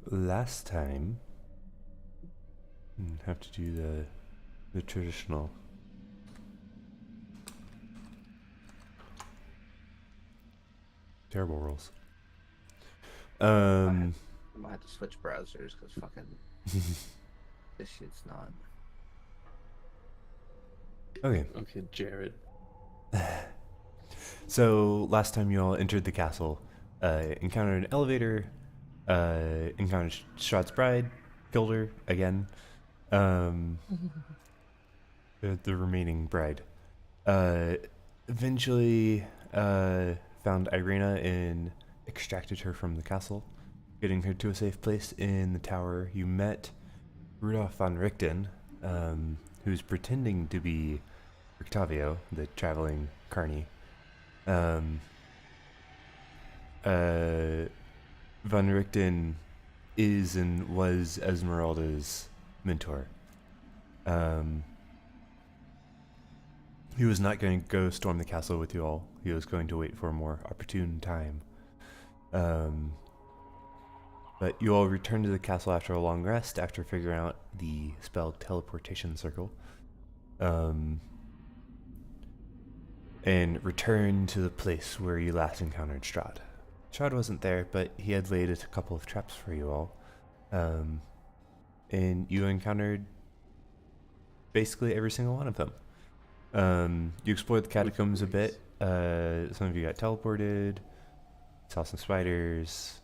last time, have to do the traditional. Terrible rules. I might have to switch browsers because fucking this shit's not. Okay. Okay, Jared. So last time you all entered the castle, encountered an elevator, encountered Strahd's bride, killed her again. The remaining bride. Eventually, found Irina and extracted her from the castle, getting her to a safe place in the tower. You met Rudolf von Richten, who's pretending to be Rictavio, the traveling carny. Von Richten is and was Esmeralda's mentor. He was not going to go storm the castle with you all. He was going to wait for a more opportune time. But you all returned to the castle after a long rest, after figuring out the spell teleportation circle. And returned to the place where you last encountered Strahd. Strahd wasn't there, but he had laid a couple of traps for you all. And you encountered basically every single one of them. You explored the catacombs a bit. Some of you got teleported, saw some spiders.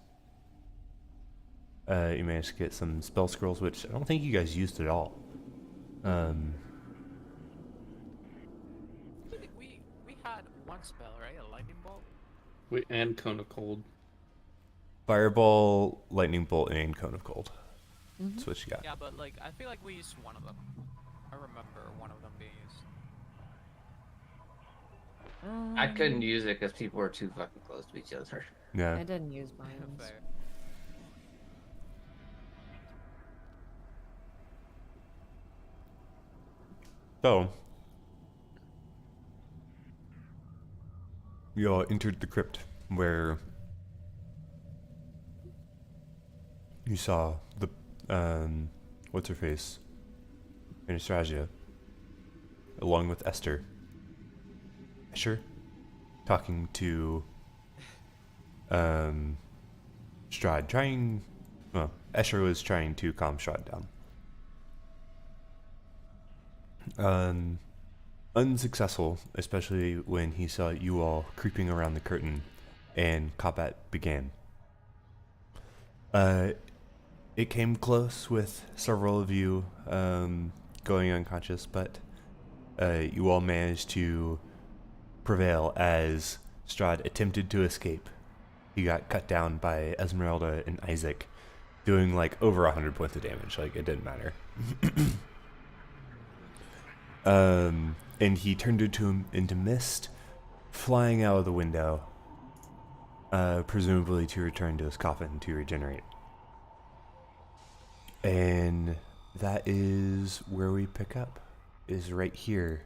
You managed to get some spell scrolls, which I don't think you guys used at all. We had one spell, right? A lightning bolt? Wait, and Cone of Cold. Fireball, lightning bolt, and cone of cold. That's what you got. Yeah, but like I feel like we used one of them. I remember one of them being used. I couldn't use it because people were too fucking close to each other. Yeah. I didn't use mine. Fair. So, you all entered the crypt where you saw the, what's her face? Anastasia, along with Esther. Escher, talking to, Strahd, Escher was trying to calm Strahd down. Unsuccessful, especially when he saw you all creeping around the curtain and combat began. It came close with several of you going unconscious, but you all managed to prevail as Strahd attempted to escape. He got cut down by Esmeralda and Isaac, doing like over 100 points of damage. Like, it didn't matter. And he turned into mist, flying out of the window, presumably to return to his coffin to regenerate. And that is where we pick up, is right here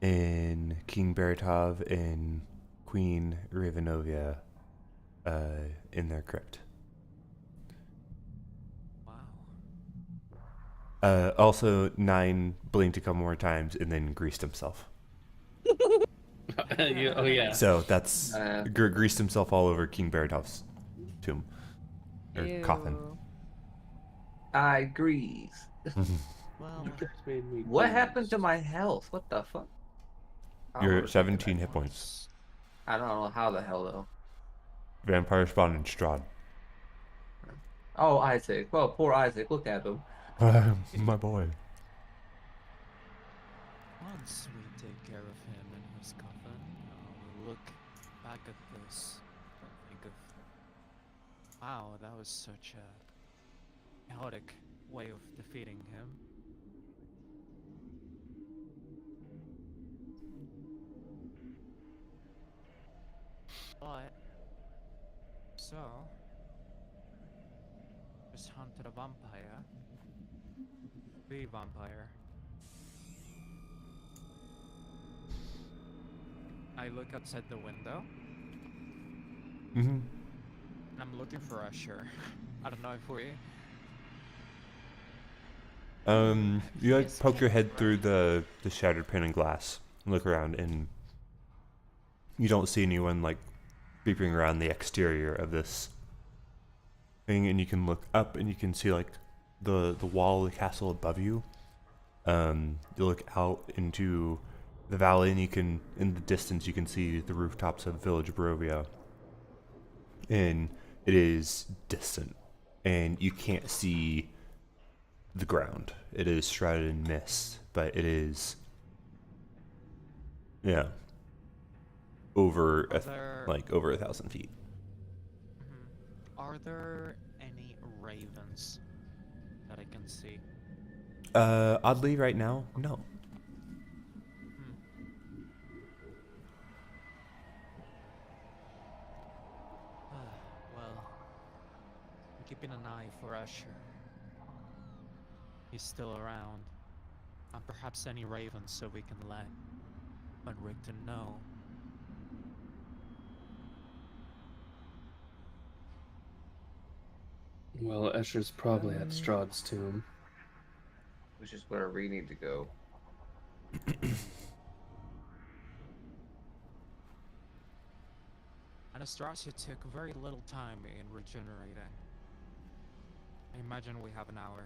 in King Beretov and Queen Ravenovia in their crypt. Wow. Also, 9 blinked a couple more times and then greased himself. Oh yeah. So that's greased himself all over King Beretov's tomb or Ew. coffin. I agree. Well, What happened to my health? What the fuck? You're at 17 hit points. I don't know how the hell though. Vampire spawn in Strahd. Oh, Isaac. Well, poor Isaac. Look at him. My boy. Once we take care of him in his coffin, we'll look back at this and think of, wow, that was such a chaotic way of defeating him. But, so, just hunted a vampire. The vampire. I look outside the window. Mm-hmm. I'm looking for Usher. I don't know if we. You like Yes, poke your okay, head through right. the shattered pane of glass, and look around, and you don't see anyone like creeping around the exterior of this thing. And you can look up, and you can see like the wall of the castle above you. You look out into the valley, and you can, in the distance, you can see the rooftops of Village Barovia. And it is distant, and you can't see the ground. It is shrouded in mist, but it is, yeah, over Are there over 1,000 feet. are there any ravens that I can see? Oddly, right now, no. Hmm. Well, I'm keeping an eye for Usher. He's still around. And perhaps any ravens so we can let Rickton know. Well, Escher's probably at Strahd's tomb. Which is where we need to go. Anastasia took very little time in regenerating. I imagine we have an hour.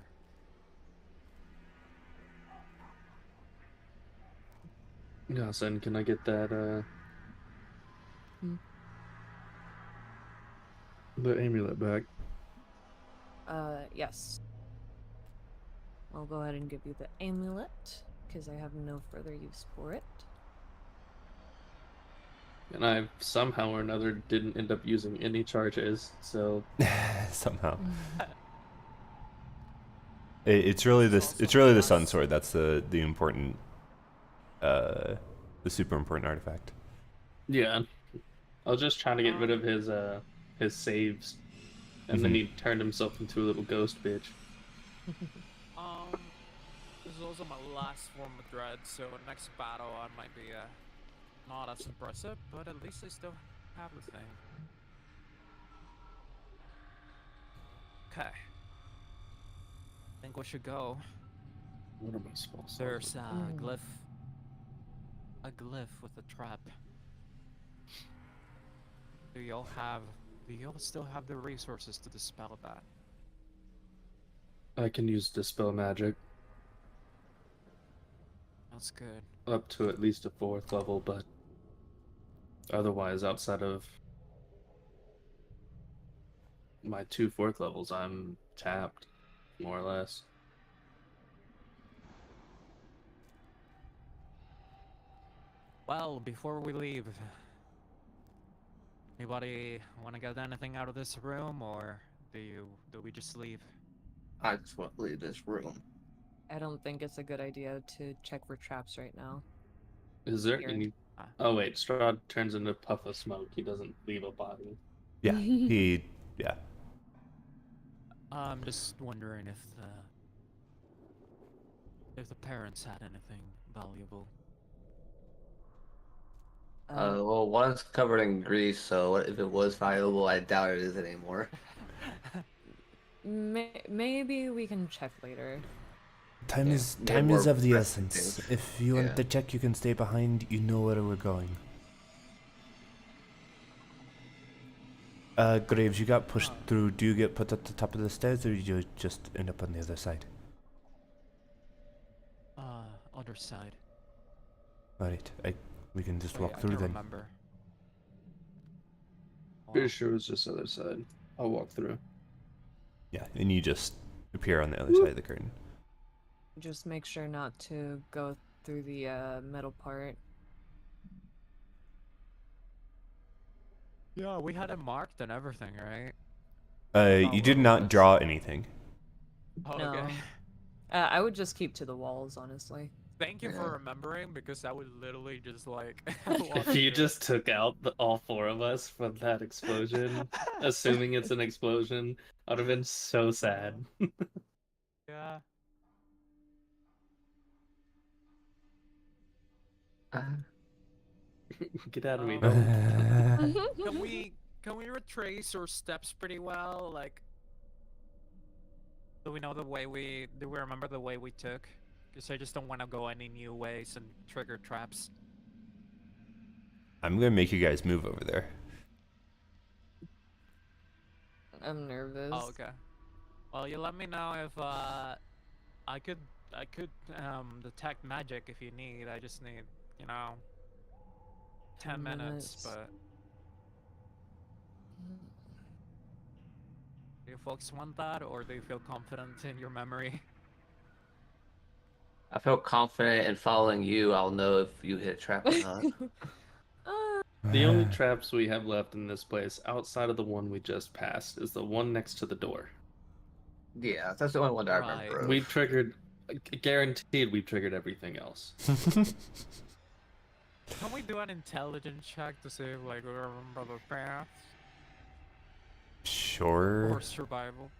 Yasin, can I get that, Hmm. the amulet back? Yes. I'll go ahead and give you the amulet, because I have no further use for it. And I somehow or another didn't end up using any charges, so Somehow, Mm. it's really This is this. also It's really the plus- sun sword. That's the important, the super important artifact. yeah. I was just trying to get rid of his saves, and then he turned himself into a little ghost bitch. This is also my last form of dread, so next battle I might be not as impressive, but at least I still have the thing. Okay. Think we should go. What am I supposed to There's a Mm. glyph. A glyph with a trap. Do y'all still have the resources to dispel that? I can use Dispel Magic That's good. up to at least a 4th level, but otherwise, outside of my 2 4th levels, I'm tapped, more or less. Well, before we leave, anybody want to get anything out of this room, or do we just leave? I just want to leave this room. I don't think it's a good idea to check for traps right now. Is there Here. any? Ah. Oh wait, Strahd turns into a puff of smoke. He doesn't leave a body. Yeah, he. Yeah. I'm just wondering if the parents had anything valuable. Well, one's covered in grease, so what if it was valuable? I doubt it is anymore. Maybe we can check later. Time Yeah, is yeah, time more is of the pressing essence. things. If you Yeah. want to check, you can stay behind. You know where we're going. Graves, you got pushed through. Do you get put at the top of the stairs, or do you just end up on the other side? Other side. Alright, we can just Wait, walk I through can't then. remember. Pretty sure it was just the other side. I'll walk through. Yeah, and you just appear on the other side of the curtain. Just make sure not to go through the metal part. Yeah, we had it marked and everything, right? You did not draw anything. Oh, No. okay. I would just keep to the walls, honestly. Thank you Yeah. for remembering, because I would literally just like. walk If you through. just took out all 4 of us from that explosion, assuming it's an explosion, I would have been so sad. Yeah. Get out of me, Um, dog. Can we retrace our steps pretty well? Like, Do we know the way we? Do we remember the way we took? Because I just don't want to go any new ways and trigger traps. I'm gonna make you guys move over there. I'm nervous. Oh, okay. Well, you let me know if I could detect magic if you need. I just need, you know, 10 minutes. But do you folks want that, or do you feel confident in your memory? I feel confident in following you. I'll know if you hit a trap or not. The only traps we have left in this place, outside of the one we just passed, is the one next to the door. Yeah, that's the only one that I Right. remember. Of. We've triggered, guaranteed, we've triggered everything else. Can we do an intelligence check to see if, like, we remember the path Sure. or survival?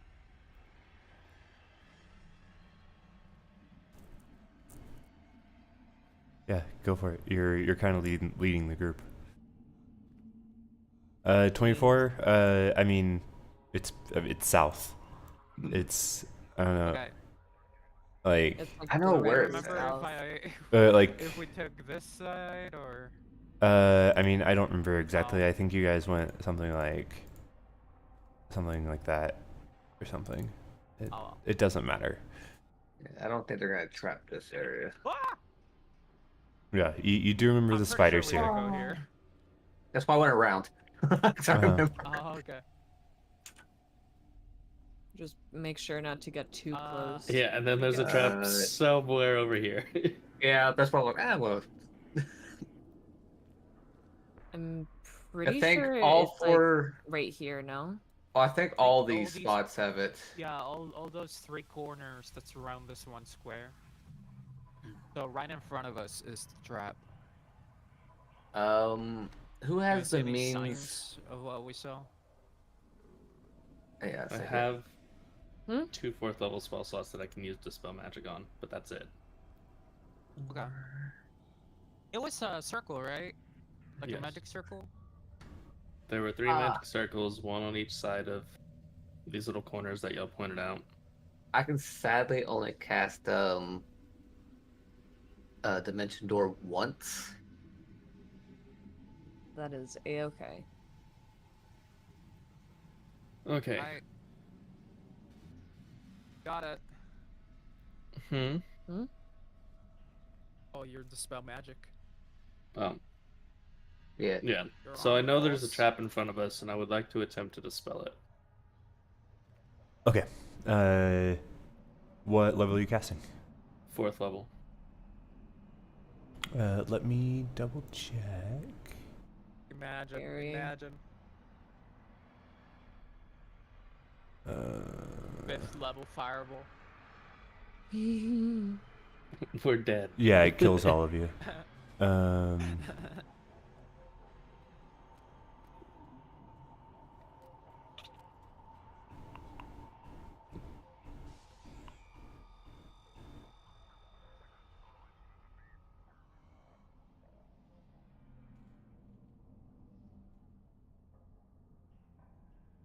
Yeah, go for it. You're kind of leading the group. 24. I mean, it's south. It's I don't know. Okay. Like It's like I know where direct it's Remember south. like if we took this side or? I mean, I don't remember exactly. Oh. I think you guys went something like that or something. Oh. It doesn't matter. I don't think they're gonna trap this area. Ah! Yeah, you do remember I'm the pretty spiders sure we here. didn't go here. That's why I went around. 'Cause I Uh-huh. remember. Oh, okay. Just make sure not to get too close. Yeah, and then there's a trap Got it. somewhere over here. Yeah, that's why I'm like, well. I'm I pretty think sure all it's like four. right here, no? Well, I think all all these these- spots have it. Yeah, all those 3 corners that surround this one square. So right in front of us is the trap. Who Do you has see the any means? signs of what we saw? Yeah, I think have Hmm? 2 4th level spell slots that I can use Dispel Magic on, but that's it. Okay. It was a circle, right? Like Yes. a magic circle? There were 3 Ah. magic circles, one on each side of these little corners that y'all pointed out. I can sadly only cast Dimension Door once. That is a-okay. Okay. Right. Got it. Hmm. Oh, you're dispel magic. Yeah. Yeah. You're So on I know there's a pulse. trap in front of us, and I would like to attempt to dispel it. Okay. What level are you casting? 4th level. Let me double check. Imagine, Scary. imagine. Uh, 5th level fireball. We're dead. yeah, it kills all of you.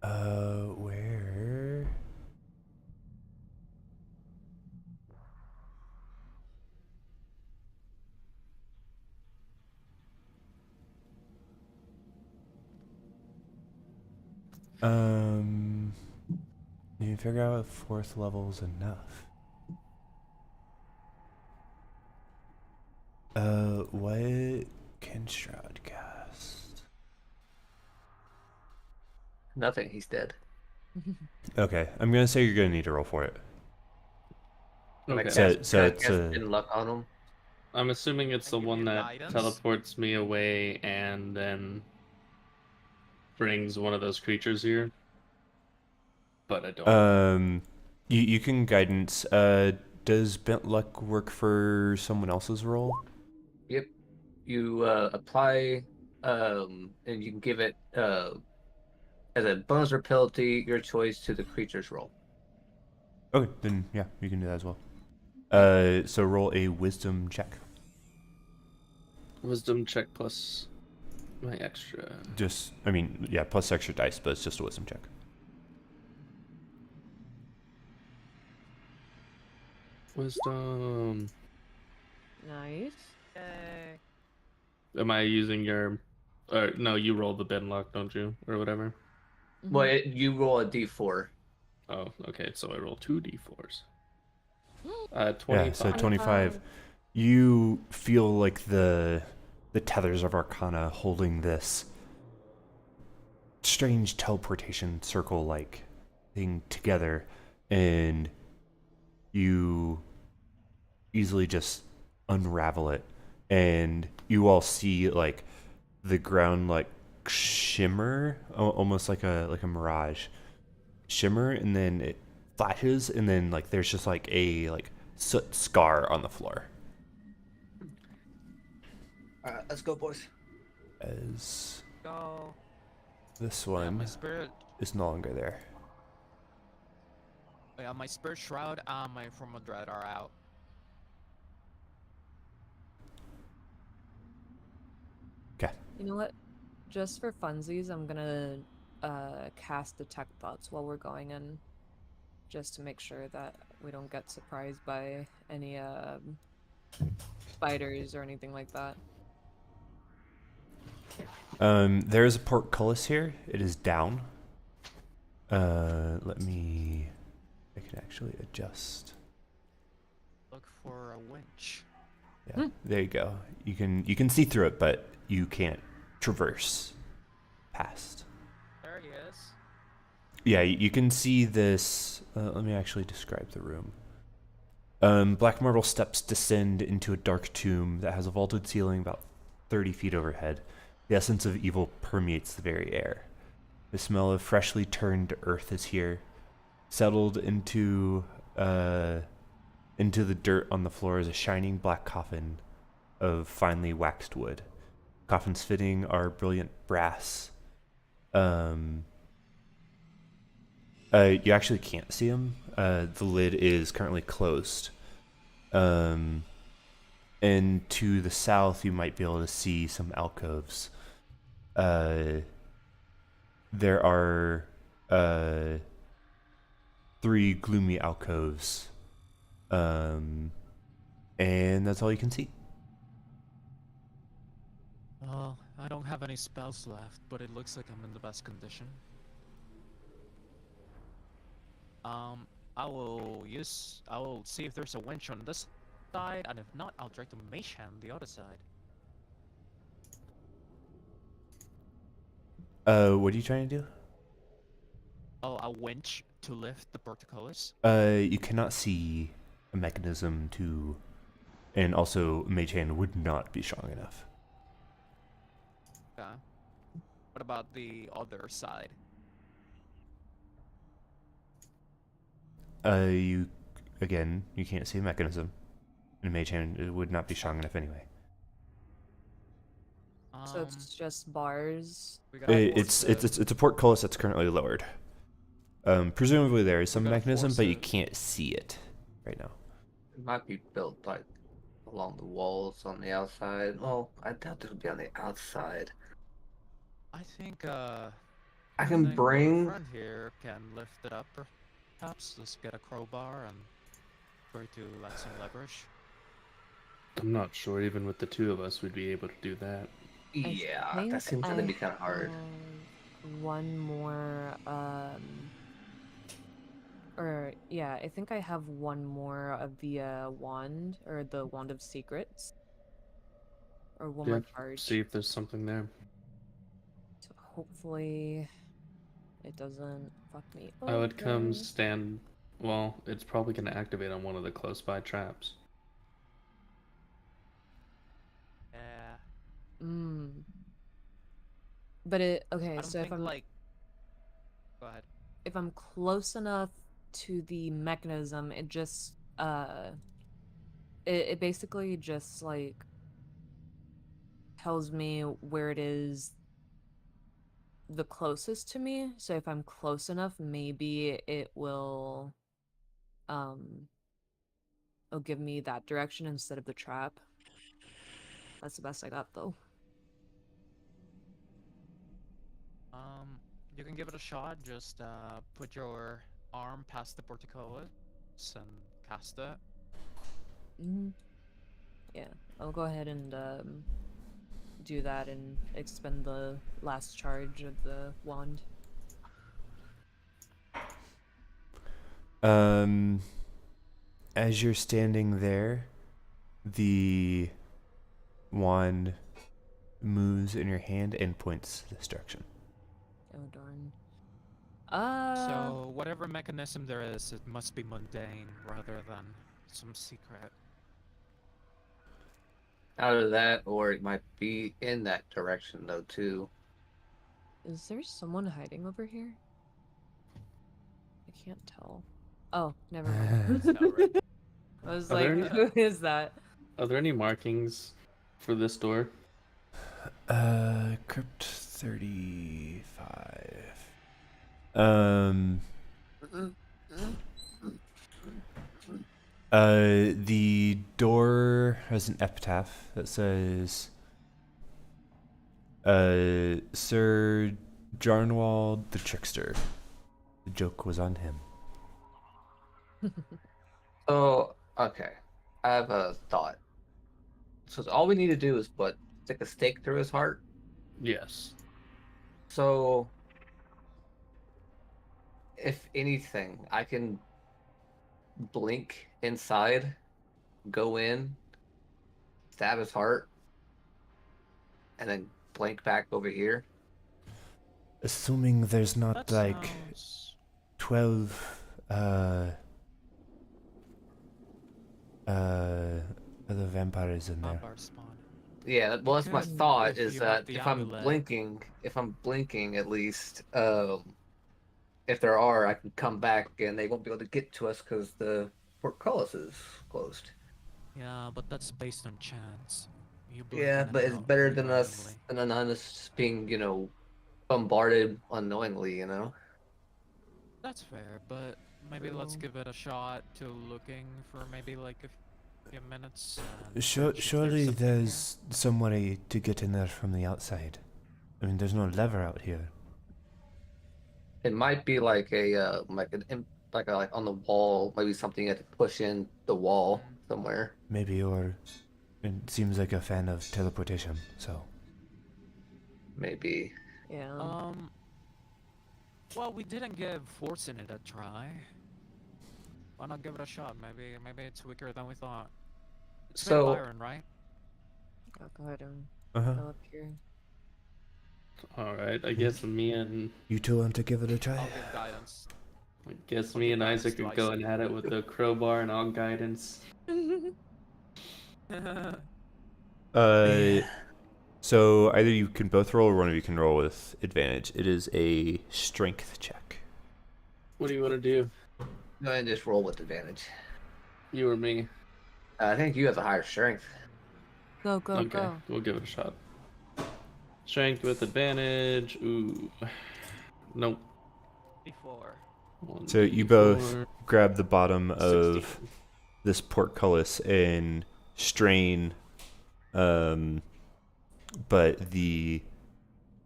Where? You figure out if 4th level's enough. What can Shroud cast? Nothing. He's dead. Okay, I'm gonna say you're gonna need to roll for it. Can I Okay. cast, So can I it's cast a- in luck on him? I'm assuming it's the Can I give one you that guidance? teleports me away and then brings one of those creatures here. But I don't. You can guidance. Does Bent Luck work for someone else's role? Yep. You apply, and you can give it as a bonus or penalty your choice to the creature's roll. Okay, then yeah, you can do that as well. So roll a Wisdom check. Wisdom check plus my extra. Just, I mean, yeah, plus extra dice, but it's just a Wisdom check. Wisdom. Nice. Yay. Am I using your? Or no, you roll the bin luck, don't you, or whatever? Well, Mhm. you roll a d4. Oh, okay. So I roll 2d4s. Yeah, so 25. 25. You feel like the tethers of Arcana holding this strange teleportation circle like thing together, and you easily just unravel it, and you all see like the ground like shimmer, almost like a mirage shimmer, and then it flashes, and then like there's just like a like soot scar on the floor All right, let's go, boys. as Go. this Yeah, my one spirit. is no longer there. Yeah, my spirit shroud and my form of dread are out. Okay. You know what? Just for funsies, I'm gonna cast detect thoughts while we're going in, just to make sure that we don't get surprised by any spiders or anything like that. There is a portcullis here. It is down. Let me. I can actually adjust. Look for a winch. Yeah, there you go. You can see through it, but you can't traverse past. There he is. Yeah, you can see this. Let me actually describe the room. Black marble steps descend into a dark tomb that has a vaulted ceiling about 30 feet overhead. The essence of evil permeates the very air. The smell of freshly turned earth is here, settled into the dirt on the floor is a shining black coffin of finely waxed wood. Coffin's fitting are brilliant brass. You actually can't see them. The lid is currently closed. And to the south, you might be able to see some alcoves. There are 3 gloomy alcoves. And that's all you can see. Oh, I don't have any spells left, but it looks like I'm in the best condition. I will see if there's a winch on this side, and if not, I'll direct the mage hand the other side. What are you trying to do? Oh, a winch to lift the portcullis? You cannot see a mechanism to, and also Mage Hand would not be strong enough. Okay. What about the other side? You can't see a mechanism, and Mage Hand it would not be strong enough anyway. So it's just bars. We got It's a portcullis that's currently lowered. Presumably there is some gotta mechanism, force but you it. can't see it right now. It might be built like along the walls on the outside. Well, I doubt it'll be on the outside. I think I can our bring. friend here can lift it up, perhaps. Let's get a crowbar and try to add some leverage. I'm not sure even with the 2 of us we'd be able to do that. Yeah, that think seems gonna be kind of hard. One more, or yeah, I think I have one more of the wand, or the wand of secrets, or one Yeah, more charge. see if there's something there. So hopefully it doesn't fuck me I would come over. stand. Well, it's probably going to activate on one of the close by traps. Yeah. But okay, I don't so think like. Go ahead. if I'm close enough to the mechanism, it just it basically just like tells me where it is the closest to me. So if I'm close enough, maybe um it'll give me that direction instead of the trap. That's the best I got though. You can give it a shot. Just put your arm past the portcullis and cast it. Mm, yeah, I'll go ahead and do that and expend the last charge of the wand. As you're standing there, the wand moves in your hand and points this direction. Oh darn. So whatever mechanism there is, it must be mundane rather than some secret. Out of that, or it might be in that direction though too. Is there someone hiding over here? I can't tell. Oh, never mind. Alright. I was Are there like, any- who is that? Are there any markings for this door? Crypt 35. The door has an epitaph that says, Sir Jarnwald the Trickster. The joke was on him. So, okay. I have a thought. So all we need to do is stick a stake through his heart. Yes. So if anything, I can blink inside, go in, stab his heart, and then blink back over here. Assuming there's not That like sounds 12 other vampires in there. vampire spawn. Yeah, well, that's my Because thought. if Is you that have the if I'm amulet- blinking at least, if there are, I can come back and they won't be able to get to us because the portcullis is closed. Yeah, but that's based on chance. You blink Yeah, in and but it's out better pretty than randomly. us being, bombarded unknowingly. That's fair, but maybe let's give it a shot to looking for maybe like a few minutes. And search if Surely something here. there's some way to get in there from the outside. I mean, there's no lever out here. It might be like like on the wall, maybe something you have to push in the wall somewhere. Maybe you're. It seems like a fan of teleportation, so. Maybe. Yeah. Well, we didn't give forcing it a try. Why not give it a shot? Maybe it's weaker than we thought. It's made of So iron, right? I'll go ahead and Uh-huh. go up here. Alright, I guess me and You two want to give it a try? I'll give guidance. Isaac are going at it with the crowbar and all guidance. So either you can both roll or one of you can roll with advantage. It is a strength check. What do you want to do? go ahead and just roll with advantage. You or me? I think you have the higher strength. Go, go, Okay, go. we'll give it a shot. Strength with advantage. Ooh. Nope. Before. So you both grab the bottom of 16. this portcullis and strain, but the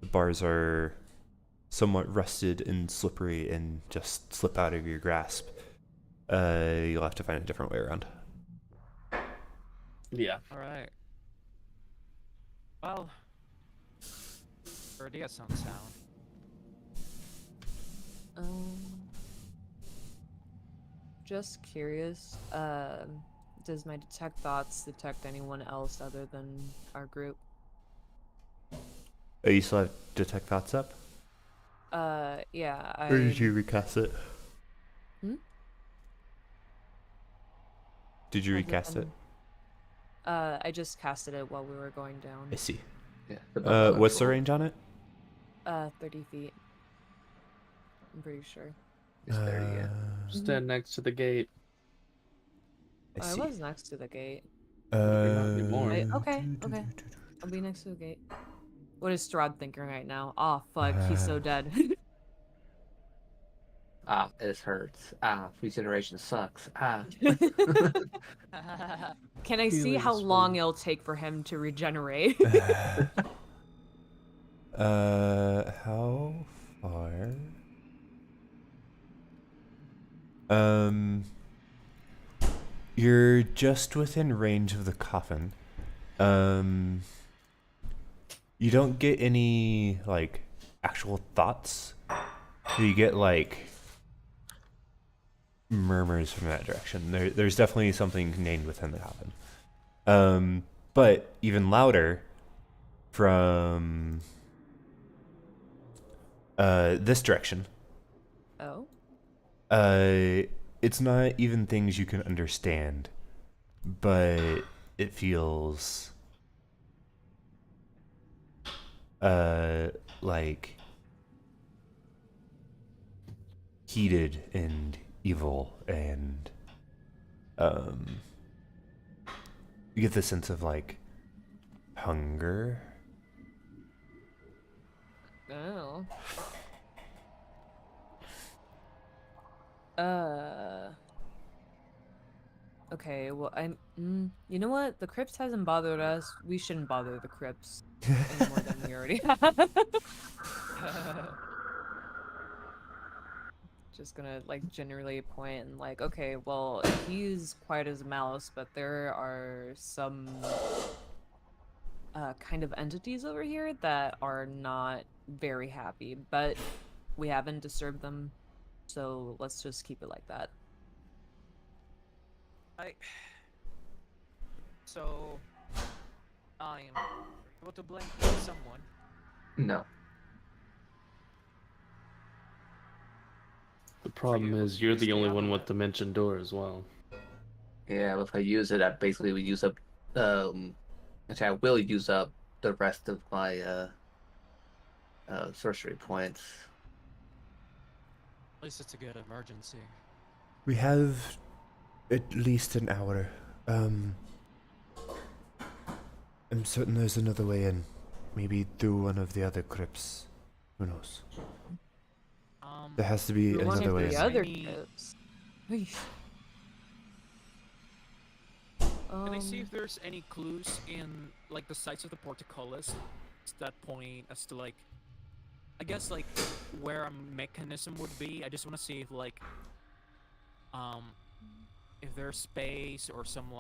bars are somewhat rusted and slippery and just slip out of your grasp. You'll have to find a different way around. Yeah. Alright. Well, idea sounds sound. Just curious, does my detect thoughts detect anyone else other than our group? Oh, you still have detect thoughts up? Yeah, Or did you recast it? Hmm? Did you Other recast it? than- I just casted it while we were going down. I see. Yeah. What's the range on it? 30 feet. I'm pretty sure. It's 30, yeah. Stand next to the gate. I I see. was next to the gate. You're not anymore. Okay. I'll be next to the gate. What is Strahd thinking right now? Oh, fuck, he's so dead. Ah, this hurts. Ah, regeneration sucks. Ah. Can I see how Healing's long fun. it'll take for him to regenerate? How far? You're just within range of the coffin. You don't get any like actual thoughts. You get like murmurs from that direction. There's definitely something contained within the coffin. But even louder from this direction. Oh. It's not even things you can understand, but it feels like heated and evil, and you get the sense of like hunger. Oh. Okay, well, you know what? The crypts hasn't bothered us. We shouldn't bother the crypts any more than we already have. Just gonna, like, generally point and, like, okay, well, he's quiet as a mouse, but there are some, kind of entities over here that are not very happy, but we haven't disturbed them, so let's just keep it like that. So, I'm able to blame someone. No. The problem you, is you're the stay only out one of with it. Dimension Door as well. Yeah, if I use it, I basically would use up. Actually, I will use up the rest of my sorcery points. At least it's a good emergency. We have at least an hour. I'm certain there's another way in. Maybe through one of the other crypts. Who knows? There has to be There One wasn't another of way the in. other any- crypts. Can I see if there's any clues in like the sites of the portcullis that point as to like, I guess like where a mechanism would be? I just want to see if there's space or some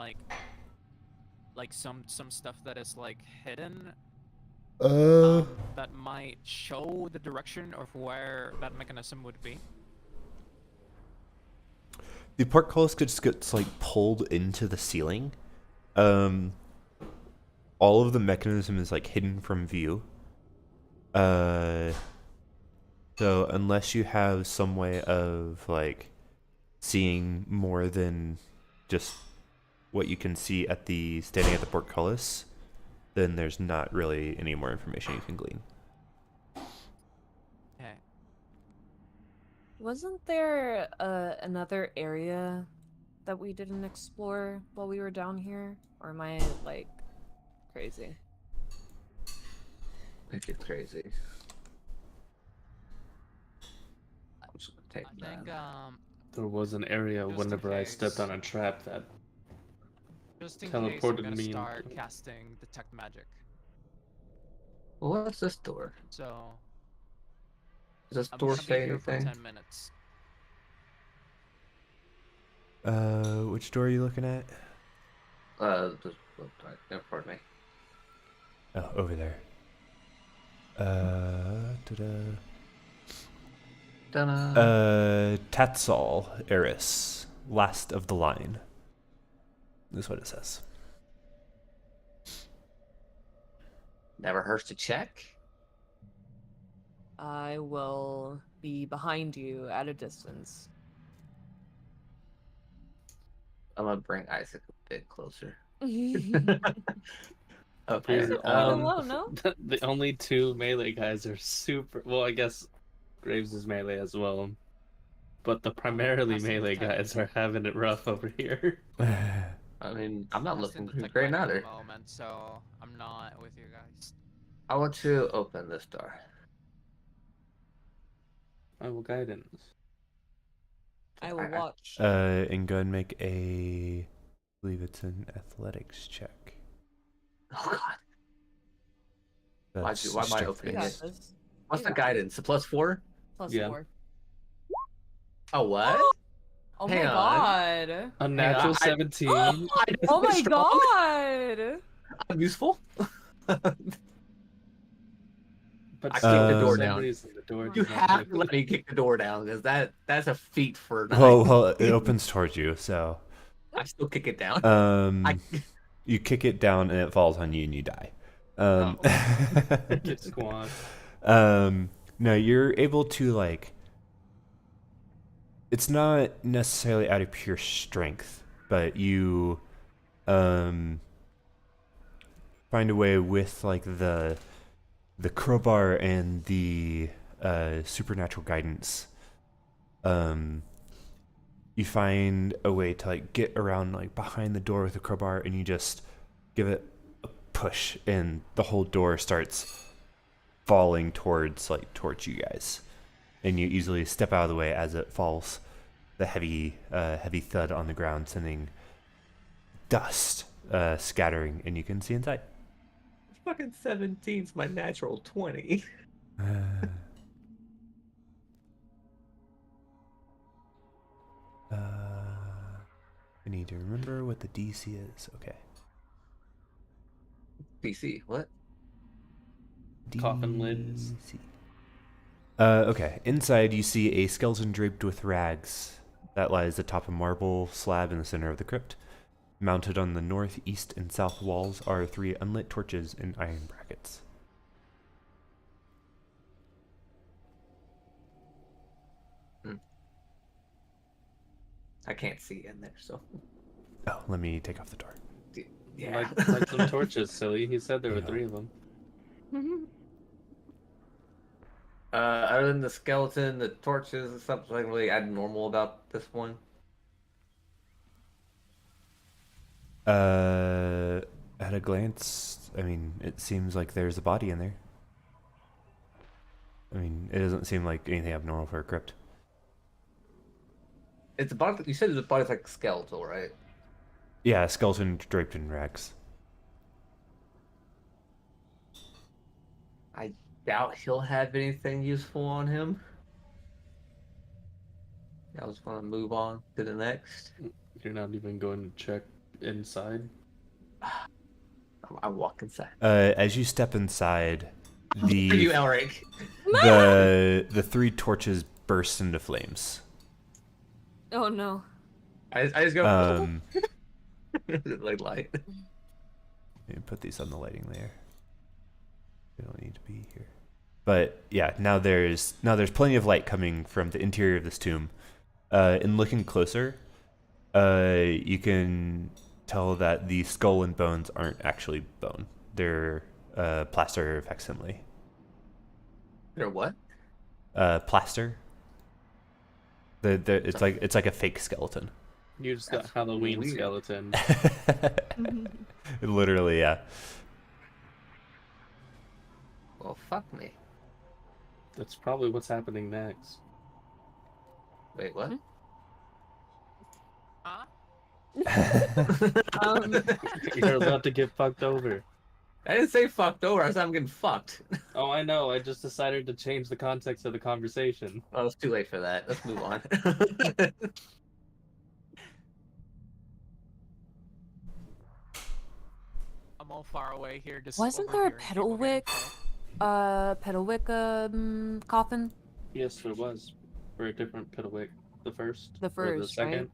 some stuff that is like hidden that might show the direction of where that mechanism would be. The portcullis just gets like pulled into the ceiling. All of the mechanism is like hidden from view. So unless you have some way of like seeing more than just what you can see at the standing at the portcullis, then there's not really any more information you can glean. Okay. Wasn't there another area that we didn't explore while we were down here? Or am I, like, crazy? Make it crazy. I'm just gonna take I that. think There was an area Just in whenever I stepped case. on a trap that just in case I'm teleported gonna me start into- casting detect magic. Well, what's this door? So Does this I'm door gonna be say here for anything? 10 minutes. Which door are you looking at? Just, oh, sorry, no, pardon me. Oh, over there. Ta-da. Ta-da. Tatsal Eris, last of the line. That's what it says. Never hurts to check. I will be behind you at a distance. I'm gonna bring Isaac a bit closer. You're Okay. You're, quite alone, no? the only two melee guys are super. Well, I guess Graves is melee as well, but the primarily Casting melee detect. guys are having it rough over here. I mean, I'm not Casting looking detect great magic either. at the moment, so I'm not with you guys. I want to open this door. I will guidance. I will watch. And go ahead and make a, I believe it's an athletics check. Oh God. That's why am I strength opening You got based. this. What's You the got guidance? A +4? Plus Yeah. 4. Oh what? Oh Hang my on. god. A natural I- 17. I just Oh been my strong. god. I'm useful. But I still, kicked the for door some down. reason, the door You does not have to open. let me kick the door down because that's a feat for 9. Well, it opens towards you, so I still kick it down. um, you kick it down and it falls on you and you die. Um, Get squad. no, you're able to like. It's not necessarily out of pure strength, but you find a way with like the crowbar and the supernatural guidance. You find a way to like get around like behind the door with the crowbar, and you just give it a push, and the whole door starts falling towards you guys, and you easily step out of the way as it falls. The heavy thud on the ground, sending dust scattering, and you can see inside. Fucking 17's my natural 20. I need to remember what the DC is. Okay. PC, what? Coffin lids. DC. Okay. Inside, you see a skeleton draped with rags that lies atop a marble slab in the center of the crypt. Mounted on the north, east, and south walls are 3 unlit torches in iron brackets. I can't see in there, so Oh, let me take off the door. yeah. Like some torches, silly. He said there were Yeah. 3 of them. Other than the skeleton, the torches, and something really abnormal about this one. At a glance, I mean, it seems like there's a body in there. I mean, it doesn't seem like anything abnormal for a crypt. It's about. You said the body's like skeletal, right? Yeah, a skeleton draped in rags. I doubt he'll have anything useful on him. I was gonna move on to the next. You're not even going to check inside. I walk inside. As you step inside, Are you the Elric? the 3 torches burst into flames. Oh no. I just go like light. Let me put these on the lighting layer. They don't need to be here. But yeah, now there's plenty of light coming from the interior of this tomb. In looking closer, you can tell that the skull and bones aren't actually bone. They're plaster facsimile. Or what? Plaster. It's like a fake skeleton. You just got That's Halloween weird. skeleton. Literally, yeah. Well, fuck me. That's probably what's happening next. Wait, what? You're about to get fucked over. I didn't say fucked over. I said I'm getting fucked. Oh, I know. I just decided to change the context of the conversation. Oh, it's too late for that. Let's move on. I'm all far away here. Just Wasn't there a overhearing people getting Pedalwick coffin? Yes, there was. For a different Piddlewick. The first. The Or the first, right? second.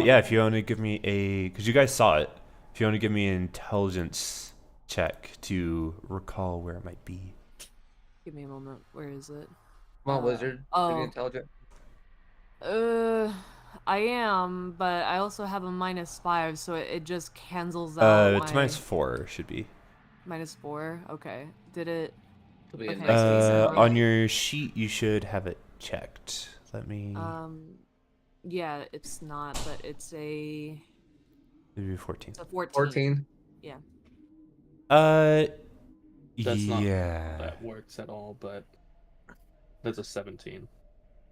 Yeah, if you want to give me because you guys saw it. If you want to give me an intelligence check to recall where it might be. Give me a moment. Where is it? Come on, wizard. Are you oh. intelligent? I am, but I also have a -5, so it just cancels out It's my -4 should be. -4. Okay. Did it? It'll be a Okay. nice Uh, On your sheet, you should have it checked. Let me. Yeah, it's not, but it's a Maybe 14. it's a 14. 14. Yeah. That's not yeah. that works at all, but that's a 17.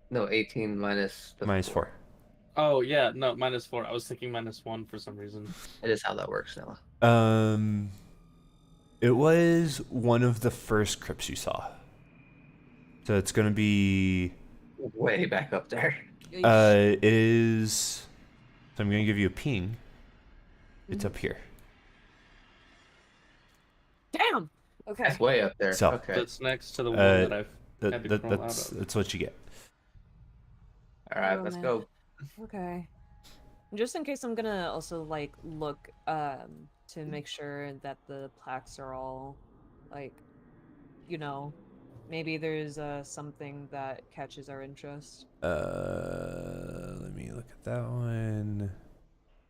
No, 18 minus the -4. Oh, yeah, no, -4. I was thinking -1 for some reason. It is how that works now. It was one of the first crypts you saw. So it's gonna be Way back up there. It is. So I'm gonna give you a ping. It's up here. Damn. Okay. That's way up there. So, Okay. That's next to the one Uh, that I've had to crawl out of. That's what you get. All right, Oh, let's man. go. Okay. Just in case, I'm gonna also like look to make sure that the plaques are all like, you know, maybe there's something that catches our interest. Let me look at that one.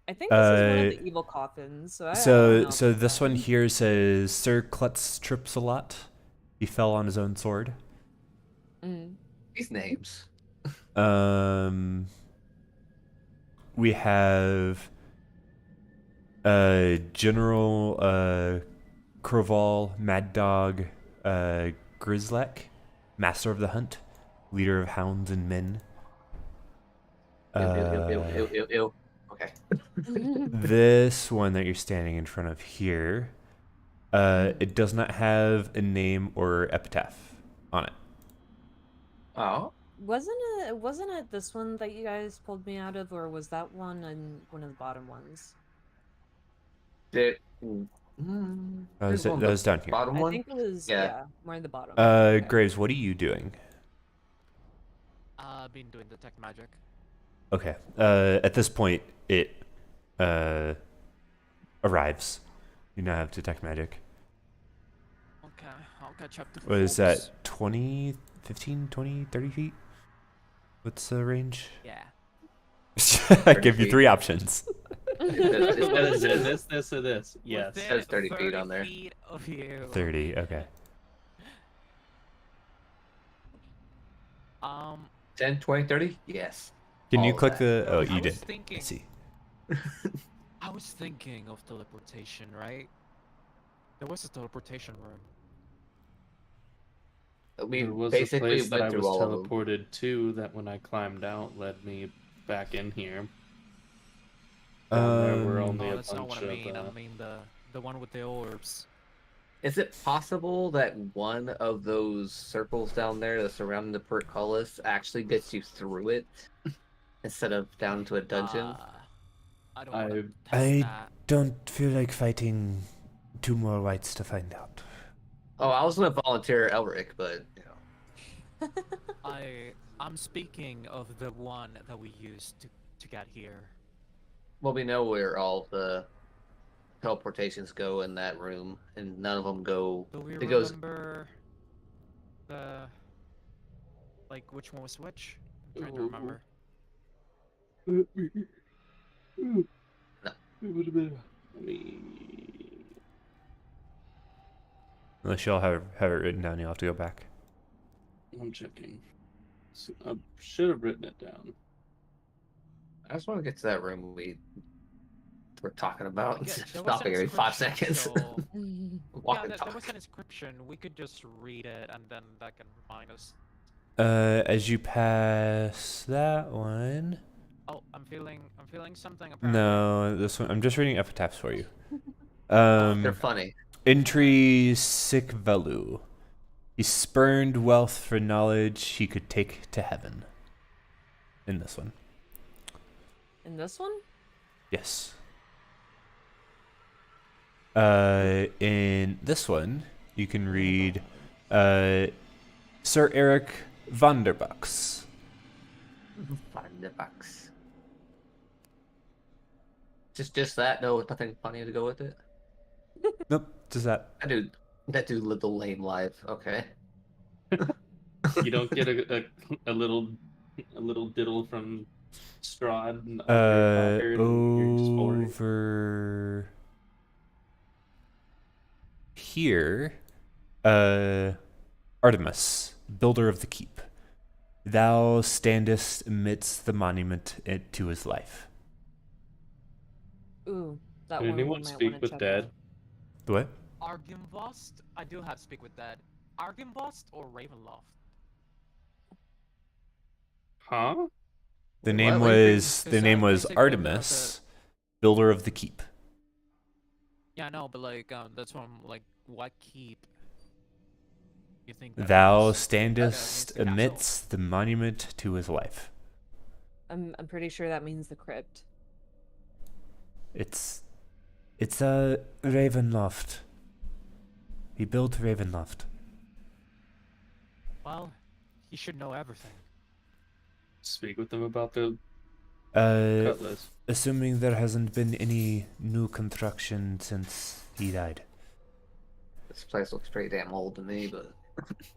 I think this is one of Uh, the evil coffins, so I don't So know. so about this that. one here says Sir Klutz trips a lot. He fell on his own sword. Mm. These names. We have General Kroval, Mad Dog, Grizzlek, Master of the Hunt, Leader of Hounds and Men. Ew, ew, ew, ew, ew, ew. Okay. This one that you're standing in front of here, it does not have a name or epitaph on it. Oh. Wasn't it this one that you guys pulled me out of, or was that one in one of the bottom ones? Did. That was down here. Bottom I one. think it was Yeah. more in the bottom. Okay. Graves, what are you doing? Been doing detect magic. Okay. At this point, it arrives. You now have detect magic. Okay, I'll catch up to What is folks. that? 20, 15, 20, 30 feet? What's the range? Yeah. I give you feet. 3 options. What is it? This, or this? Yes. Within Says 30 feet on there. feet of you. 30, okay. 10, 20, 30? Yes. Can you All of click that. the... Oh, I you was did. thinking- I see. I was thinking of teleportation, right? There was a teleportation room. We There was basically a place that went I through was all of them. teleported to that when I climbed out led me back in here. Down there were only No, a that's not bunch what I mean. of. I mean the one with the orbs. Is it possible that one of those circles down there that's surrounding the portcullis actually gets you through it instead of down to a dungeon? I don't want to test I that. don't feel like fighting 2 more whites to find out. Oh, I was gonna volunteer Elric, but you know. I'm speaking of the one that we used to get here. Well, we know where all the teleportations go in that room, and none of them go. Do we It goes. remember the like which one was which? I'm trying to remember. No. It would have been. I mean, Unless y'all have it written down, you'll have to go back. I'm checking. So, I should have written it down. I just want to get to that room we're talking about. Yeah, there was Stopping an every 5 inscription, seconds. so- Walk Yeah, and there talk. was an inscription. We could just read it, and then that can remind us. As you pass that one... Oh, I'm feeling something. Apparently. No, this one... I'm just reading epitaphs for you. They're funny. Entry sic velu. He spurned wealth for knowledge he could take to heaven. In this one. In this one? Yes. In this one, you can read Sir Eric Vanderbucks. $5. Just that. No, nothing funny to go with it. Nope, just that. That dude lived a lame life. Okay. You don't get a little diddle from Strahd. Over here, Artemis, builder of the keep. Thou standest amidst the monument to his life. Ooh, that Did one we anyone might speak wanna with check Dad? out. What? Argynvost? I do have to speak with Dad. Argynvost or Ravenloft? Huh? The Wait, name what? was Because, Artemis, basically, builder of the keep. Yeah, no, but like that's what I'm like. What keep? You think that Thou was? standest the castle. amidst the monument to his life. I'm pretty sure that means the crypt. It's a Ravenloft. He built Ravenloft. Well, he should know everything. Speak with them about the Uh, cutlass. assuming there hasn't been any new construction since he died. This place looks pretty damn old to me, but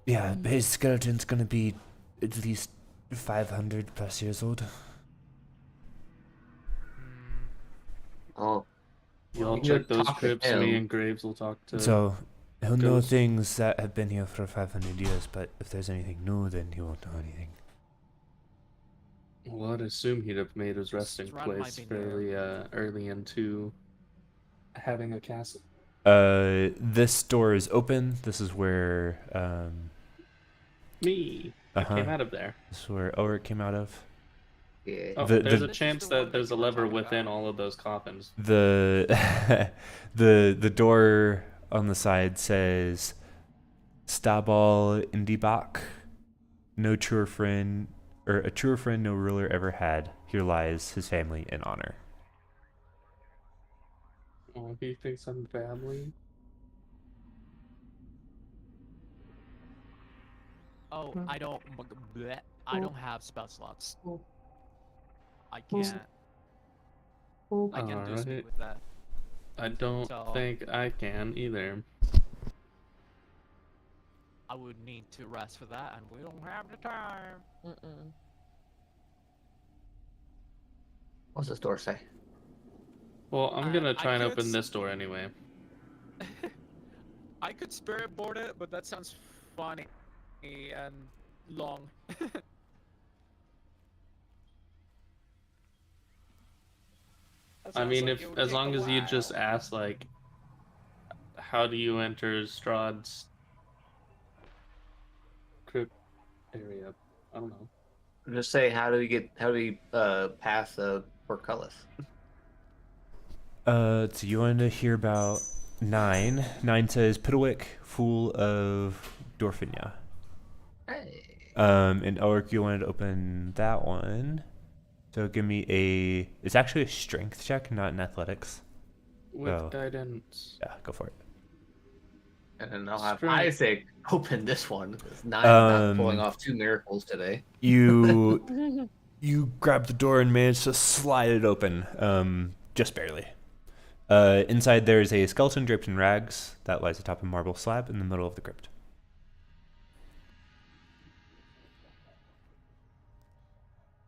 Yeah, but his skeleton's gonna be at least 500 plus years old. Hmm. oh, Y'all you check could those talk to crypts. Me him. and Graves will talk to. So, he'll know Ghost. things that have been here for 500 years, but if there's anything new, then he won't know anything. Well, I'd assume he'd have made his resting Strahd might place be fairly early into having a castle. This door is open. This is where, Me, I Uh-huh. came out of there. this is where Ulrich came out of. Yeah. Oh, The- there's the- a This is chance the one that there's a you were lever talking within about. all of those coffins. The the door on the side says Stabal Indibach. No truer friend, or a truer friend no ruler ever had. Here lies his family in honor. Oh, he thinks I'm family. Oh, I don't. Bleh, I don't have spell slots. I can't. I can't do Alright. speak with that. I don't So- think I can either. I would need to rest for that, and we don't have the time. Mm-mm. What's this door say? Well, I'm gonna I try and could open s- this door anyway. I could spirit board it, but that sounds funny and long. That I sounds mean, like it would as take long a as you just while. ask, like, how do you enter Strahd's crypt area? I don't know. Just say how do we pass the portcullis? So you wanted to hear about 9. 9 says Piddlewick, Fool of Dorfinya. Hey. And Ulrich, you wanted to open that one. So give me it's actually a strength check, not an athletics. With Oh. guidance. Yeah, go for it. And then I'll have Strength. Isaac open this one because Nine not pulling Um, off 2 miracles today. You you grab the door and manage to slide it open, just barely. Inside there is a skeleton draped in rags that lies atop a marble slab in the middle of the crypt.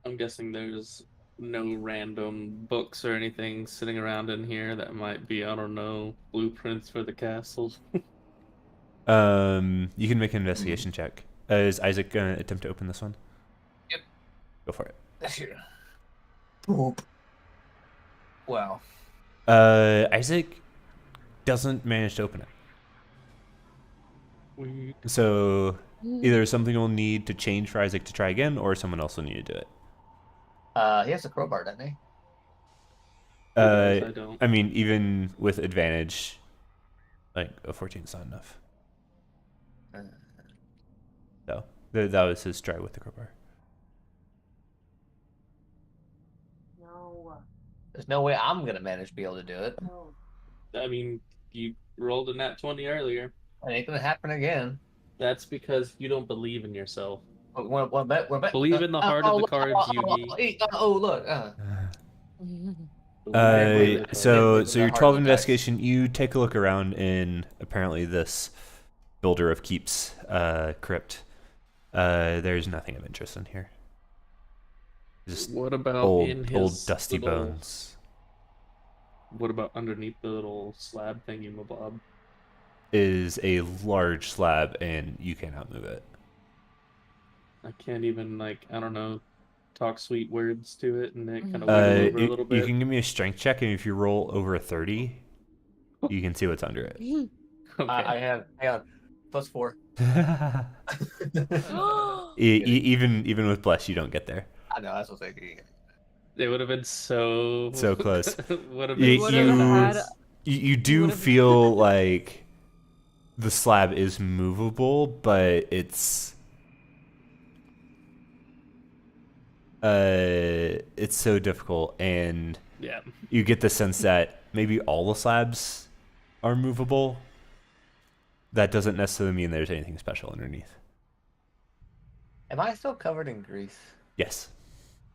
I'm guessing there's no random books or anything sitting around in here that might be, I don't know, blueprints for the castle. You can make an investigation check. Is Isaac gonna attempt to open this one? Yep. Go for it. This here. Boop. Wow. Isaac doesn't manage to open it. We So either something will need to change for Isaac to try again, or someone else will need to do it. He has a crowbar, doesn't he? I don't. I mean, even with advantage, like a 14 is not enough. Uh, So that was his try with the crowbar. No. there's no way I'm gonna manage to be able to do it. No. I mean, you rolled a nat 20 earlier. It ain't gonna happen again. That's because you don't believe in yourself. One bet. Believe in the heart of the cards, Yugi. Oh, look. Believe in the cards. So the your heart 12 of the dice. investigation, you take a look around in apparently this builder of keeps crypt. There's nothing of interest in here. Just What about in old his dusty little- bones. What about underneath the little slab thingy, mabob? Is a large slab and you cannot move it. I can't even, like, I don't know, talk sweet words to it and it kind of Uh, wiggle over a you, little you bit. can give me a strength check, and if you roll over a 30, you can see what's under it. Okay. I have. Hang on. +4. Even with bless, you don't get there. I know. That's what I'm thinking. It would have been so close. would have You- been Would've so had- close. You do would've- feel like the slab is movable, but it's it's so difficult, and Yeah. you get the sense that maybe all the slabs are movable. That doesn't necessarily mean there's anything special underneath. Am I still covered in grease? Yes.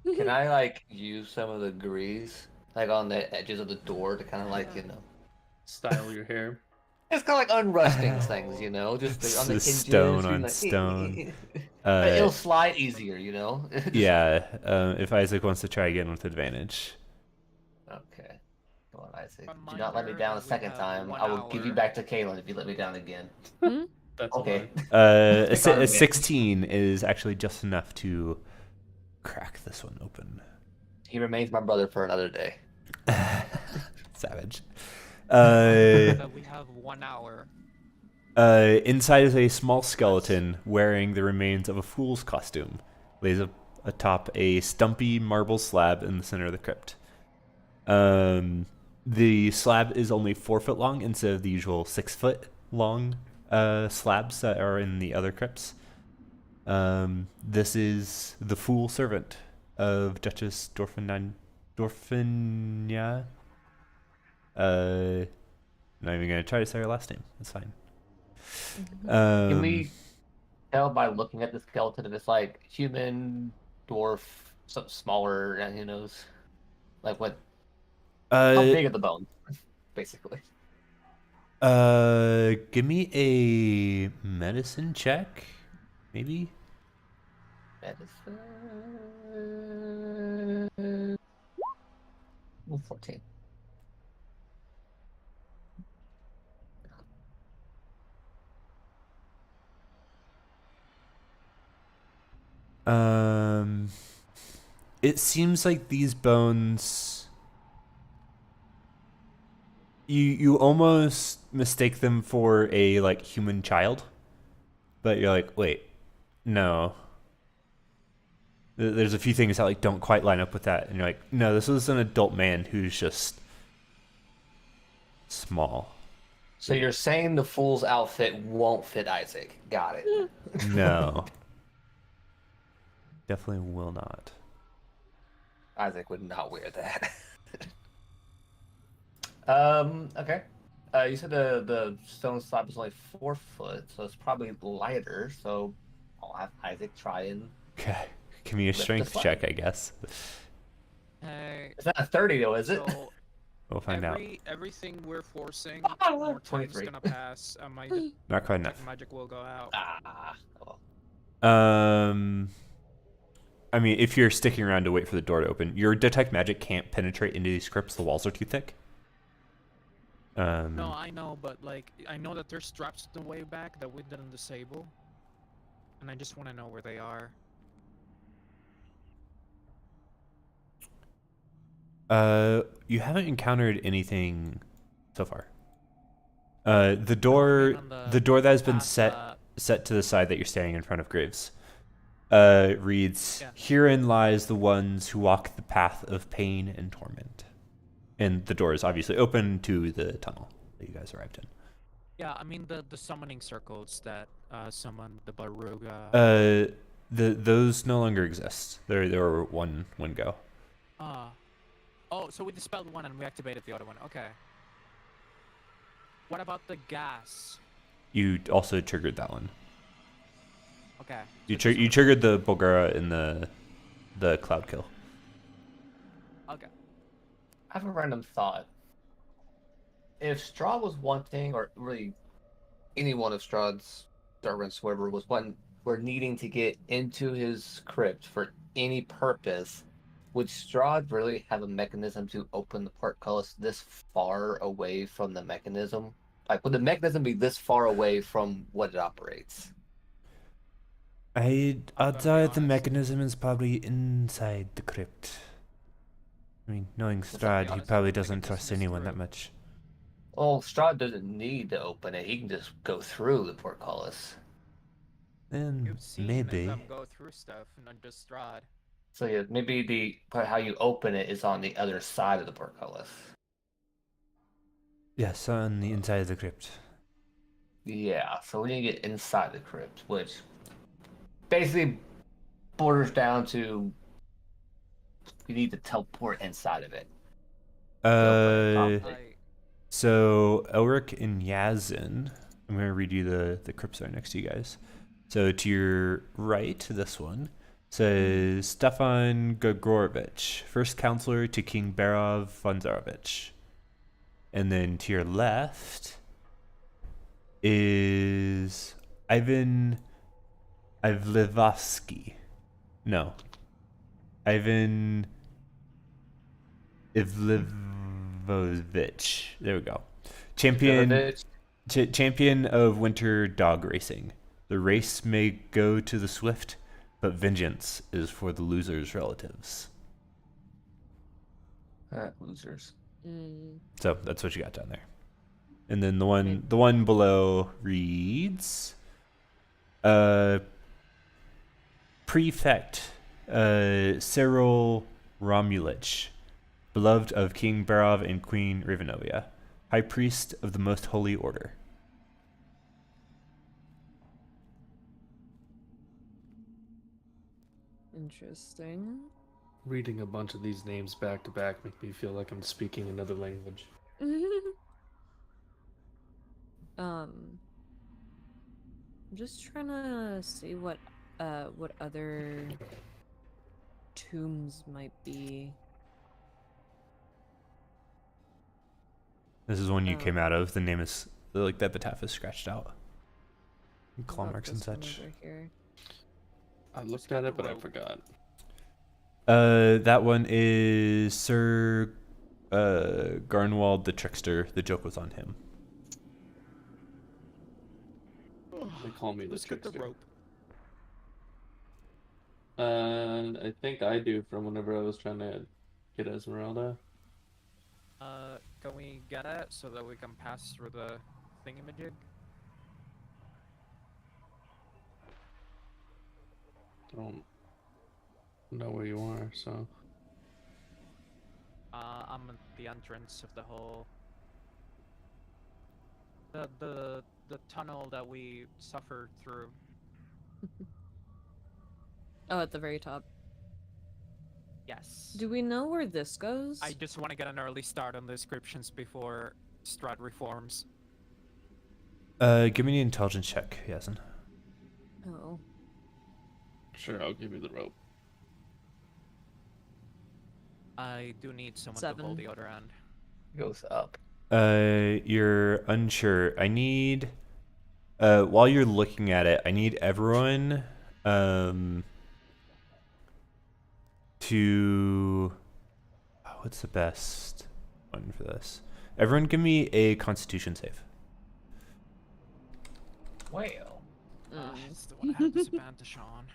Can I like use some of the grease like on the edges of the door to kind of like Style your hair. It's kind of like unrusting things, just It's on the the hinges. stone being on like, stone. It'll slide easier, Just- Yeah. If Isaac wants to try again with advantage. Okay. Come on, Isaac. Do Reminder not let me down a that we second have time. 1 I will give you hour. back to Kaylin if you let me down again. That's Okay. A Take on advantage. 16 is actually just enough to crack this one open. He remains my brother for another day. Savage. That we have 1 hour. Inside is a small skeleton wearing the remains of a fool's costume. Lays atop a stumpy marble slab in the center of the crypt. The slab is only 4 foot long instead of the usual 6 foot long slabs that are in the other crypts. This is the fool servant of Duchess Dorfinia. Not even gonna try to say her last name. It's fine. Can we tell by looking at the skeleton if it's like human, dwarf, something smaller, and who knows? Like what? How big are the bones, basically? Give me a medicine check, maybe. Medicine. 14. It seems like these bones. You almost mistake them for a like human child, but you're like, wait, no. There's a few things that like don't quite line up with that, and you're like, no, this is an adult man who's just small. So you're saying the fool's outfit won't fit Isaac? Got it. No, definitely will not. Isaac would not wear that. Okay. You said the stone slab is only 4 foot, so it's probably lighter. So I'll have Isaac try and. Okay, give me a Lift the strength slab. check, I guess. It's not a 30 though, is it? So We'll find out. everything we're forcing, Ah, more time's 23. gonna pass. Not quite enough. Magic will go out. Well, I mean, if you're sticking around to wait for the door to open, your detect magic can't penetrate into these crypts. The walls are too thick. No, I know, but like I know that there's straps the way back that we didn't disable, and I just want to know where they are. You haven't encountered anything so far. The door on the door that has been past, set to the side that you're standing in front of Graves reads, Yeah. "Herein lies the ones who walk the path of pain and torment." And the door is obviously open to the tunnel that you guys arrived in. Yeah, I mean the summoning circles that summon the Baruga. Those no longer exist. There were one go. Oh, so we dispelled one and we activated the other one. Okay. What about the gas? You also triggered that one. Okay. You so this one- triggered the Bulgara in the cloud kill. Okay. I have a random thought. If Strahd was wanting, or really any one of Strahd's servants, whoever was were needing to get into his crypt for any purpose, would Strahd really have a mechanism to open the portcullis this far away from the mechanism? Like, would the mechanism be this far away from what it operates? I'd I'm gonna be say the honest. mechanism is probably inside the crypt. I mean, knowing Let's be Strahd, he honest, probably the doesn't mechanism trust is anyone that through. much. Well, Strahd doesn't need to open it. He can just go through the portcullis. Then You've seen maybe. them go through stuff, not just Strahd. So yeah, maybe how you open it is on the other side of the portcullis. Yes, on the inside of the crypt. Yeah, so we need to get inside the crypt, which basically borders down to you need to teleport inside of it. Uh, Conflict. so Elric and Yazin, I'm going to read you the crypts that are next to you guys. So to your right, this one says Stefan Gogorovich, first counselor to King Barov von Zarovich. And then to your left is Ivan Ivlevsky. No. Ivan Ivlevovich. There we go. Champion champion of winter dog racing. The race may go to the swift, but vengeance is for the loser's relatives. Losers. So that's what you got down there. And then the one below reads Prefect Cyril Romulich, beloved of King Barov and Queen Ravenovia, High Priest of the Most Holy Order. Interesting. Reading a bunch of these names back to back make me feel like I'm speaking another language. I'm just trying to see what other tombs might be. This is one you came out of. The name is like the epitaph is scratched out. Claw About marks and this one such. over here. I looked at it, but I forgot. That one is Sir Garnwald the Trickster. The joke was on him. They call me the Let's get the trickster. rope. I think I do from whenever I was trying to get Esmeralda. Can we get it so that we can pass through the thingamajig? Don't know where you are, so. I'm at the entrance of the whole... The tunnel that we suffered through. Oh, at the very top. Yes. Do we know where this goes? I just want to get an early start on the descriptions before Strahd reforms. Give me an intelligence check, Yasin. Oh. Sure, I'll give you the rope. I do need someone to 7. hold the other end. Goes up. You're unsure. I need while you're looking at it, I need everyone to what's the best one for this? Everyone give me a constitution save. Well. It's the one I had disadvantage on.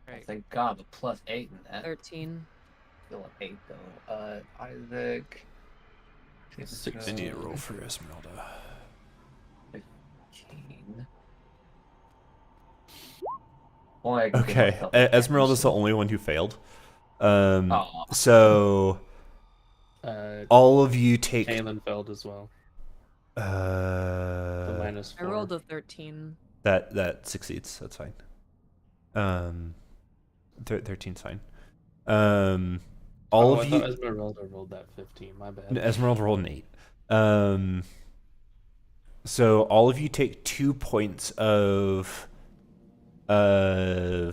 Right. Thank God, a +8 in that. 13. Still an 8 though. Isaac. 16. I need to roll for Esmeralda. 15. Only I can give Okay, myself Esmeralda's the only one who failed. Aw. So all of you take. Kalen failed as well. The -4. I rolled a 13. That succeeds. That's fine. 13's fine. All I of you. thought Esmeralda rolled that 15. My bad. Esmeralda rolled an 8. So all of you take 2 points of. I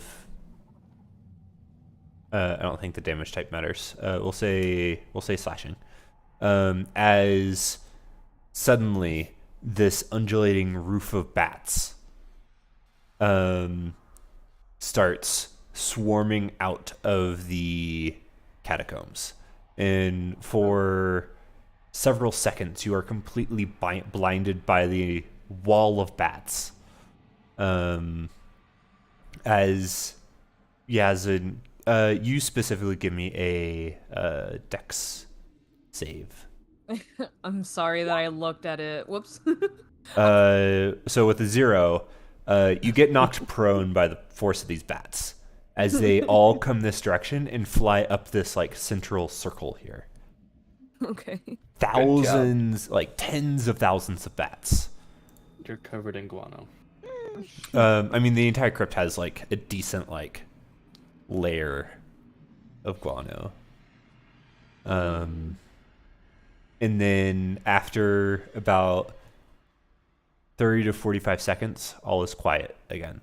don't think the damage type matters. We'll say slashing. As suddenly this undulating roof of bats starts swarming out of the catacombs, and for several seconds you are completely blinded by the wall of bats. As Yazin, you specifically give me a dex save. I'm sorry that I looked at it. Whoops. So with a 0, you get knocked prone by the force of these bats as they all come this direction and fly up this like central circle here. Okay. Thousands, like tens of thousands of bats. You're covered in guano. I mean, the entire crypt has like a decent like layer of guano. And then after about 30 to 45 seconds, all is quiet again.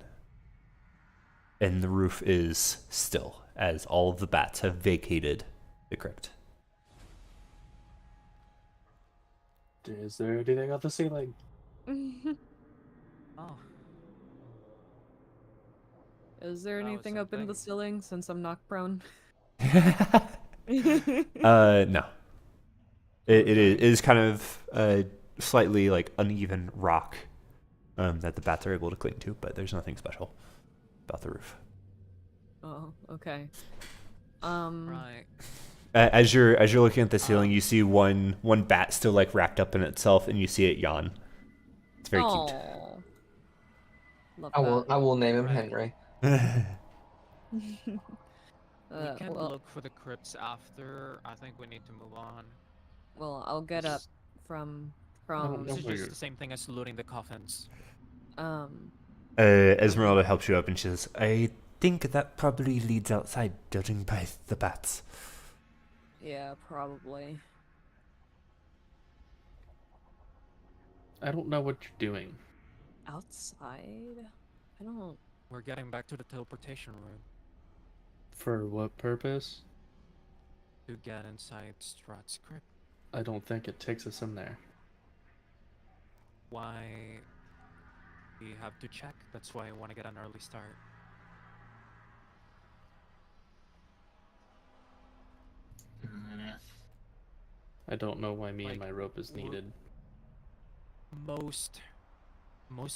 And the roof is still, as all of the bats have vacated the crypt. Is there anything on the ceiling? Oh, Is there That was anything up in the something. ceiling since I'm knock prone? No. It Okay. is kind of slightly like uneven rock that the bats are able to cling to, but there's nothing special about the roof. Oh, okay. Right. As you're looking at the ceiling, Um, you see one bat still like wrapped up in itself, and you see it yawn. It's very Oh, love I will name him Right. Henry. cute. We can well, look for the crypts after. I think we need to move on. I'll get up This- from I don't know This is where just you're. the same thing as looting the coffins. um Esmeralda helps you up, and she says, "I think that probably leads outside, judging by the bats." yeah, probably. I don't know what you're doing. Outside? I don't We're getting back to the teleportation room For what purpose? to get inside Strahd's crypt. I don't think it takes us in there. Why? We have to check. That's why I want to get an early start. I don't know why me and Like, my rope is we're- needed. Most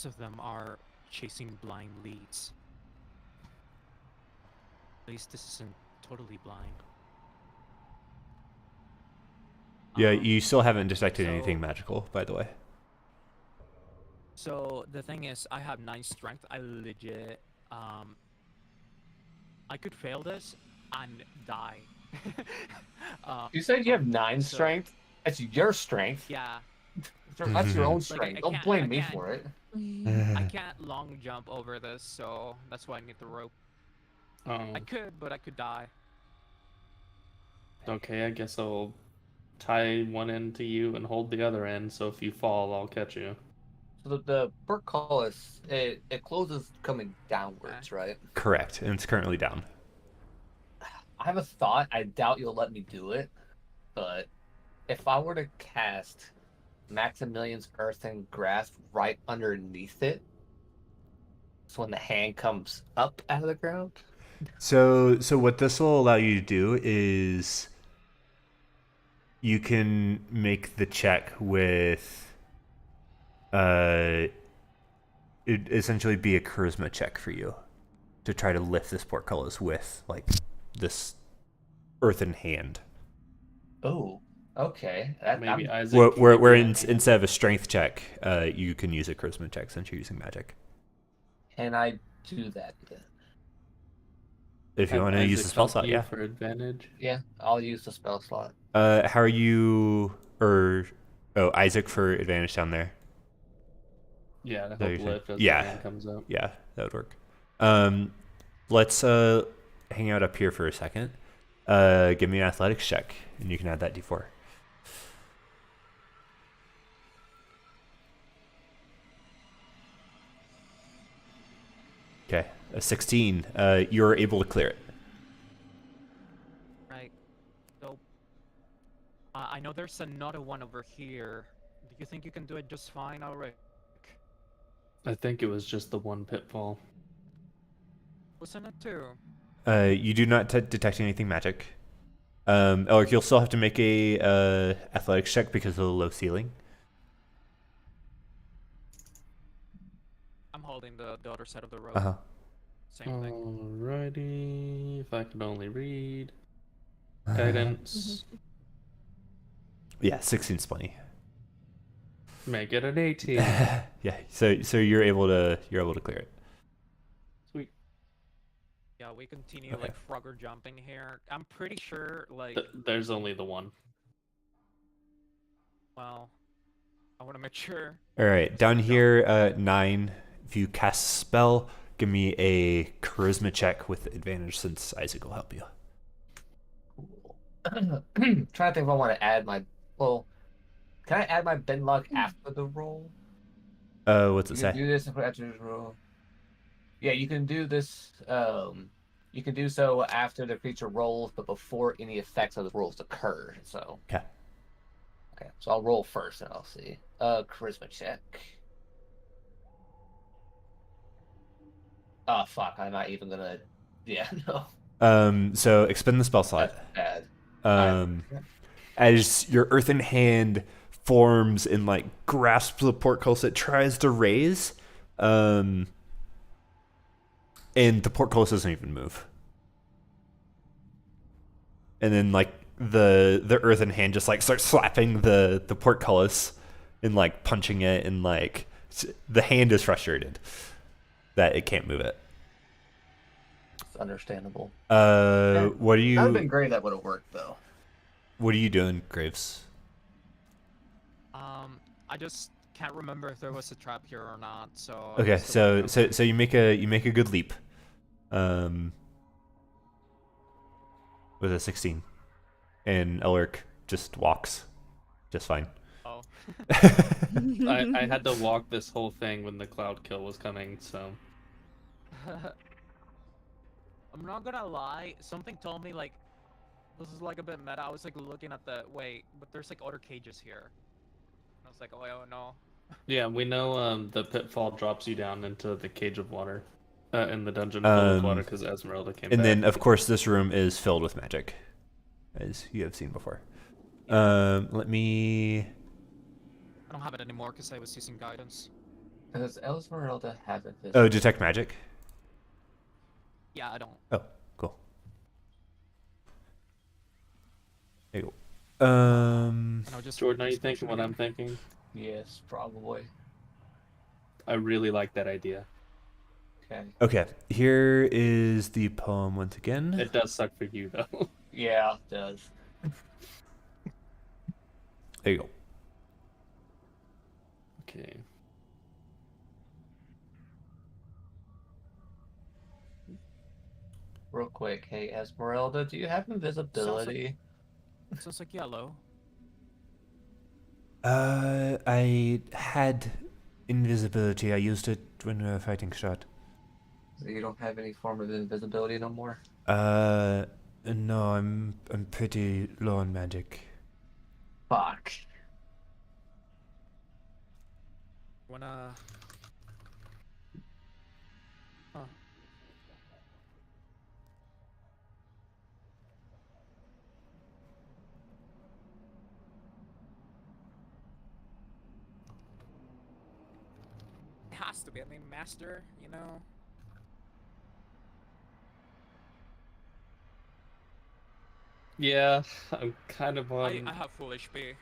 of them are chasing blind leads. At least this isn't totally blind. Yeah, Um, you still haven't detected anything so- magical, by the way. So the thing is, I have 9 strength. I legit, I could fail this and die. You said you have 9 So- strength. That's your strength. Yeah, That's your own Like, strength. I Don't can't- blame I me can't- for it. I can't long jump over this, so that's why I need the rope. I could, but I could die. Okay, I guess I'll tie one end to you and hold the other end, so if you fall, I'll catch you. So the portcullis, it closes coming downwards, right? Correct, and it's currently down. I have a thought. I doubt you'll let me do it, but if I were to cast Maximilian's Earthen Grasp right underneath it, so when the hand comes up out of the ground, So what this will allow you to do is you can make the check with it essentially be a charisma check for you to try to lift this portcullis with like this earthen hand. oh, okay. Maybe I'm- Isaac. Where can- instead of a strength check, you can use a charisma check since you're using magic. Can I do that then? If you have want to use Isaac the spell help slot, you yeah. for advantage. Yeah, I'll use the spell slot. How are you? Isaac for advantage down there. Yeah, to There you help say- lift as yeah. the hand comes up. Yeah, that would work. Let's hang out up here for a second. Give me an athletics check, and you can add that d4. Okay, a 16. You're able to clear it. Right. So, I know there's another one over here. Do you think you can do it just fine, Ulrich? I think it was just the one pitfall. Wasn't it too? You do not detect anything magic. Elric, you'll still have to make a athletics check because of the low ceiling. I'm holding the other side of the rope. Uh huh. Same thing. Alrighty, if I could only read. Guidance. Yeah, 16's plenty. Make it an 18. Yeah, so you're able to clear it. Sweet. Yeah, we continue Okay. like Frogger jumping here. I'm pretty sure, like, There's only the one. well, I want to make sure. All right, down here, 9. If you cast a spell, give me a charisma check with advantage since Isaac will help you. Cool. Trying to think if I want to add my. Well, can I add my Ben luck after the roll? What's it You can say? do this after this roll. Yeah, you can do this. You can do so after the creature rolls, but before any effects of the rolls occur. So. Okay. Okay, so I'll roll first and I'll see. Charisma check. Oh fuck! I'm not even gonna. Yeah, no. So expend the spell slot. That's bad. As your earthen hand forms and like grasps the portcullis, it tries to raise, and the portcullis doesn't even move. And then like the earthen hand just like starts slapping the portcullis and like punching it, and like the hand is frustrated that it can't move it. It's understandable. What are That would have been you great. That would have worked though. what are you doing, Graves? I just can't remember if there was a trap here or not. So Okay, so you make a good leap. With a 16, and Elric just walks, just fine. Oh. I had to walk this whole thing when the cloud kill was coming, so. I'm not gonna lie. Something told me like this is like a bit meta. I was like looking at the but there's like other cages here. I was like, oh no. Yeah, we know the pitfall drops you down into the cage of water. In the dungeon full of water because Esmeralda came back. And then, of course, this room is filled with magic, as you have seen before. Let me. I don't have it anymore because I was using guidance. Does Esmeralda have it? Oh, detect magic. Yeah, I don't. Oh, cool. There you go. No, just Jordan, are you thinking what I'm thinking? Yes, probably. I really like that idea. Okay. Okay, here is the poem once again. It does suck for you though. Yeah, it does. There you go. Okay. Real quick, hey Esmeralda, do you have invisibility? Sounds like yellow. I had invisibility. I used it when we were fighting shot. So you don't have any form of invisibility no more? No, I'm pretty low on magic. Fuck. Wanna? Huh. It has to be. I mean, master. You know. Yeah, I'm kind of on. I have full HP,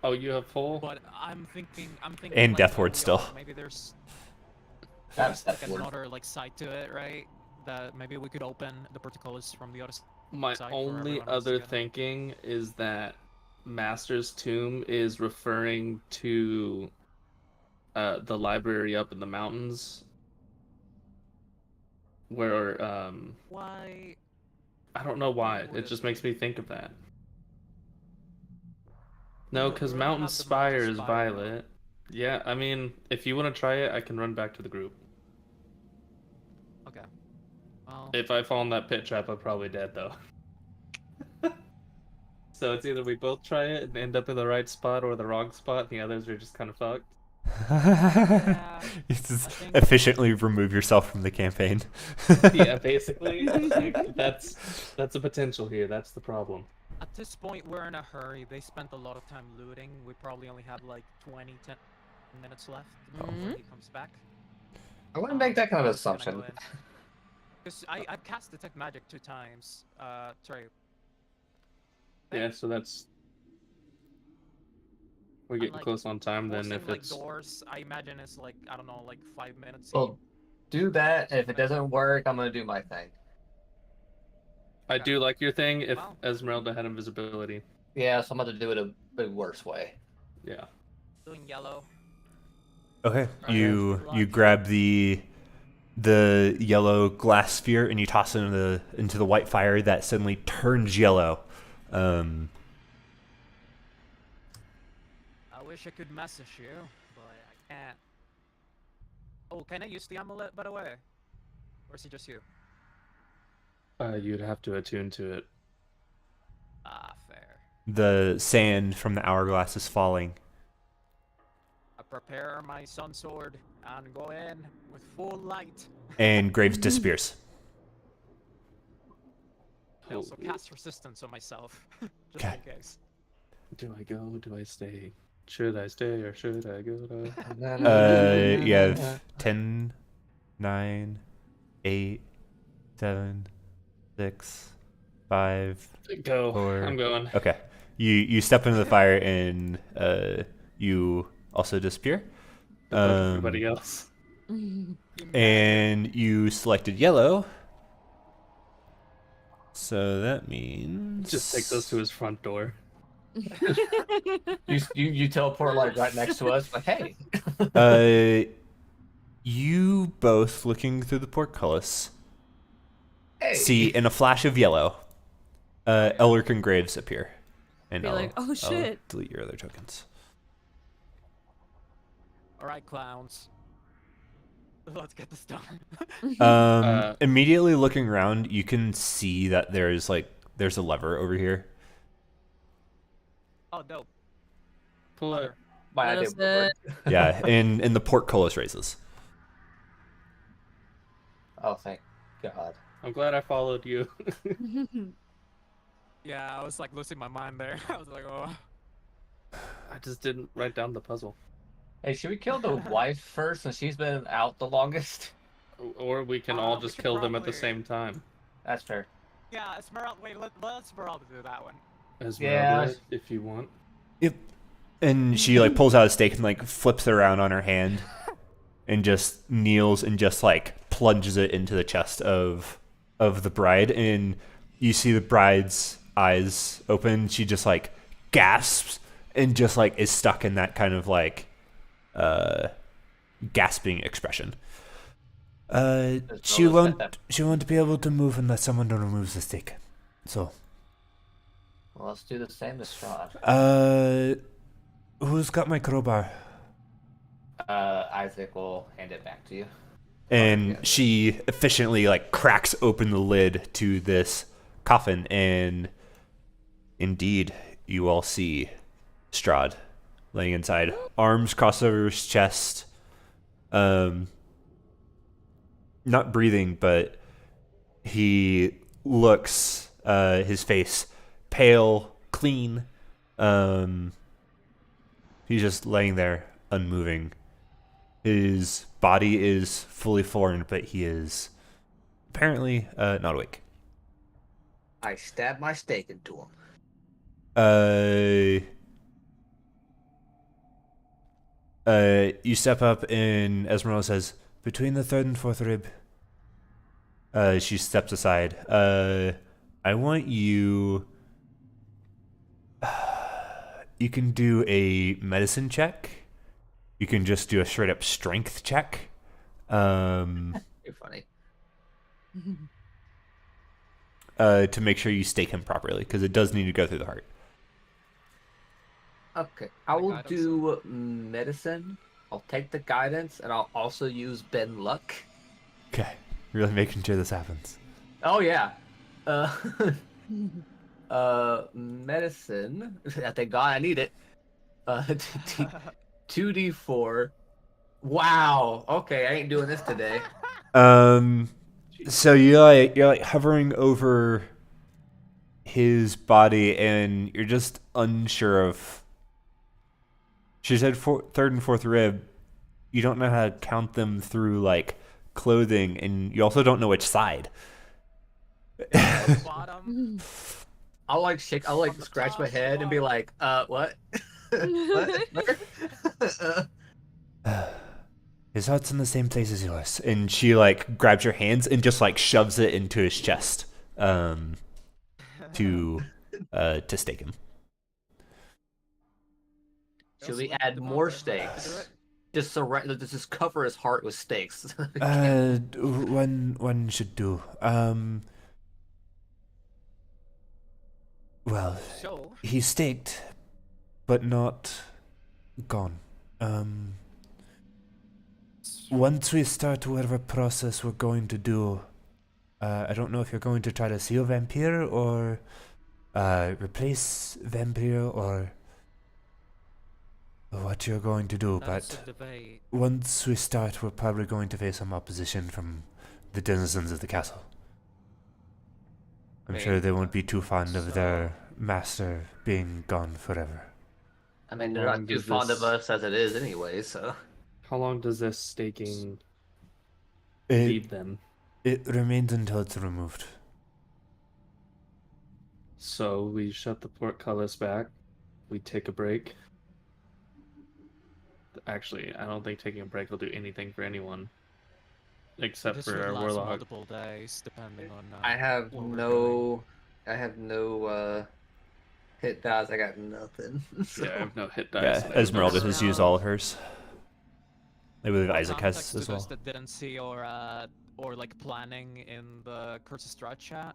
Oh, you have full? but I'm thinking. And like, Death Ward oh, still. maybe there's That's like that word. another like side to it, right? That maybe we could open the portcullis from the other side. My side for only everyone else to other get in. thinking is that Master's Tomb is referring to the library up in the mountains where Why? I don't know why. would It it just be? makes me think of that. No, We because already Mountain have the Spire Mountain is Spire. violet. Yeah, I mean, if you want to try it, I can run back to the group. Okay. Well, If I fall in that pit trap, I'm probably dead though. So it's either we both try it and end up in the right spot or the wrong spot, and the others are just kind of fucked. You just I think- efficiently remove yourself from the campaign. Yeah, basically, like, that's a potential here. That's the problem. at this point, we're in a hurry. They spent a lot of time looting. We probably only have like 10 minutes left before he comes back. I wouldn't make that kind of Just gonna go assumption. in. Because I cast Detect Magic 2 times. Sorry. Yeah, so that's we're getting like, close on time. Then Forcing, if like it's doors, I imagine it's like, I don't know, like 5 minutes. Well, do that. If it doesn't work, I'm gonna do my thing. I do like your thing if Wow. Esmeralda had invisibility. Yeah, so I'm gonna do it a bit worse way. Yeah. Doing yellow. Okay, Right. you Lucky. grab the the yellow glass sphere and you toss it into the white fire that suddenly turns yellow. I wish I could message you, but I can't. Oh, can I use the amulet, by the way? Or is it just you? You'd have to attune to it. Ah, fair. The sand from the hourglass is falling. I prepare my sun sword and go in with full light. And Graves disappears. I also cast resistance on myself, just Okay. in case. Do I go? Do I stay? Should I stay or should I go? You have 10, 9, 8, 7, 6, 5. Go. 4. I'm going. Okay. You step into the fire and you also disappear. Like everybody else. And you selected yellow. So that means Just takes us to his front door. You teleport like right next to us. Like, hey. You both looking through the portcullis Hey. see in a flash of yellow, Elric and Graves appear. And Be like, "Oh, I'll shit." delete your other tokens. Alright, clowns. Let's get this done. Immediately looking around, you can see that there's a lever over here. Oh, dope. Pull it. My Let idea us would work. Yeah, and the portcullis raises. Oh, thank God. I'm glad I followed you. Yeah, I was like losing my mind there. I was like, oh. I just didn't write down the puzzle. Hey, should we kill the wife first since she's been out the longest? Or we can all We just could kill them at the probably- same time. That's fair. Yeah, Esmeralda. Wait, let Esmeralda do that one. Esmeralda, if you want. Yep. And she like pulls out a stake and like flips it around on her hand, and just kneels and just like plunges it into the chest of the bride, and you see the bride's eyes open. She just like gasps and just like is stuck in that kind of like gasping expression. She won't be able to move unless someone removes the stake. So Well, let's do the same as Strahd. who's got my crowbar? Isaac will hand it back to you. And she efficiently like cracks open the lid to this coffin, and indeed you all see Strahd laying inside, arms crossed over his chest, not breathing, but he looks his face pale, clean. He's just laying there unmoving. His body is fully formed, but he is apparently not awake. I stab my stake into him. You step up and Esmeralda says, "Between the third and fourth rib." She steps aside. I want you. You can do a medicine check. You can just do a straight up strength check. You're funny. To make sure you stake him properly, because it does need to go through the heart. Okay, I will guidance. do medicine. I'll take the guidance, and I'll also use Ben Luck. Okay, really making sure this happens. Oh yeah. Medicine. Thank God I need it. 2d4. Wow. Okay, I ain't doing this today. So you're like hovering over his body, and you're just unsure of. She said third and fourth rib. You don't know how to count them through like clothing, and you also don't know which side. Bottom. I'll like scratch my head and be like, what? What? His heart's in the same place as yours. And she like grabs your hands and just like shoves it into his chest, to stake him. Should we add more stakes? Just surrender. Just cover his heart with stakes. One should do. Well, So, he's staked, but not gone. Once we start whatever process we're going to do, I don't know if you're going to try to seal Vampire or replace Vampire or what you're going to do, that's but a debate. once we start, we're probably going to face some opposition from the denizens of the castle. I'm sure they won't be too fond of their master being gone forever. I mean, they're How not long too does fond of this- us as it is anyway, so. How long does this staking It, leave them? it remains until it's removed. So we shut the portcullis back. We take a break. Actually, I don't think taking a break will do anything for anyone, except This for would our last warlock. multiple days, depending on. I have what we're no. I have no hit dies. I got nothing. So. Yeah, I have no hit dice. Yeah, and I have no Esmeralda has used all of hers. I believe For Isaac has context as to those well. that didn't see or like planning in the Curse Strut chat.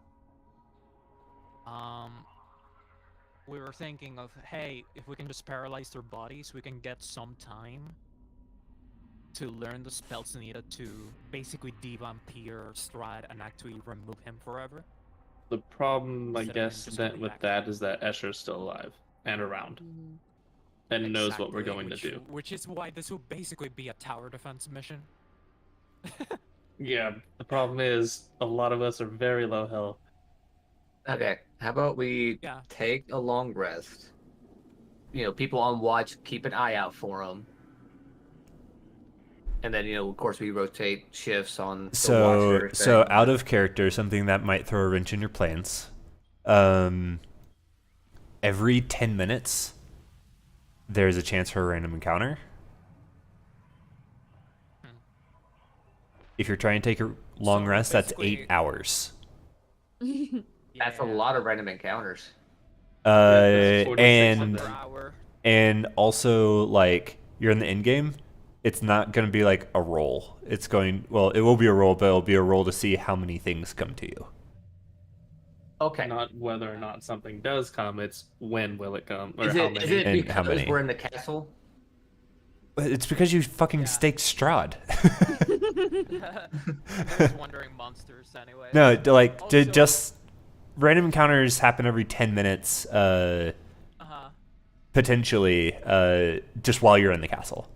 We were thinking of, hey, if we can just paralyze their bodies, we can get some time to learn the spells needed to basically de-vampire Strad and actually remove him forever. The problem, I Instead of him guess, just that coming with back. that is that Escher's still alive and around and knows what we're Exactly, going to do. Which is why this will basically be a tower defense mission. Yeah, the problem is a lot of us are very low health. Okay, how about we Yeah. take a long rest? You know, people on watch, keep an eye out for them. And then, of course, we rotate shifts on the watch and So everything. out of character, something that might throw a wrench in your plans. Every 10 minutes, there's a chance for a random encounter. If you're trying to take a long So rest, that's basically- 8 hours. That's a lot of random encounters. that's 46 And of them. hour. and also like you're in the end game, it's not going to be like a roll. It will be a roll, but it'll be a roll to see how many things come to you. Okay. Not whether or not something does come, it's when will it come, or Is how it, many. is it And how because many? we're in the castle? But it's because you fucking Yeah. staked Strahd. Those wandering monsters, anyway. No, like Also- just random encounters happen every 10 minutes, potentially, just while you're in the castle.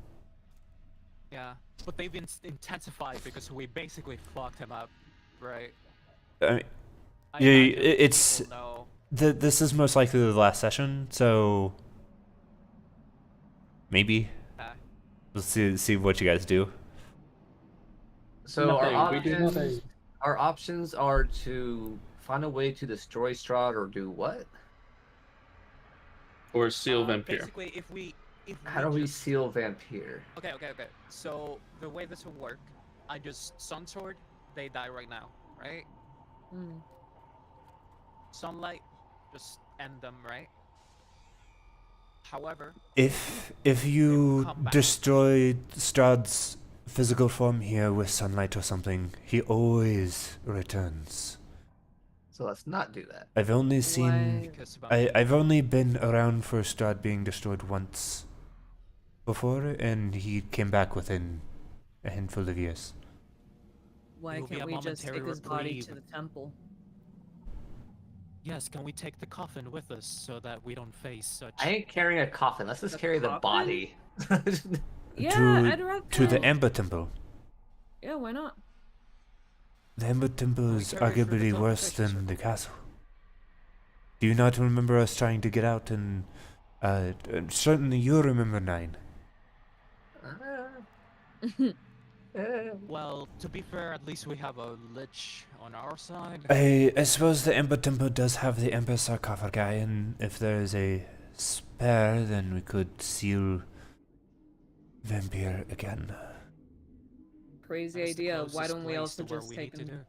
Yeah, but they've been intensified because we basically fucked him up, right? I mean, I Yeah, imagine it's- people know. this is most likely the last session, so maybe Uh, let's see what you guys do. So Nothing, our options are to find a way to destroy Strahd or do what? Or seal vampire. Basically, if we How do we just- seal Vampire? Okay. So the way this will work, I just Sun Sword, they die right now, right? Mm. Sunlight, just end them, right? However, If will you come back. destroy Strahd's physical form here with sunlight or something, he always returns. So let's not do that. I've only seen. Why- because I've only been around for Strahd being destroyed once before, and he came back within a handful of years. Why It will be can't a we just take momentary his body to the reprieve. temple? yes, can we take the coffin with us so that we don't face such? I ain't carrying a coffin. Let's just A carry the coffin? body. Yeah, I'd rather. To the Amber Temple. Yeah, why not? The Amber Temple is carry it for the arguably worse teleportation than the castle. Do you not remember us trying to get out and certainly you remember 9. Well, to be fair, at least we have a lich on our side. I suppose the Amber Temple does have the Amber sarcophagi, and if there is a spare, then we could seal Vampire again. Crazy That's the idea. Why closest don't we place also to where just we take need to him?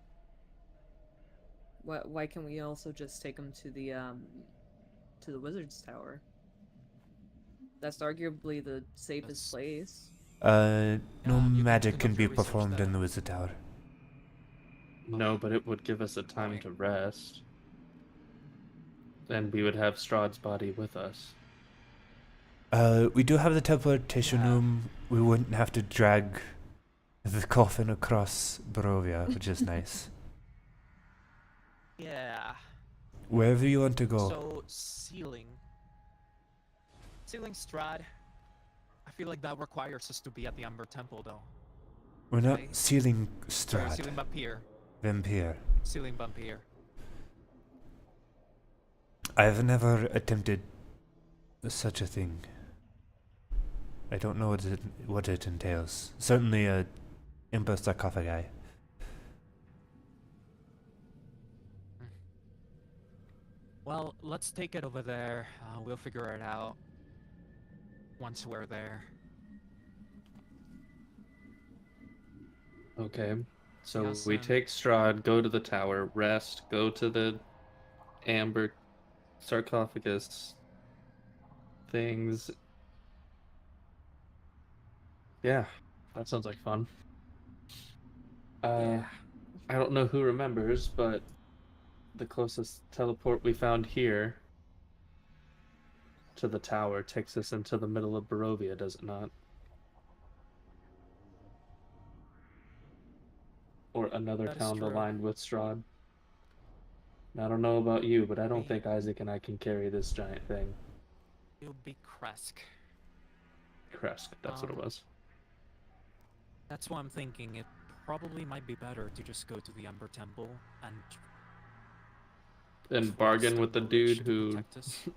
do. Why can we also just take him to the Wizard's Tower? That's arguably the safest That's- place. No Yeah, you magic can conduct be your research performed in there. the wizard tower. No, but it would give us a time Right. to rest. And we would have Strahd's body with us. We do have the teleportation Yeah. room. We wouldn't have to drag the coffin across Barovia, which is nice. Yeah. Wherever you want to go. So ceiling Strad. I feel like that requires us to be at the Amber Temple, though. We're not okay. sealing Sorry, Strahd. ceiling vampire. Vampire. Ceiling vampire. I've never attempted such a thing. I don't know what it entails. Certainly a imper sarcophagi. Well, let's take it over there. We'll figure it out once we're there. Okay. So Yes, we and- take Strahd, go to the tower, rest, go to the amber sarcophagus things. Yeah, that sounds like fun. Yeah. I don't know who remembers, but the closest teleport we found here to the tower takes us into the middle of Barovia, does it not? Or another That is town true. aligned with Strahd. I don't know about you, but I don't Me. think Isaac and I can carry this giant thing. It'll be Kresk. Kresk, that's what it was. That's why I'm thinking it probably might be better to just go to the Amber Temple and And trust bargain the with the village dude to who protect us.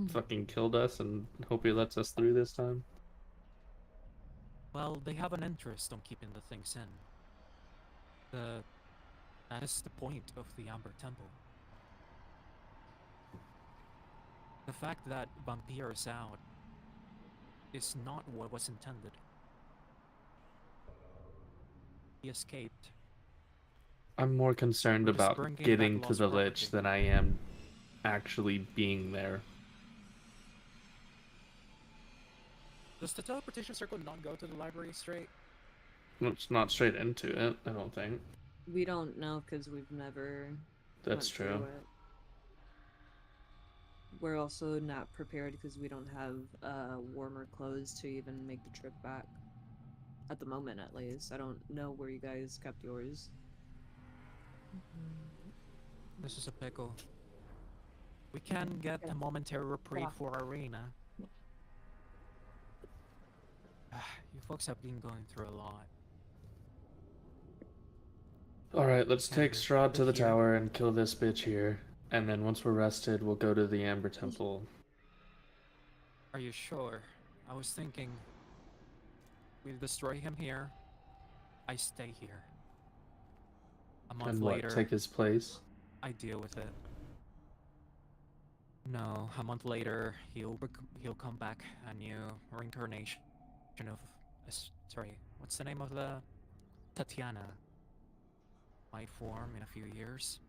fucking killed us and hope he lets us through this time. Well, they have an interest on keeping the things in. That is the point of the Amber Temple. The fact that Vampire is out is not what was intended. He escaped. I'm more concerned We're just about bringing back getting to lost the property. Lich than I am actually being there. Does the teleportation circle not go to the library straight? It's not straight into it, I don't think. We don't know because we've never. That's went through true. it. We're also not prepared because we don't have warmer clothes to even make the trip back. At the moment, at least. I don't know where you guys kept yours. This is a pickle. We can get a momentary reprieve for Arena. You folks have been going through a lot. Alright, let's Can take we Strahd go to the here? tower and kill this bitch here. And then once we're rested, we'll go to the Amber Temple. Are you sure? I was thinking we destroy him here. I stay here. A month And what, later, take his place? I deal with it. No, a month later, he'll come back a new reincarnation of. Sorry, what's the name of the Tatiana? Might form in a few years.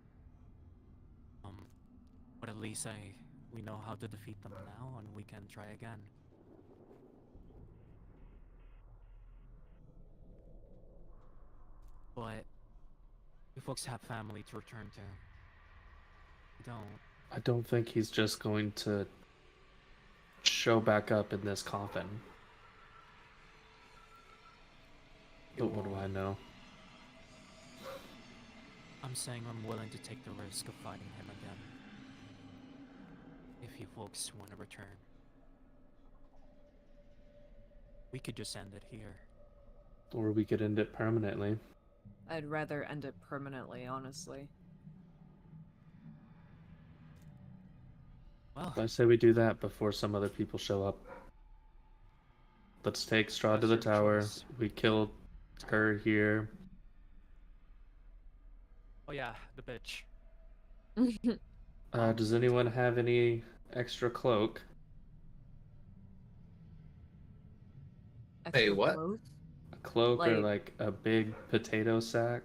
But at least we know how to defeat them now, and we can try again. But you folks have family to return to. You don't. I don't think he's just going to show back up in this coffin. But what do I know? I'm saying I'm willing to take the risk of fighting him again. If you folks want to return. We could just end it here. Or we could end it permanently. I'd rather end it permanently, honestly. Well, I say we do that before some other people show up. Let's take Strahd to the That's your tower. choice. We kill her here. oh yeah, the bitch. Does anyone have any extra cloak? Hey, Extra what? clothes? A cloak or Like- like a big potato sack?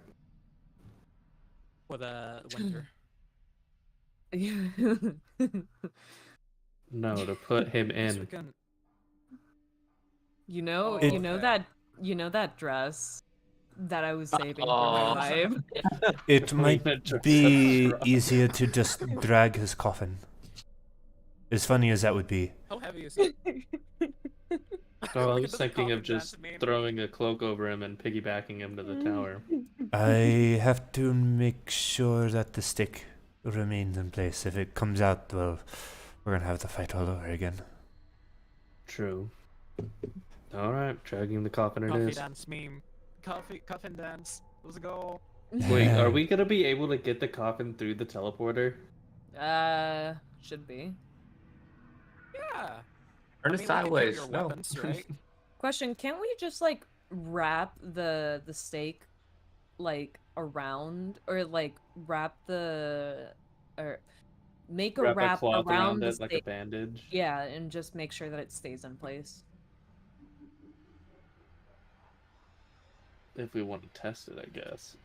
For the winter. No, to put him Yes, we in. can. You know, Oh, you know that dress that I was saving for Oh. my vibe. It We're might gonna dress be up. easier to just drag his coffin. As funny as that would be. How heavy is it? Oh, I Look was at the thinking of coffin dance just meme. throwing a cloak over him and piggybacking him to the tower. I have to make sure that the stick remains in place. If it comes out, well, we're gonna have to fight all over again. True. Alright, dragging the coffin it Coffee is. dance meme. Coffin dance. Let's go. Wait, are we gonna be able to get the coffin through the teleporter? Should be. Yeah. Turn I it mean, we can kill sideways. your No. weapons, right? Question, can't we just like wrap the stake like around or like wrap the or make a Wrap a wrap cloth around the it like a stake? bandage? Yeah, and just make sure that it stays in place. If we want to test it, I guess.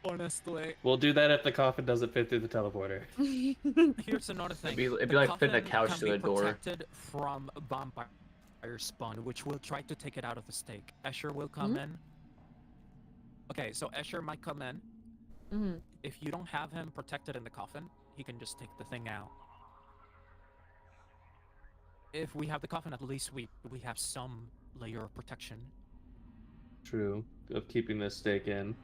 Honestly. We'll do that if the coffin doesn't fit through the teleporter. Here's another thing. It'd be The like fitting a coffin couch can to be a door. protected from vampire spawn, which will try to take it out of the stake. Escher will come in. Okay, so Escher might come in. Mm-hmm. If you don't have him protected in the coffin, he can just take the thing out. If we have the coffin, at least we have some layer of protection. True. Of keeping this stake in.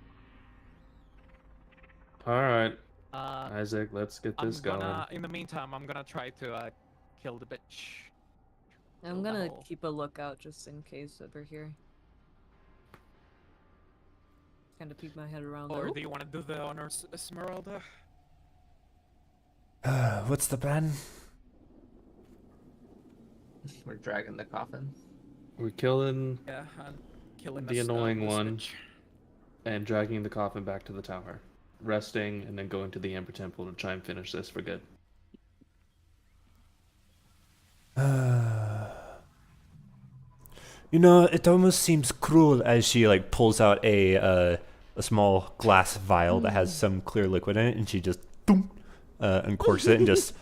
Alright, Isaac, let's get this going. In the meantime, I'm gonna try to kill the bitch. I'm Kill the gonna hoe. keep a lookout just in case over here. Kind of peek my head around Or there. do you want to do the honors, Esmeralda? What's the plan? We're dragging the coffin. We're killing Yeah, I'm killing the this, annoying this one bitch. and dragging the coffin back to the tower. Resting and then going to the Amber Temple to try and finish this for good. You know, it almost seems cruel as she like pulls out a small glass vial that has some clear liquid in it, and she just boom, uncorks it and just.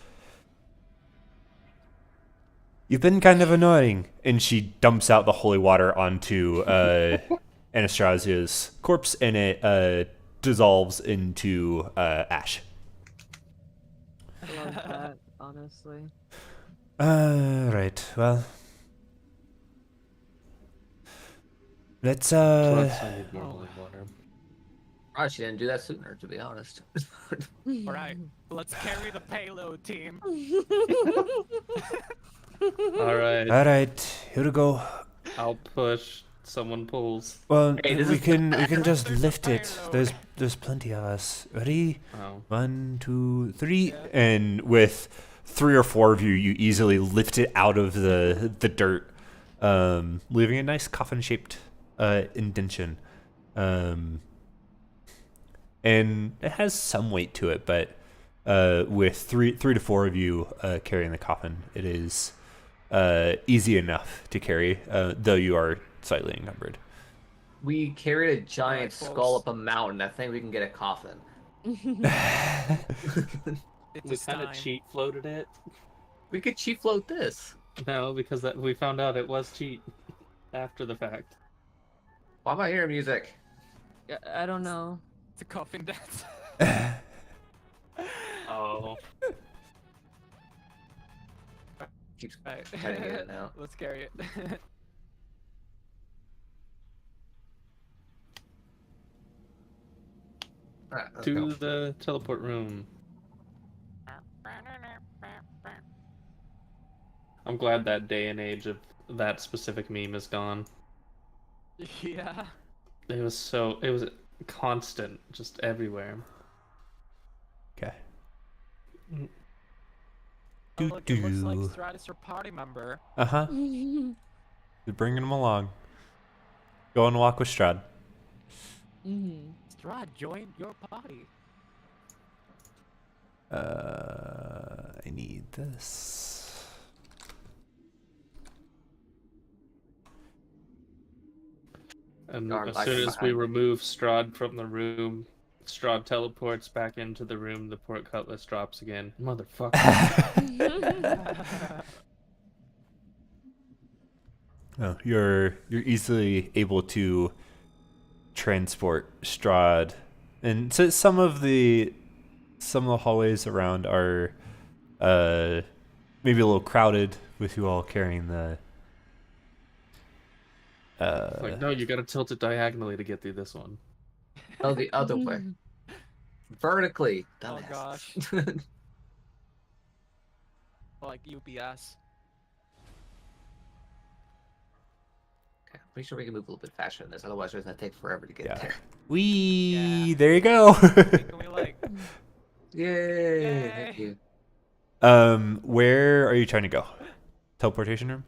You've been kind of annoying, and she dumps out the holy water onto Anastasia's corpse, and it dissolves into ash. I love that, honestly. Right. Well, let's Plus, I need more holy water. Probably she didn't do that sooner, to be honest. Alright, let's carry the payload, team. Alright, All right, here we go. I'll push. Someone pulls. Well, Hey, this we is- can just There's a lift it. payload. There's plenty of us. Ready? Oh. 1, 2, 3, Yeah. and with 3 or 4 of you, you easily lift it out of the dirt, leaving a nice coffin-shaped indention. And it has some weight to it, but with three to 4 of you carrying the coffin, it is easy enough to carry, though you are slightly encumbered. We carried a giant Alright, skull folks. up a mountain. I think we can get a coffin. It's We kind of time. cheat floated it. We could cheap float this. No, because we found out it was cheat after the fact. Why am I hearing music? Yeah, I don't know. It's a coffin dance. Oh. Keeps Right. cutting it now. Let's carry it. Alright, let's To go. the teleport room. I'm glad that day and age of that specific meme is gone. Yeah. It was constant, just everywhere. Okay. Oh, Do look, it looks like do. Strad is your party member. Uh-huh. You're bringing them along. Go and walk with Strad. Strad, join your party. I need this. And Arm as back soon and as we behind. remove Strahd from the room, Strahd teleports back into the room, the port cutlass drops again. Motherfucker. No, you're easily able to transport Strahd, and so some of the hallways around are maybe a little crowded with you all carrying the. Like, no, you gotta tilt it diagonally to get through this one. Oh, the other way. Vertically. Oh Dumbass. gosh. Like UPS. Okay, pretty sure we can move a little bit faster than this. Otherwise, it's gonna take forever to get Yeah. there. Wee, there you go. Can we like? Yay! Yay. Thank you. Where are you trying to go? Teleportation room?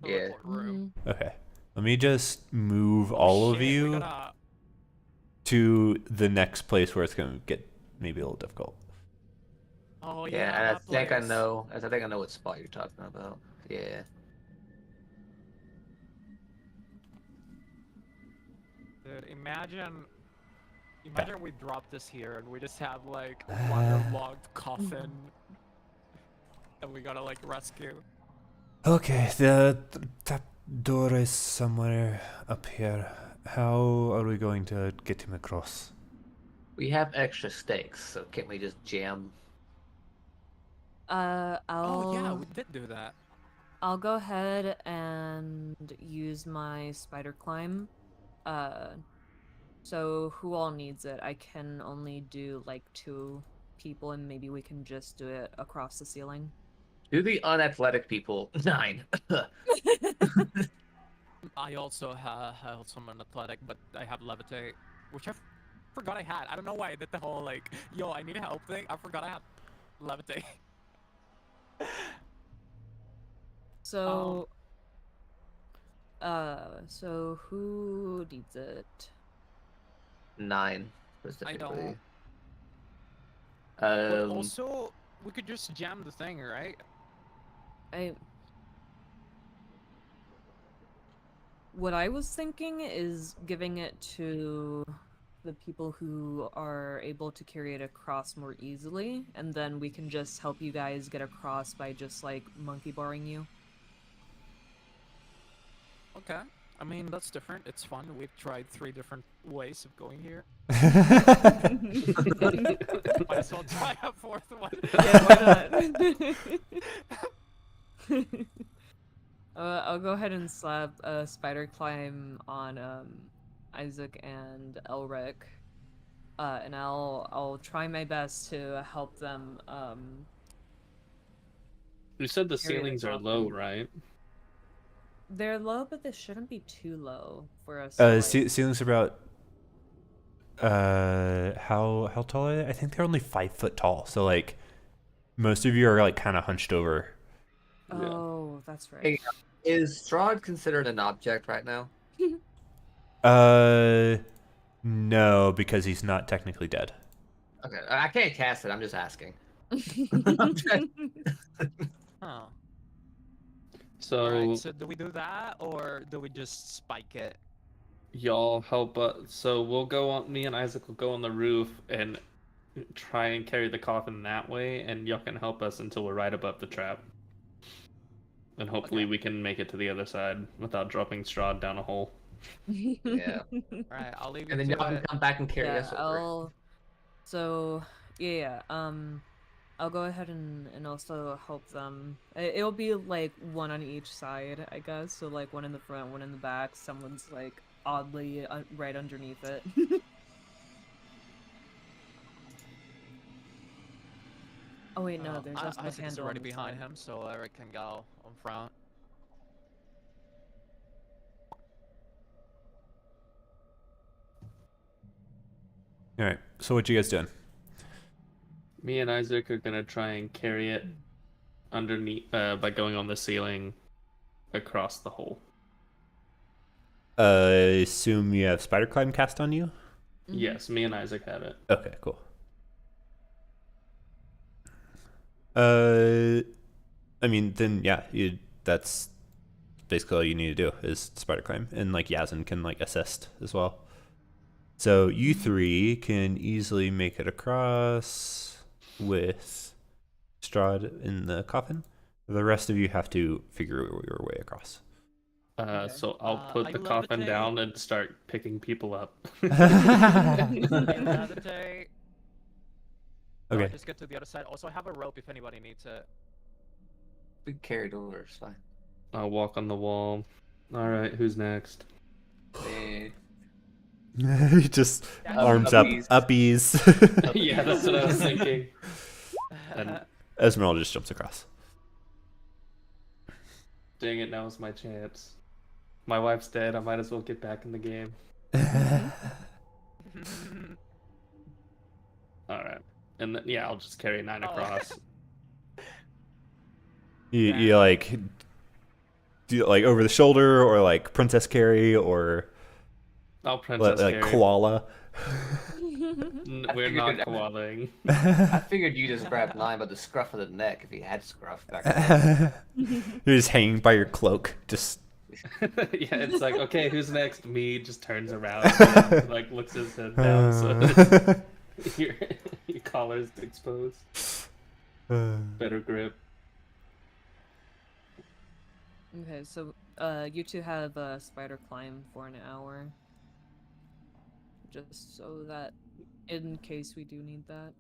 Yeah. Teleport room. Okay. Let me just move Oh, all of shit, we you gotta- to the next place where it's going to get maybe a little difficult. Oh Yeah, yeah. and I that think I place. know. I think I know what spot you're talking about. Yeah. Dude, imagine we drop this here and we just have like a waterlogged coffin that we gotta like rescue. Okay, the that door is somewhere up here. How are we going to get him across? We have extra stakes, so can't we just jam? I'll Oh yeah, we did do that. I'll go ahead and use my spider climb. So who all needs it? I can only do like 2 people, and maybe we can just do it across the ceiling. Do the unathletic people 9. I also have some athletic, but I have levitate, which I forgot I had. I don't know why I did the whole like, yo, I need help thing. I forgot I had levitate. So, so who needs it? 9 I specifically. don't. But also, we could just jam the thing, right? What I was thinking is giving it to the people who are able to carry it across more easily, and then we can just help you guys get across by just like monkey barring you. Okay. I mean, that's different. It's fun. We've tried 3 different ways of going here. Might as well try a 4th one. Yeah, why not? I'll go ahead and slap a spider climb on Isaac and Elric, and I'll try my best to help them. You said the Carry the ceilings are coffin. low, right? They're low, but they shouldn't be too low for us. To, like... Ceilings are about how tall are they? I think they're only 5 foot tall. So like most of you are like kind of hunched over. Oh, that's right. Hey, is Strahd considered an object right now? No, because he's not technically dead. Okay, I can't cast it. I'm just asking. Huh. So Alright, so do we do that, or do we just spike it? y'all help us. So we'll go on. Me and Isaac will go on the roof and try and carry the coffin that way, and y'all can help us until we're right above the trap. And hopefully we can make it to the other side without dropping Strahd down a hole. Yeah. Alright, I'll leave you And then to y'all can it. come back and carry Yeah, us over. I'll go ahead and also help them. It'll be like 1 on each side, I guess. So like 1 in the front, 1 in the back. Someone's like oddly right underneath it. Oh wait, no, there's also a Isaac is handle already on the behind side. him, so Eric can go on front. All right. So what you guys doing? Me and Isaac are gonna try and carry it underneath by going on the ceiling across the hole. I assume you have spider climb cast on you. Mhm. Yes, me and Isaac have it. Okay, cool. I mean, then yeah, that's basically all you need to do is spider climb, and like Yazin can like assist as well. So you 3 can easily make it across with Strahd in the coffin. The rest of you have to figure your way across. Okay. So I'll put I the coffin levitate. down and start picking people up. I levitate. So I Okay. just get to the other side. Also, I have a rope if anybody needs it. We carried over. It's fine. I'll walk on the wall. All right, who's next? Eh, Just That's arms up, uppies. uppies. Yeah, that's what I was thinking. And Esmeralda just jumps across. dang it, now's my chance. My wife's dead. I might as well get back in the game. All right, and then, yeah, I'll just carry 9 Oh. across. You like do you, like over the shoulder or like princess carry or I'll princess like carry. koala. We're figured not it- koalaing. I figured you just grabbed 9 by the scruff of the neck if you had scruff back then. You're just hanging by your cloak, just Yeah, it's like, okay, who's next? Me just turns around and, like, looks his head down so your collar's exposed. Better grip. Okay, so you two have spider climb for an hour. Just so that in case we do need that.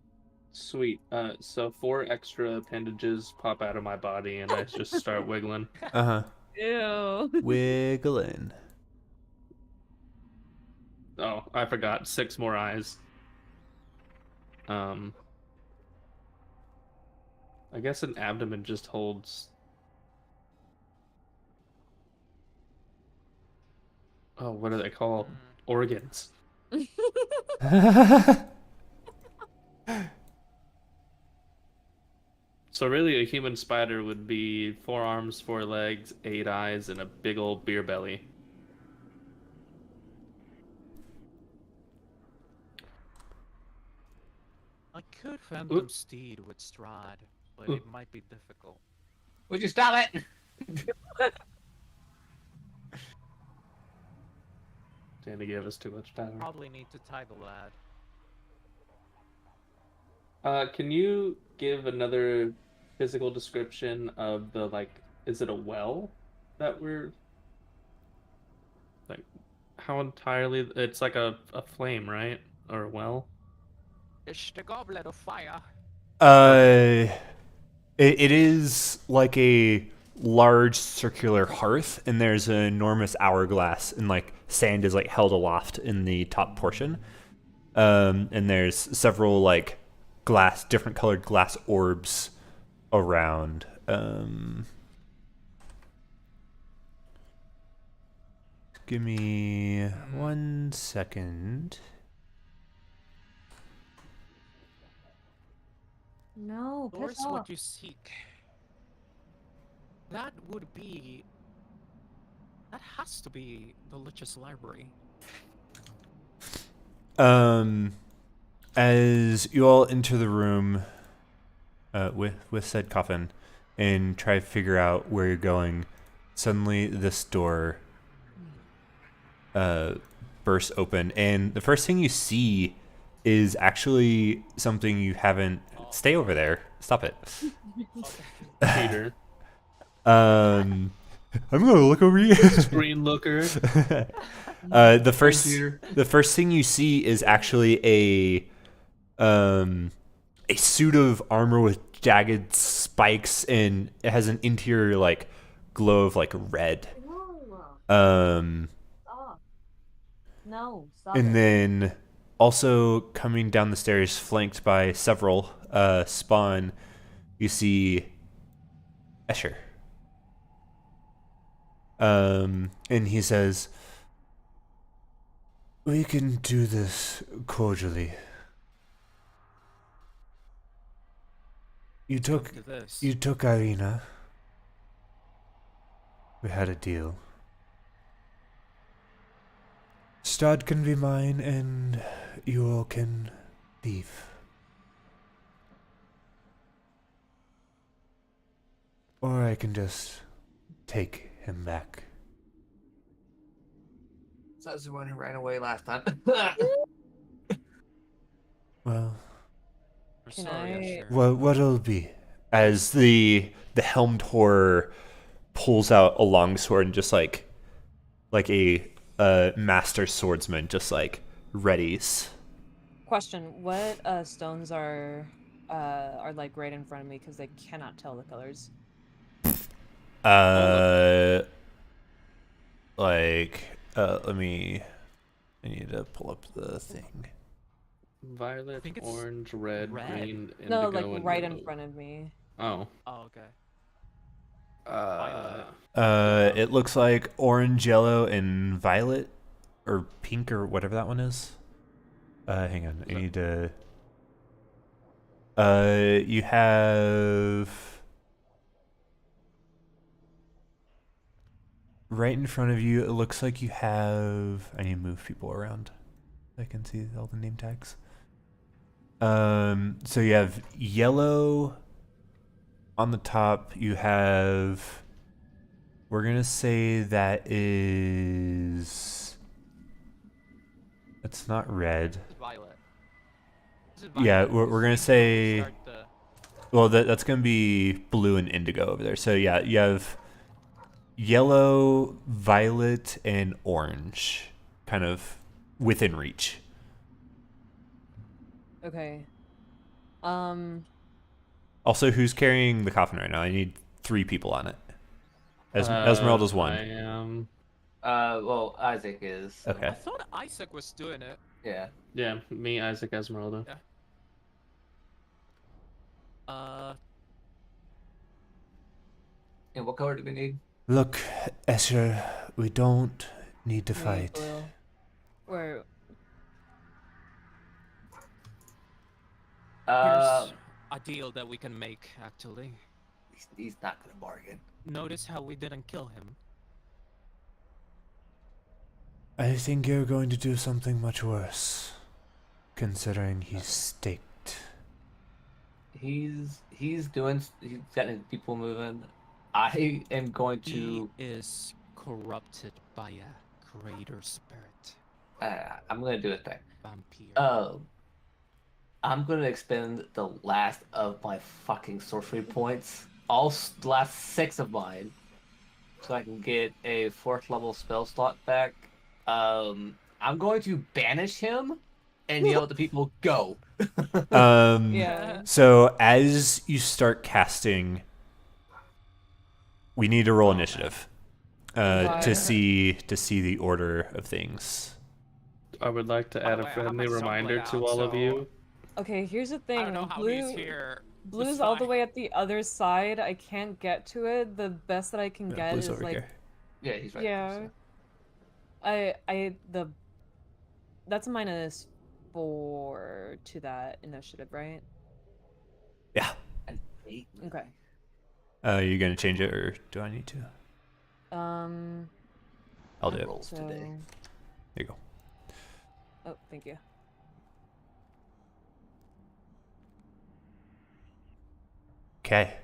Sweet. So 4 extra appendages pop out of my body and I just start wiggling. Ew. Wiggling. Oh, I forgot. 6 more eyes. I guess an abdomen just holds. Oh, what are they called? Organs. So really, a human spider would be 4 arms, 4 legs, 8 eyes, and a big old beer belly. I could phantom steed with Strahd, but it might be difficult. Would you stop it? Danny gave us too much power. Probably need to tie the lad. Can you give another physical description of the, like, is it a well that we're, like, how entirely, it's like a flame, right? Or a well? It's the goblet of fire. It is like a large circular hearth, and there's an enormous hourglass, and like sand is like held aloft in the top portion. And there's several like different colored glass orbs around. Give me 1 second. No, Source piss off. what you seek. That would be. That has to be the Lich's library. As you all enter the room with said coffin and try to figure out where you're going, suddenly this door bursts open, and the first thing you see is actually something you haven't. Stay over there. Stop it. Peter. I'm gonna look over here. Screen looker. The first thing you see is actually a suit of armor with jagged spikes, and it has an interior like glow of like red. Stop. No, stop. And then also coming down the stairs, flanked by several spawn, you see Escher. And he says, "We can do this cordially. You took Look at this. Irina. We had a deal. Strahd can be mine, and you all can leave. Or I can just take him back." So that's the one who ran away last time. Well, We're Can sorry, I- Usher. what'll it be? As the helmed horror pulls out a long sword and just like like a master swordsman, just like readies. Question: what stones are like right in front of me because I cannot tell the colors. Let me. I need to pull up the thing. Violet, think it's orange, red, red. green, No, indigo, like and right yellow. in front of me. Oh. Oh, okay. It looks like orange, yellow, and violet, or pink, or whatever that one is. Hang on, I need to. You have right in front of you. It looks like you have. I need to move people around so I can see all the name tags. So you have yellow on the top. You have. We're gonna say that is. It's not red. It's violet. Yeah, we're gonna say. Well, that's gonna be blue and indigo over there. So yeah, you have yellow, violet, and orange, kind of within reach. Okay. Also, who's carrying the coffin right now? I need 3 people on it. Esmeralda's I 1. am. Well, Isaac is. So. Okay. I thought Isaac was doing it. Yeah. Yeah, me, Isaac, Esmeralda. Yeah. And what color do we need? Look, Escher, we don't need to Me, fight. blue. Where? Here's a deal that we can make, actually. He's not gonna bargain. Notice how we didn't kill him. I think you're going to do something much worse, considering he's staked. He's getting his people moving. I am going to. He is corrupted by a greater spirit. I'm gonna do it thing. Vampire. I'm gonna expend the last of my fucking sorcery points, last 6 of mine, so I can get a 4th level spell slot back. I'm going to banish him and yell at the people, "Go!" Yeah. So as you start casting, we need to roll initiative Why? to see the order of things. I would like to add the a way, I have friendly my sub reminder laid to out, all of so- you. Okay, here's the I thing. don't know how Blue, he's here. Blue's all the way at the other side. I can't get to it. The best that I can get Blue's is over like, here. Yeah, he's right. yeah. That's -4 to that initiative, right? Yeah. And 8. Okay. Are you gonna change it, or do I need to? I'll do it. Rolls So, today. There you go. oh, thank you. Okay.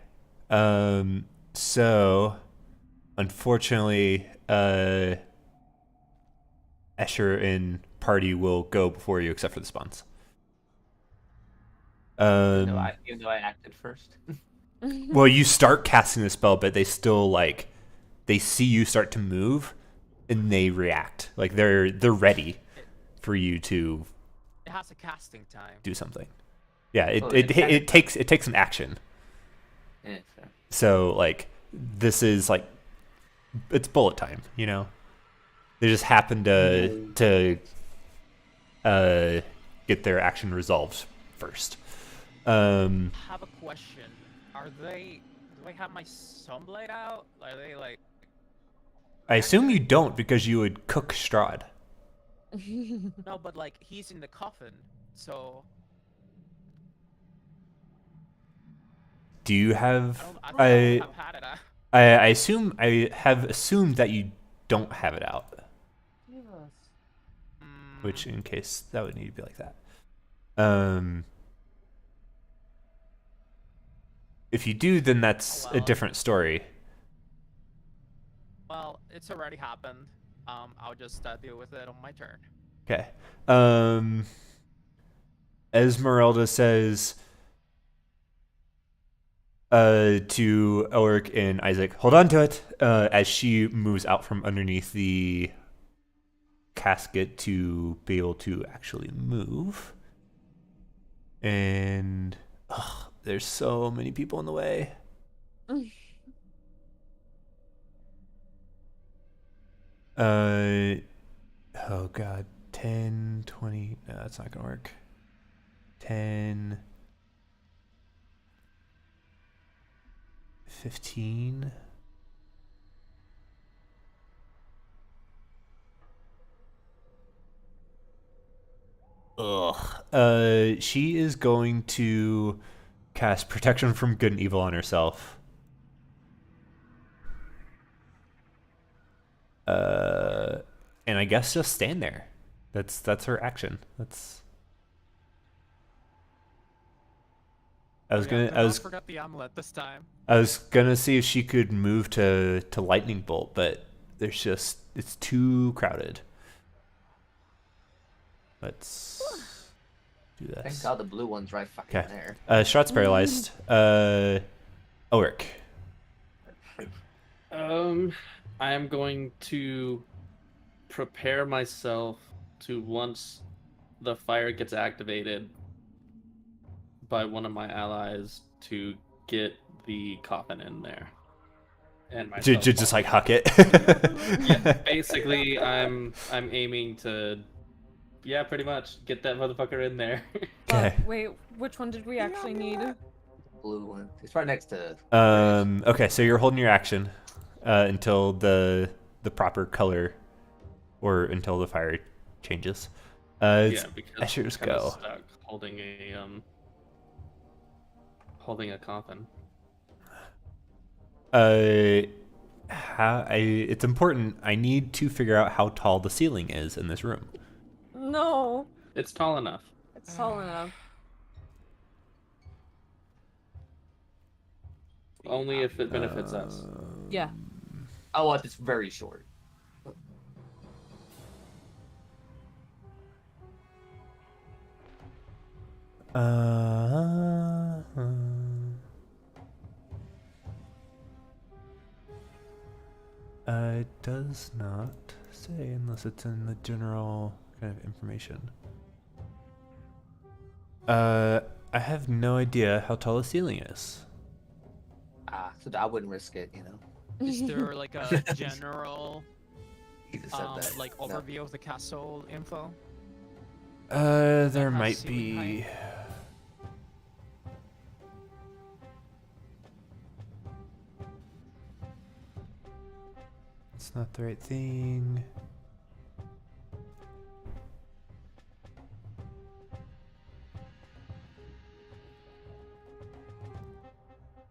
So, unfortunately, Escher and Party will go before you, except for the spawns. Even though I acted first. Well, you start casting the spell, but they still they see you start to move, and they react. Like they're ready for you to It has a casting time. do something. Yeah, Well, it takes an action. Yeah, fair. So this is it's bullet time, you know. They just happen to get their action resolved first. I have a question. Do they have my sum laid out? Are they like? I assume you don't, because you would cook Strahd. No, but like he's in the coffin, so. Do you have? I don't have had it. I have assumed that you don't have it out. Which, in case, that would need to be like that. If you do, then that's a different story. Well, it's already happened. I'll just deal with it on my turn. Okay. Esmeralda says to Elric and Isaac, hold on to it, as she moves out from underneath the casket to be able to actually move. And there's so many people in the way. Oh god, 10, 20, no, that's not gonna work. 10, 15. She is going to cast Protection from Good and Evil on herself. And I guess just stand there. That's her action. I forgot the omelet this time. was gonna see if she could move to lightning bolt, but it's too crowded. Let's do this. Thank God the blue one's right fucking Okay. there. Shot's paralyzed. Ulrich. I am going to prepare myself to, once the fire gets activated by one of my allies, to get the coffin in there. And myself Just like huck it. yeah, basically, I'm aiming to, pretty much get that motherfucker in there. Okay. Wait, which one did we actually need? Blue one. It's right next to. Okay, so you're holding your action until the proper color, or until the fire changes. Yeah, because Escher's I'm kinda go. stuck holding a coffin. It's important. I need to figure out how tall the ceiling is in this room. No, It's tall enough. it's tall enough. Only if it benefits us. Yeah. Oh, well, it's very short. It does not say unless it's in the general kind of information. I have no idea how tall the ceiling is. So I wouldn't risk it, you know. Is there like a general He just said that. like No. overview of the castle info? There has might ceiling be. height? It's not the right thing.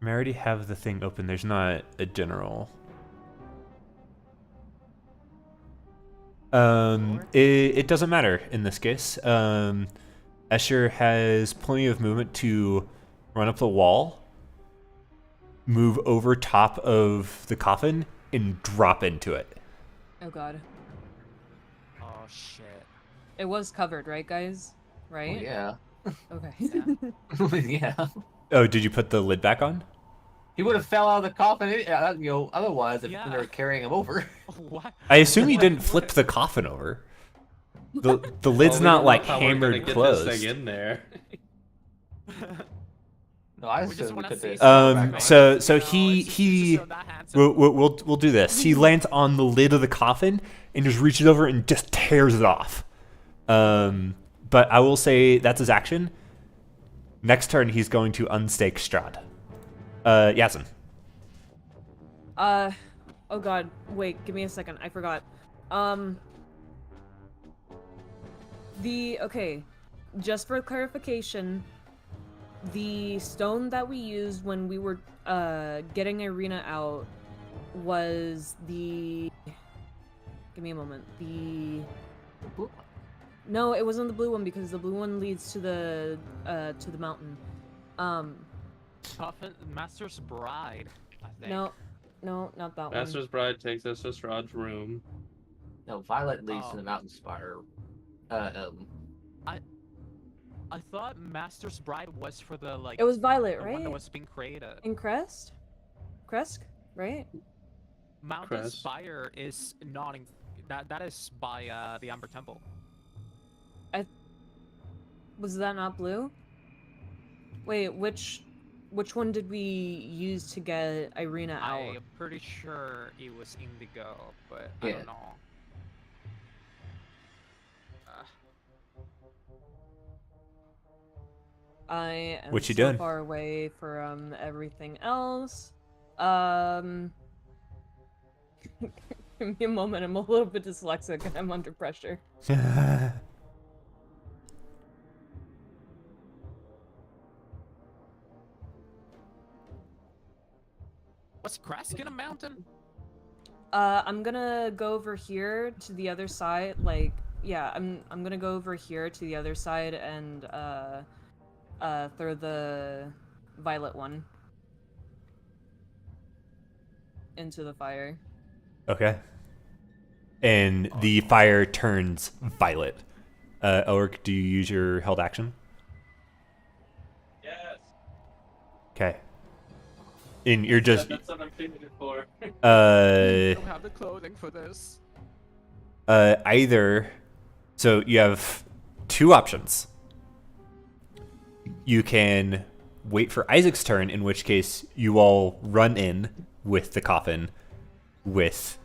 I already have the thing open. There's not a general. It doesn't matter in this case. Escher has plenty of movement to run up the wall, move over top of the coffin, and drop into it. Oh god. Oh shit. It was covered, right, guys? Oh, Right? yeah. Okay. Yeah. Oh, did you put the lid back on? He would have fell out of the coffin, otherwise if Yeah. they were carrying him over. What? I assume you didn't flip the coffin over. The lid's Well, we not don't like know how we're gonna hammered get closed. This thing in there. No, I We just assume we wanna could see this. some background. So You know, he it's just so that handsome. we'll do this. He lands on the lid of the coffin and just reaches over and just tears it off. But I will say that's his action. Next turn he's going to unstake Strahd. Yasin. Oh god, wait, give me a second. I forgot. Okay, just for clarification, the stone that we used when we were getting Irina out was the. Give me a moment. No, it wasn't the blue one because the blue one leads to the mountain. Coffin, Master's Bride, I think. No, not that one. Master's Bride takes us to Strahd's room. No, Violet leads to Oh. the mountain spire. I thought Master's Bride was for the like. It was Violet, the one right? that was being created. In Crest, right? Mountain Crest. Spire is not in. That is by the Amber Temple. Was that not blue? Wait, which one did we use to get Irina out? I am pretty sure it was indigo, but I Yeah. don't know. I am What you so doing? far away from everything else. Give me a moment. I'm a little bit dyslexic and I'm under pressure. Was Kraskin a mountain? I'm gonna go over here to the other side. Like, yeah, I'm gonna go over here to the other side and throw the violet one into the fire. Okay. And the fire turns violet. Elric, do you use your held action? Yes. Okay. And you're just That's what I'm thinking it for. I don't have the clothing for this. either. So you have two options. You can wait for Isaac's turn, in which case you all run in with the coffin, with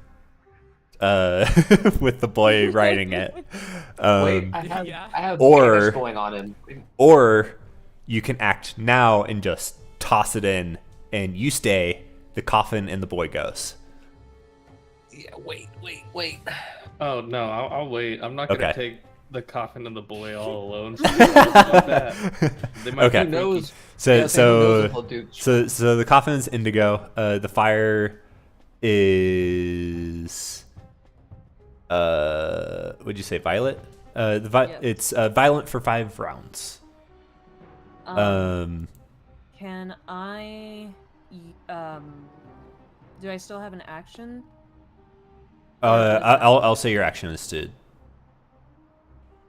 with the boy riding it. Wait, I have yeah. Or- banners going on him. Or you can act now and just toss it in, and you stay. The coffin and the boy goes. Yeah, wait. Oh no, I'll wait. I'm not gonna Okay. take the coffin and the boy all alone. Fuck that. They might Okay. be Who knows? So Yeah, who knows if he'll do- so the coffin is indigo. The fire is would you say violet? Yes. It's violent for 5 rounds. Can I do I still have an action? I'll say your action is to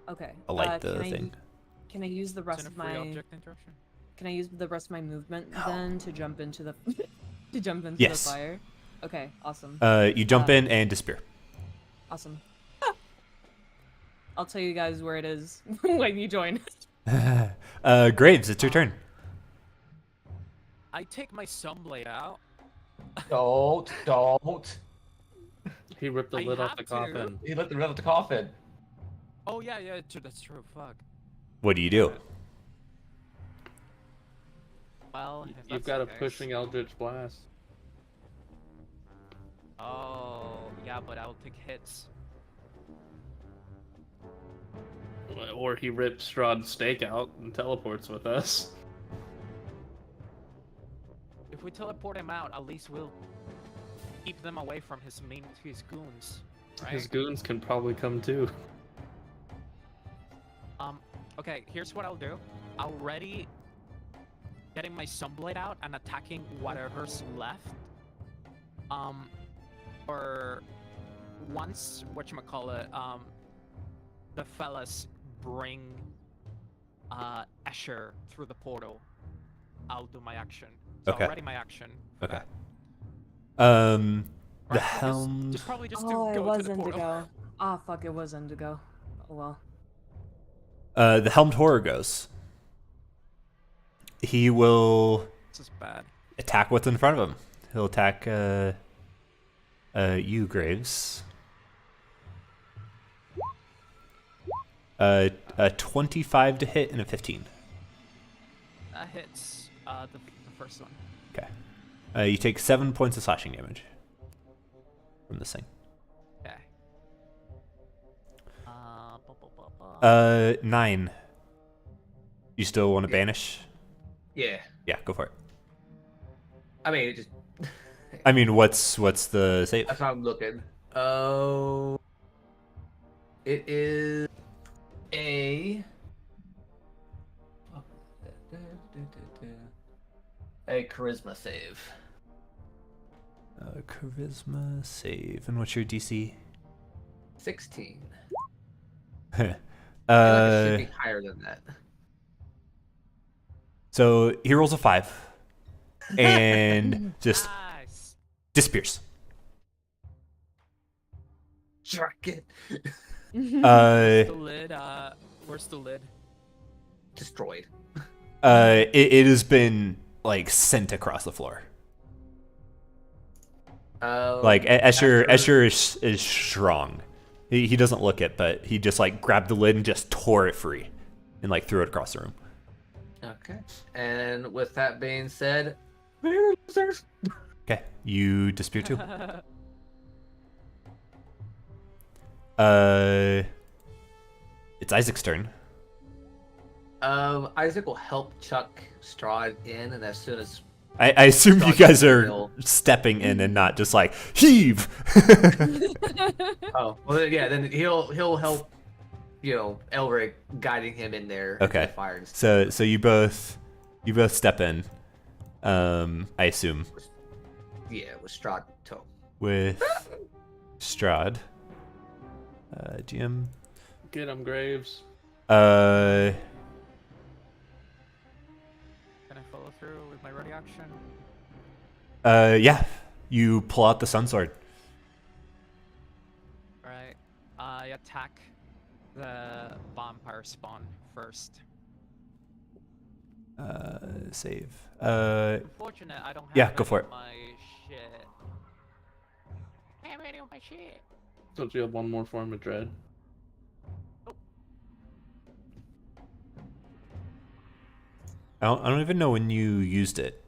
Okay. alight the thing. Can I use the rest Isn't of a free my object interruption? Can I use the rest of my movement then to jump into the to jump into Yes. the fire? Okay, awesome. You jump in and disappear. Awesome. I'll tell you guys where it is when you join. Graves, it's your turn. I take my sunblade out. Don't. He ripped the I lid off have the to. coffin. He let the rid of the coffin. Oh yeah, that's true. Fuck. What do you do? Well, if You've that's got the a case- pushing Eldritch Blast. Oh yeah, but I'll take hits. Or he rips Strahd's stake out and teleports with us. If we teleport him out, at least we'll keep them away from his goons, right? His goons can probably come too. Okay, here's what I'll do. I'll ready getting my sunblade out and attacking whatever's left. Or once whatchamacallit, the fellas bring Escher through the portal, I'll do my action. So Okay. I'll ready my action. Okay. Or The I could helm. just probably just Oh, it go was to the portal. indigo. Ah, fuck, it was indigo. Oh well. The helmed horror goes. He will This is bad. attack what's in front of him. He'll attack you, Graves. A 25 to hit and a 15. That hits the first one. Okay. You take 7 points of slashing damage from this thing. Okay. 9. You still want to banish? Yeah. Yeah, go for it. I mean, it just I mean, what's the save? that's how I'm looking. Oh, it is a charisma save. Charisma save. And what's your DC? 16. I feel like it should uh, be higher than that. so he rolls a 5 and just Nice. disappears. Track it. Where's the lid? Where's the lid? Destroyed. It has been like sent across the floor. Like Escher is strong. He doesn't look it, but he just like grabbed the lid and just tore it free, and like threw it across the room. Okay. And with that being said, losers. Okay, you disappear too. It's Isaac's turn. Isaac will help chuck Strahd in, and as soon as I assume you Strahd guys gets are heal- stepping in and not just like heave. Oh, well, yeah, then he'll help, Elric guiding him in there. Okay. Into the fire and stuff. So you both step in. I assume Yeah, with Strahd toe. with Strahd. GM. Get him, Graves. Can I follow through with my ready action? Yeah. You pull out the sun sword. Alright. I attack the vampire spawn first. Save. Unfortunate, I don't have Yeah, go any for of it. my shit. I have any of my shit. Don't you have one more form of dread? I don't even know when you used it.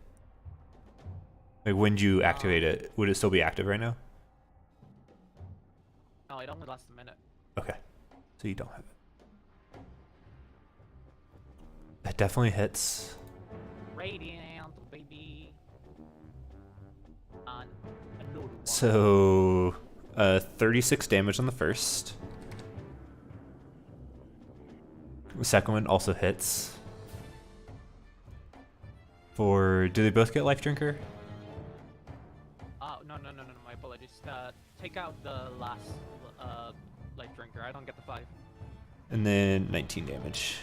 Like when did you activate it? Would it still be active right now? No, it only lasts a minute. Okay. So you don't have it. That definitely hits. Radiant, baby. On another one. So 36 damage on the first. The second one also hits. Do they both get life drinker? Oh, no, my apologies. Take out the last life drinker. I don't get the 5. And then 19 damage.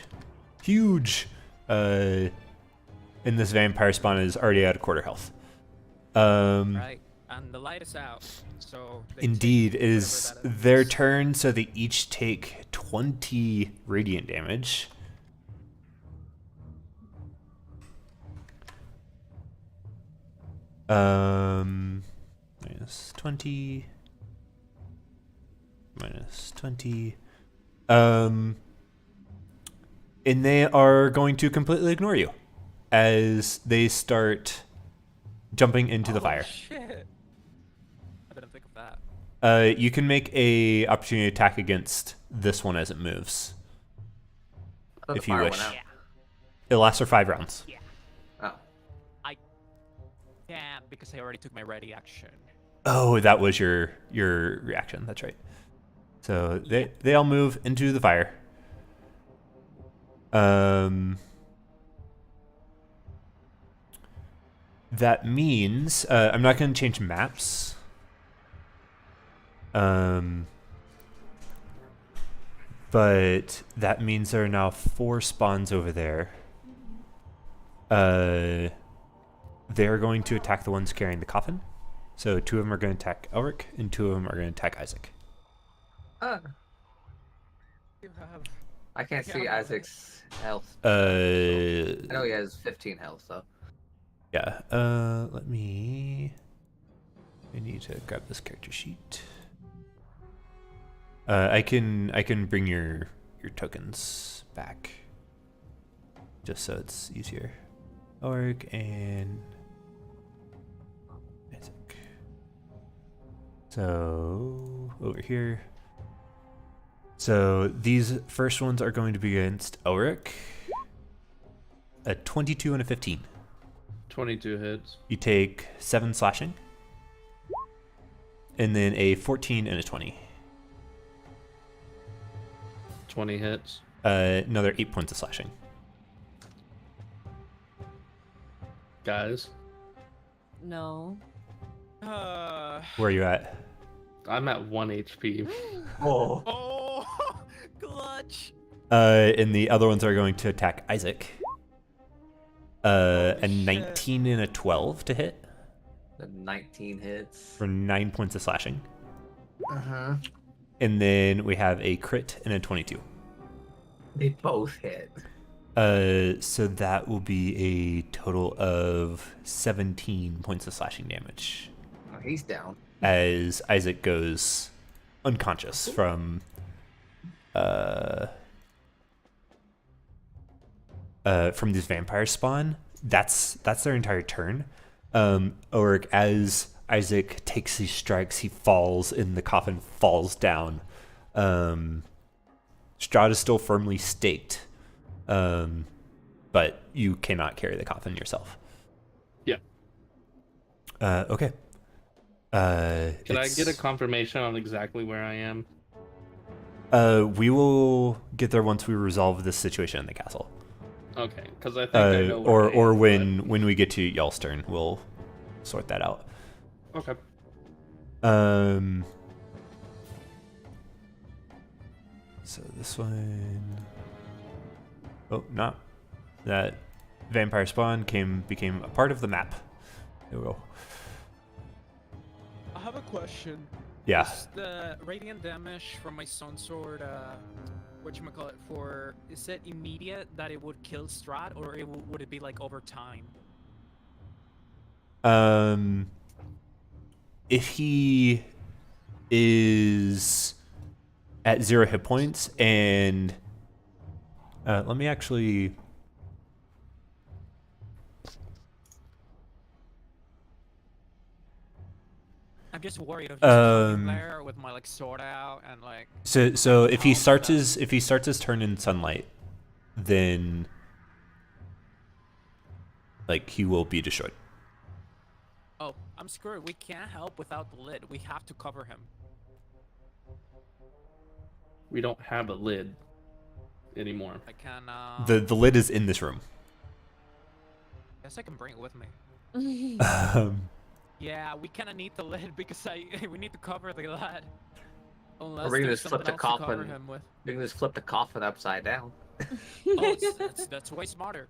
Huge. And this vampire spawn is already at a quarter health. Right, and the light is out, so... they Indeed, take it is whatever that their is. turn, so they each take 20 radiant damage. Minus 20. Minus 20. And they are going to completely ignore you as they start jumping into the Oh, fire. Shit. I didn't think of that. You can make a opportunity attack against this one as it moves. I thought If the you fire wish. went out. It lasts for 5 rounds. Oh. Damn, because I already took my ready action. Oh, that was your reaction. That's right. So they all move into the fire. That means I'm not going to change maps. But that means there are now 4 spawns over there. They're going to attack the ones carrying the coffin. So 2 of them are going to attack Elric, and 2 of them are going to attack Isaac. Ah, You have... I can't see Yeah. Isaac's health. I I know he has 15 health, so. Yeah. Let me. I need to grab this character sheet. I can bring your tokens back, just so it's easier. Org and Isaac. So over here. So these first ones are going to be against Elric. A 22 and a 15. 22 hits. You take 7 slashing. And then a 14 and a 20. 20 hits. Another 8 points of slashing. Guys, No. Where are you at? I'm at 1 HP. Oh. Oh, clutch. And the other ones are going to attack Isaac. A shit. 19 and a 12 to hit The 19 hits. for 9 points of slashing. Uh-huh. And then we have a crit and a 22. They both hit. So that will be a total of 17 points of slashing damage Oh, he's down. as Isaac goes unconscious from this vampire spawn. That's their entire turn. Ulrich, as Isaac takes these strikes, he falls and the coffin falls down. Strahd is still firmly staked, but you cannot carry the coffin yourself. Yeah. Okay. Can I get a confirmation on exactly where I am? We will get there once we resolve this situation in the castle. Okay, because I think I know where I Or am, when we get to y'all's turn, we'll sort that out. but- Okay. So this one. Oh, not that vampire spawn became a part of the map. There we go. I have a question. Yeah. Is the radiant damage from my stone sword, whatchamacallit, is it immediate that it would kill Strahd, or would it be like over time? If he is at 0 hit points and let me actually. I'm just worried of just coming there with my like sword out and like. So if he starts his turn in sunlight, then like he will be destroyed. Oh, I'm screwed. We can't help without the lid. We have to cover him. We don't have a lid anymore. I can. The lid is in this room. Guess I can bring it with me. Yeah, we kind of need the lid because we need to cover the lid. Unless Or we can there's just flip something the else to cover coffin. him with. You can just flip the coffin upside down. Oh, that's way smarter.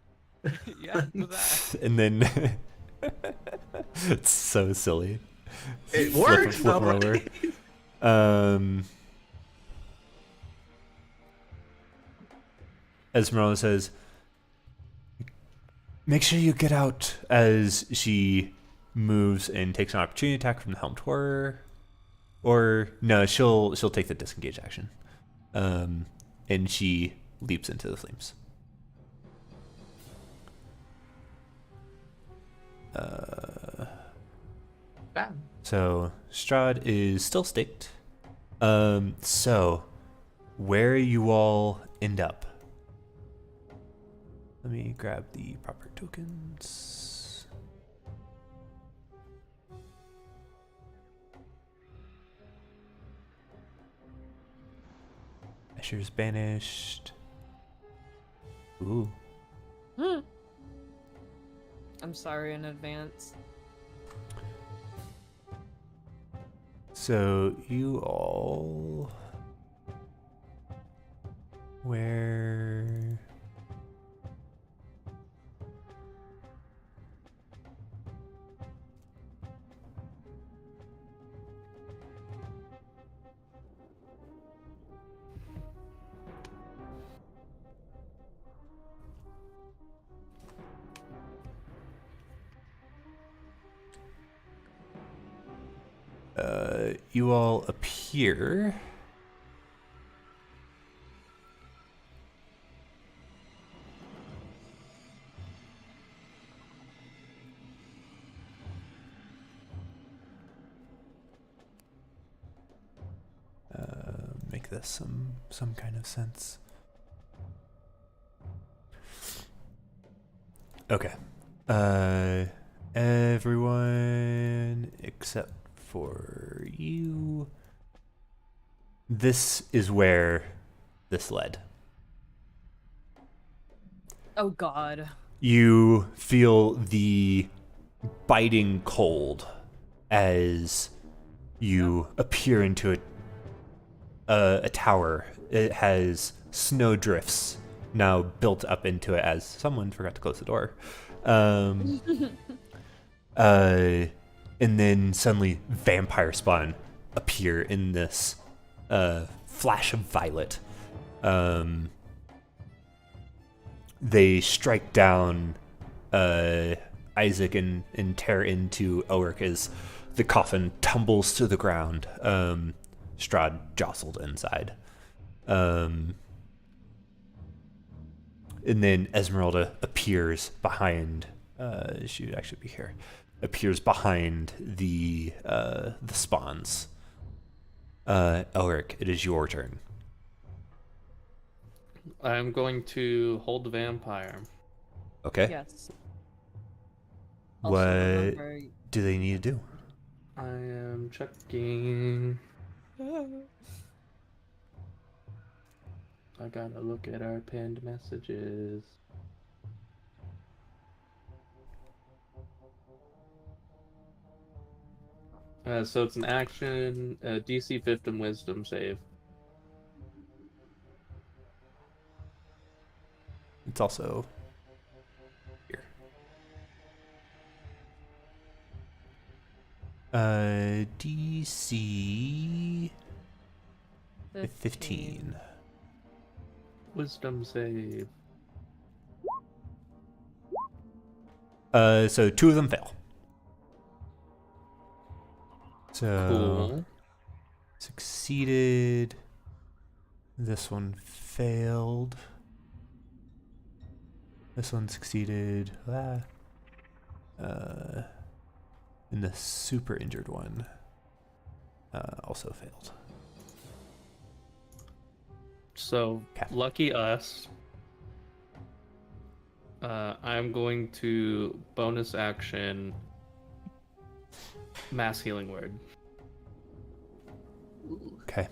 Yeah, do that. And then it's so silly. It Flip works, flip though, him right? over. Esmeralda says, "Make sure you get out," as she moves and takes an opportunity attack from the helmed horror. Or no, she'll take the disengage action, and she leaps into the flames. Bam. So Strahd is still staked. So where you all end up? Let me grab the proper tokens. Asher's banished. Ooh. I'm sorry in advance. So you all, where? You all appear make this some kind of sense. Okay. Everyone except for you. This is where this led. Oh God. You feel the biting cold as you appear into a tower. It has snow drifts now built up into it as someone forgot to close the door. And then suddenly vampire spawn appear in this flash of violet. They strike down Isaac and tear into Elric as the coffin tumbles to the ground. Strahd jostled inside. And then Esmeralda appears behind. She would actually be here. Appears behind the spawns. Elric, it is your turn. I'm going to hold the vampire. Okay. Yes. What remember- do they need to do? I am checking. I gotta look at our pinned messages. So it's an action, DC 15 Wisdom save. It's also here. DC 15. Wisdom save. So 2 of them fail. So Cool. succeeded. This one failed. This one succeeded. And the super injured one also failed. So, Okay. lucky us. I'm going to bonus action mass healing word. Okay.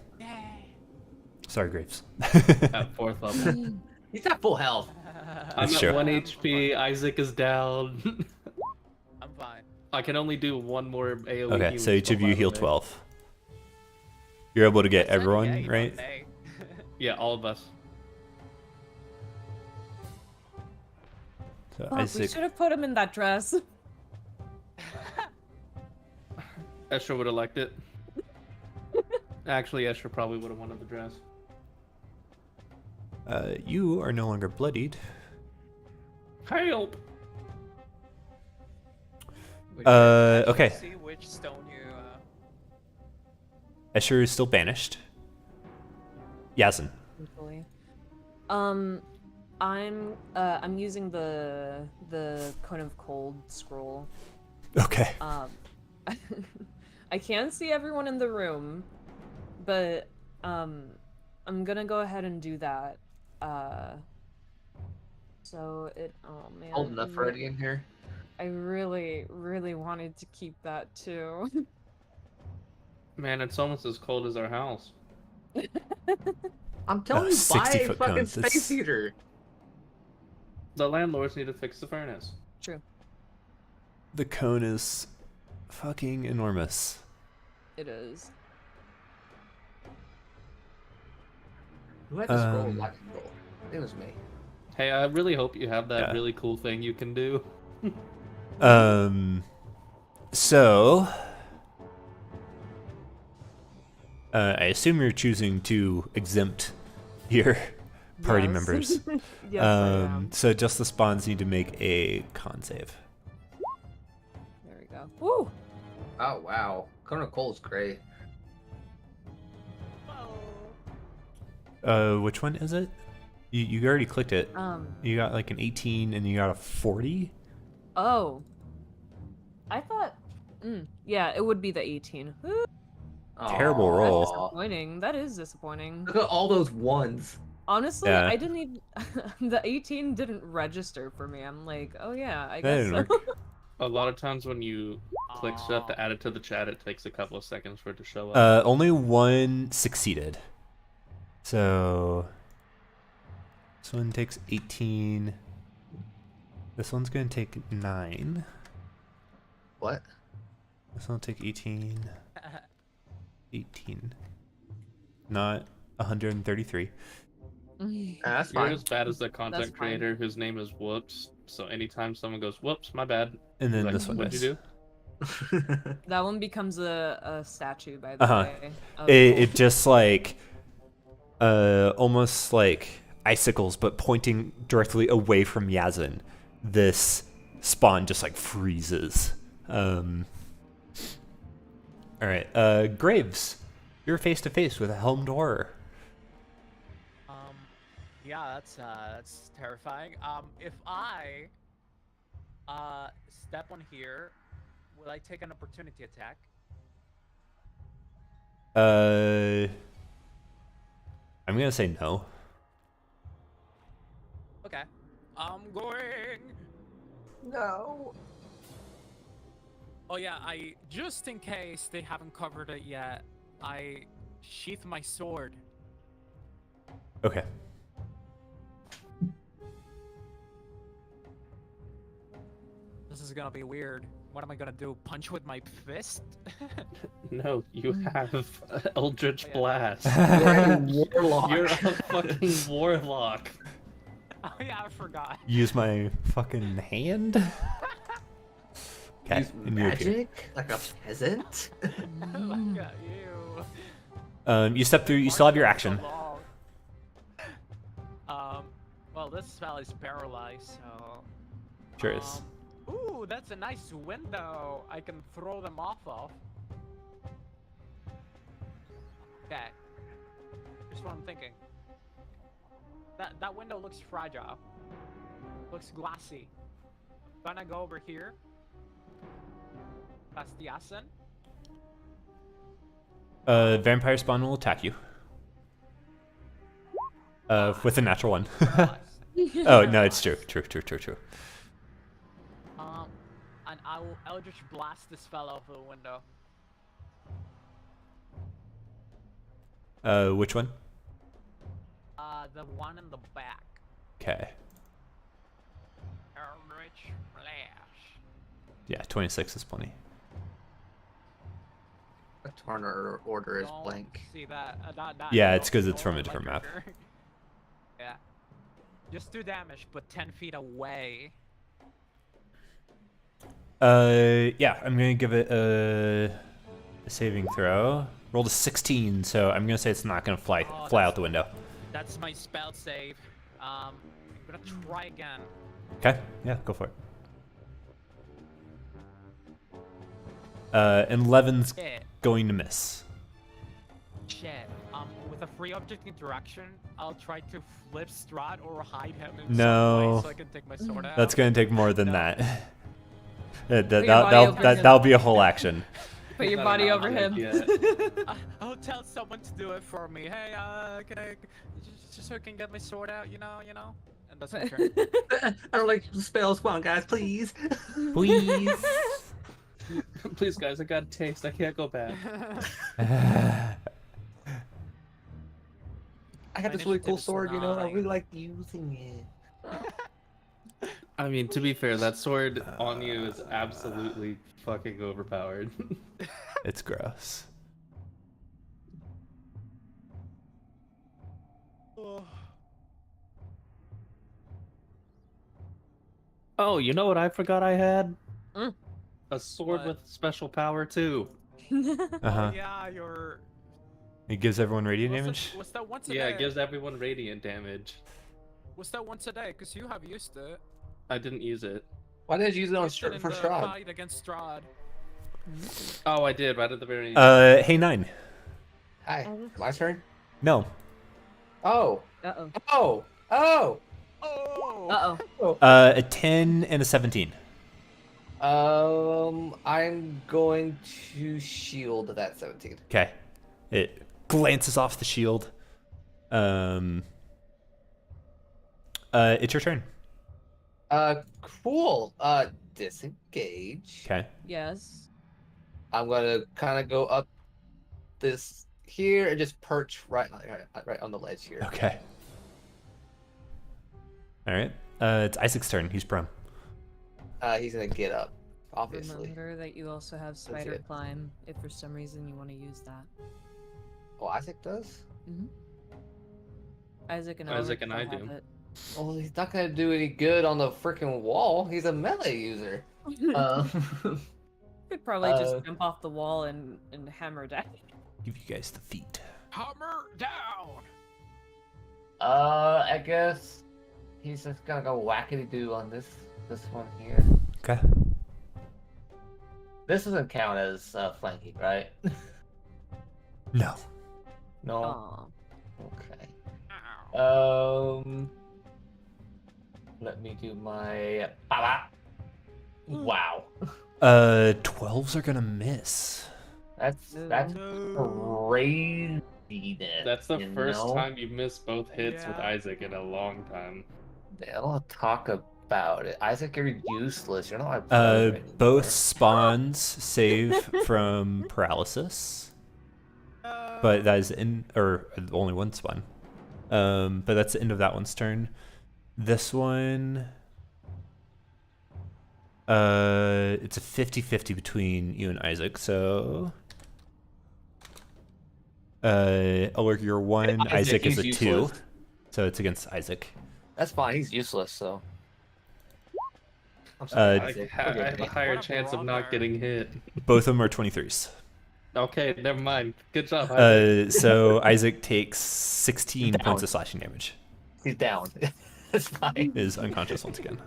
Sorry, Graves. At 4th level. He's at full health. I'm That's at true. 1 HP. Isaac is down. I'm fine. I can only do one more AoE. Okay, healing so each spell, of by you the heal way. 12. You're able to get Yeah, everyone, you know, right? hey. Yeah, all of us. So Fuck, we Isaac. should have put him in that dress. Escher would have liked it. Actually, Escher probably would have wanted the dress. You are no longer bloodied. Help! Would Uh, you actually okay. See which stone you. Escher is still banished. Yasin. Thankfully. I'm using the Cone of Cold scroll. Okay. I can't see everyone in the room, but I'm gonna go ahead and do that. So it. Oh man. Old enough for Eddie in here. I really, really wanted to keep that too. Man, it's almost as cold as our house. I'm telling you, buy 60 a foot fucking cones, space it's- heater. The landlords need to fix the furnace. True. The cone is fucking enormous. It is. Who had the scroll? Um, Lock scroll. It was me. Hey, I really hope you have that Yeah. really cool thing you can do. So I assume you're choosing to exempt your party Yes. members. Yes, I am. So just the spawns need to make a con save. There we go. Woo! Oh wow, Cone of Cold's great. Which one is it? You already clicked it. You got like an 18 and you got a 40? Oh. I thought. Yeah, it would be the 18. Woo, Terrible Aw. roll. that's disappointing. That is disappointing. Look at all those ones. Honestly, Yeah. I didn't even. The 18 didn't register for me. I'm like, oh yeah, I That guess didn't so. work. A lot of times when you click stuff to add it to the chat, it takes a couple of seconds for it to show up. Only one succeeded. So this one takes 18. This one's gonna take 9. What? This one will take 18. 18. Not 133. That's You're fine. as bad as the content fine. creator whose name is Whoops. So anytime someone goes, "Whoops, my bad," And then like, this one what'd is. you do? That one becomes a statue, by the Uh-huh. way. of It Cole. just like almost like icicles, but pointing directly away from Yazin. This spawn just like freezes. All right, Graves, you're face to face with a helmed horror. Yeah, that's terrifying. If I step on here, will I take an opportunity attack? I'm gonna say no. Okay. I'm going. No. Oh yeah, I just in case they haven't covered it yet, I sheath my sword. Okay. This is gonna be weird. What am I gonna do? Punch with my fist? No, you have Eldritch yeah. Blast. Warlock. You're a fucking warlock. Oh yeah, I forgot. Use my fucking hand. Okay. Use and you appear. magic like a peasant. Look at you. You step through. You still have your action. So long. Well, this spell is paralyzed, so. Sure is. Ooh, that's a nice window. I can throw them off of. Okay. Here's what I'm thinking. That window looks fragile. Looks glassy. Gonna go over here. Past the Asen. Vampire spawn will attack you. With a natural one. Oh no, it's true. True. And I will Eldritch Blast this fellow over the window. Which one? The one in the back. Okay. Eldritch Blast. Yeah, 26 is plenty. A Turner order is Don't blank. See that? Yeah, it's 'cause it's from a different map. Yeah. Just do damage, but 10 feet away. Yeah, I'm gonna give it a saving throw. Rolled a 16, so I'm gonna say it's not gonna fly Oh, out the window. That's my spell save. I'm gonna try again. Okay, yeah, go for it. And Levin's Shit. going to miss. Shit. With a free object interaction, I'll try to flip Strahd or hide him in some No. way so I can take my sword out. That's gonna take more than No. that. Your body over him. That'll be a whole action. Put your Not body an over object him. yet. I'll tell someone to do it for me. Hey, can I just so I can get my sword out? You know. And that's my turn. I don't like spells. Come on, guys, please. Please. Please, guys, I got a taste. I can't go back. I got this really cool sword, you know. I really like using it. I mean, to be fair, that sword on you is absolutely fucking overpowered. It's gross. Oh, you know what I forgot I had? Mm. A sword What? with special power too. Uh-huh. Yeah, you're. It gives everyone radiant What's damage. what's that once a Yeah, day? it gives everyone radiant damage. What's that once a day? Cause you have used it. I didn't use it. Why did you use it on Used it in for the Strahd? fight against Strahd. Oh, I did right at the very. Hey, 9. Hi, my turn. No. Oh, Uh-oh. oh, oh. Oh. Uh-oh. A 10 and a 17. I'm going to shield that 17. Okay. It glances off the shield. It's your turn. Cool. Disengage. Okay. Yes. I'm gonna kind of go up this here and just perch right on the ledge here. Okay. All right. It's Isaac's turn. He's prone. He's gonna get up, obviously. Remember that you also have spider it. climb if for some reason you want to use that. Oh, Isaac does? Isaac and Isaac and I both have do. it. Well, he's not gonna do any good on the freaking wall. He's a melee user. could probably just Uh, jump off the wall and hammer down. Give you guys the feet. Hammer down. I guess he's just gonna go whackity do on this one here. Okay. This doesn't count as flanking, right? No. No. Aw. Okay. Ow. Let me do my. Ba-ba. Wow. 12s are gonna miss. That's No. craziness. That's the you first know? time you missed both hits with Yeah. Isaac in a long time. They'll talk about it. Isaac, you're useless. You're not my Uh, brother anymore. both spawns save from paralysis, but that is only one spawn. But that's the end of that one's turn. This one, it's a 50-50 between you and Isaac. So, Ulrich, you're 1. Isaac is a he's 2. useless. So it's against Isaac. That's fine. He's useless. So. I'm Uh, sorry, I, Isaac. I Forgive have a me. higher What a chance of not brother. getting hit. Both of them are 23s. Okay, never mind. Good job, Isaac. So Isaac takes 16 Down. points of slashing damage. He's down. It's fine. Is unconscious once again.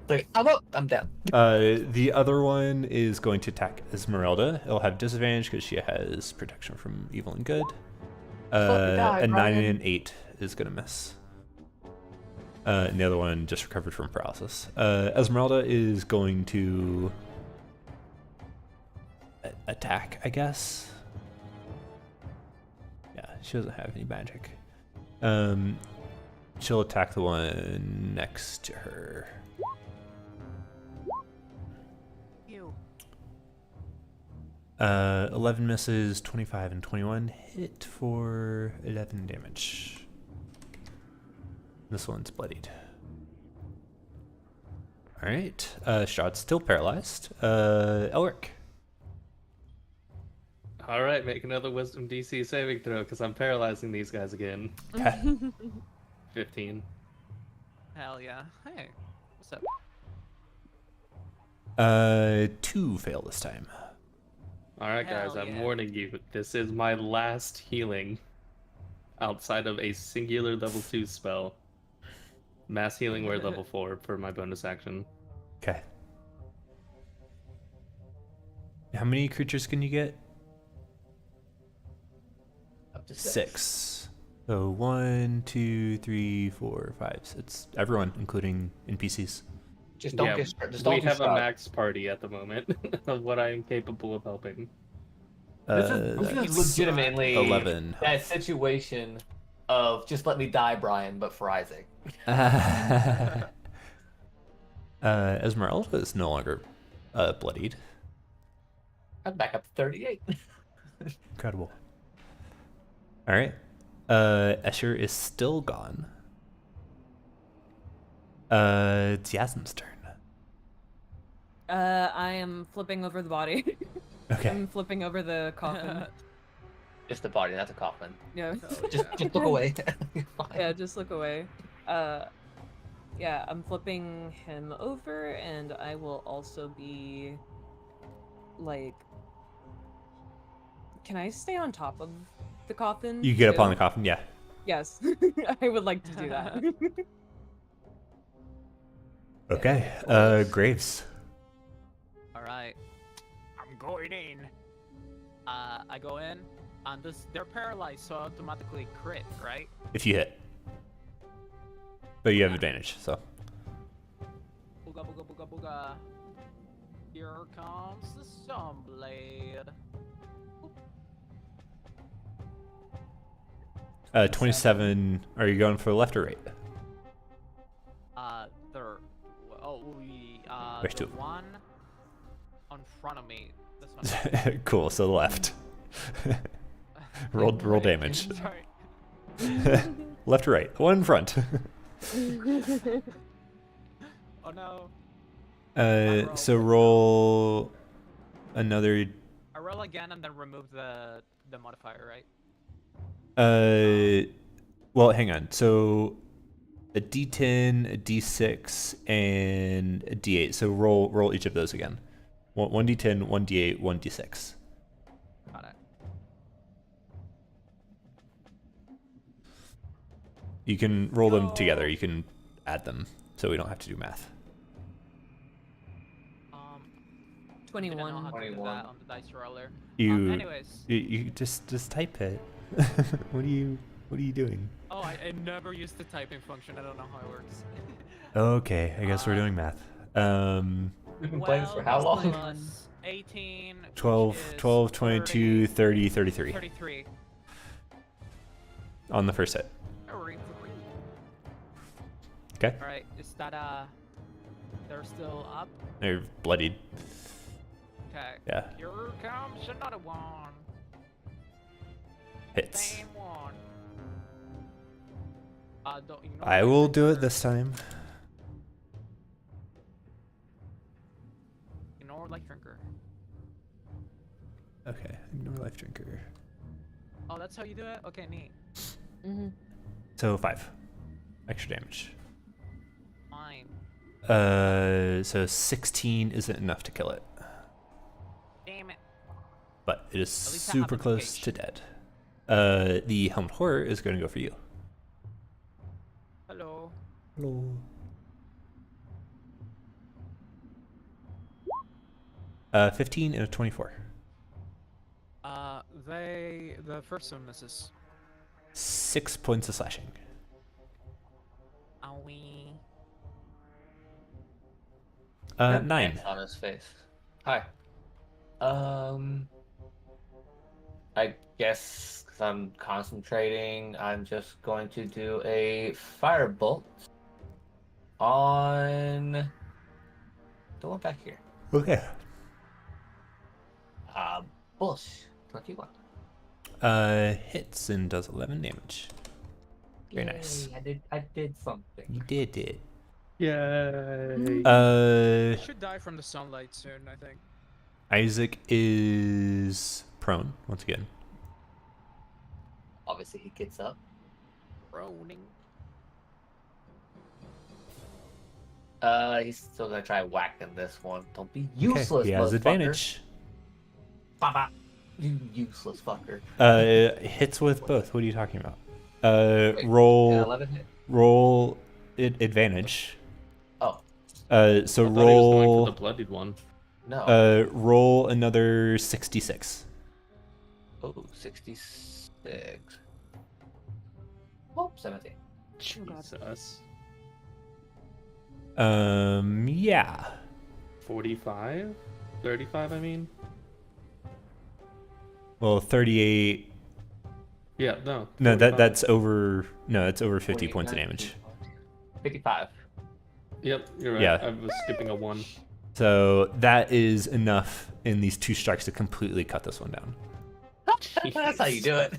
Like, I'm up. I'm down. The other one is going to attack Esmeralda. It'll have disadvantage because she has protection from evil and good. Fucking die, A 9 Brian. and an 8 is going to miss. And the other one just recovered from paralysis. Esmeralda is going to attack, I guess. Yeah, she doesn't have any magic. She'll attack the one next to her. Ew. 11 misses, 25 and 21 hit for 11 damage. This one's bloodied. All right, Strahd's still paralyzed. Elric. All right, make another Wisdom DC saving throw because I'm paralyzing these guys again. Okay. 15. Hell yeah. Hey, what's up? 2 fail this time. All right, guys, Hell I'm yeah. warning you. This is my last healing outside of a singular level 2 spell. Mass healing where level 4 for my bonus action. Okay. How many creatures can you get? Up to 6. So 1, 2, 3, 4, 5. It's everyone, including NPCs. Just don't Yeah, get. Just don't we do have a Strahd. max party at the moment of what I am capable of helping. This That's is legitimately 11. that situation of just let me die, Brian, but for Isaac. Esmeralda is no longer bloodied. I'm back up to 38. Incredible. All right. Escher is still gone. It's Yasmin's turn. I am flipping over the body. Okay. I'm flipping over the coffin. Just the body, not the coffin. Yeah. Just look away. You're fine. Yeah, just look away. Yeah, I'm flipping him over, and I will also be like. Can I stay on top of the coffin? You get up too? on the coffin, yeah. Yes, I would like to do that. Okay. Graves. All right. I'm going in. I go in, and they're paralyzed, so automatically crit, right? If you hit. But you have advantage, so. Booga booga booga booga. Here comes the Sunblade. 27. Are you going for left or right? They're Which the two? one on front of me. This one. Cool, so left. roll Right, damage. Sorry. Left or right? One in front. Oh no. So roll another. I roll again and then remove the modifier, right? Well, hang on. So a D10, a D6, and a D8. So roll each of those again. 1d10, 1d8, 1d6. Got it. You can roll them together. Yo. You can add them, so we don't have to do math. Um, didn't know 21. how to do 21. that on the dice roller. You Anyways. you just type it. What are you doing? Oh, I never used the typing function. I don't know how it works. Okay, I guess we're doing math. We've been playing this for how long? Plus 18. which 12, is 12, 22, 30, 33 33. on the first hit. 33. Okay, All right. Is that they're still up? they're bloodied. Okay. Yeah, Here comes another one. hits. Same one. Don't ignore I my will do it finger. this time. Ignore life drinker. Okay, ignore life drinker. Oh, that's how you do it? Okay, neat. Mm-hmm. So 5 extra damage. Fine. So 16 isn't enough to kill it, Damn it. but it is At least I have super a close to negation. dead. The helmed horror is going to go for you. Hello. Hello. Uh, 15 and a 24. The first one misses. 6 points of slashing. Owie. 9. Pants on his face. Hi. I guess because I'm concentrating, I'm just going to do a firebolt on the one back here. Okay. Bush 21. Hits and does 11 damage. Very nice. Yay, I did something. You did it. Yay. Should die from the sunlight soon, I think. Isaac is prone once again. Obviously, he gets up. Roning. He's still gonna try whacking this one. Don't be useless, Okay, he has motherfucker. advantage. Baba. You useless fucker. Hits with both. What are you talking about? Wait, Roll. yeah, 11 hit. Roll advantage. Oh, So I thought he was going roll. for the bloodied one. no. Roll another 66. Oh, 66. Oh, 17. Jesus. Yeah. 45? 35, I mean? Well, 38. Yeah, no. No, 45. that's over. No, that's over 50 points of 49, damage. 55. Yep, you're right. Yeah. I was skipping a 1. So that is enough in these 2 strikes to completely cut this one down. That's how you do it.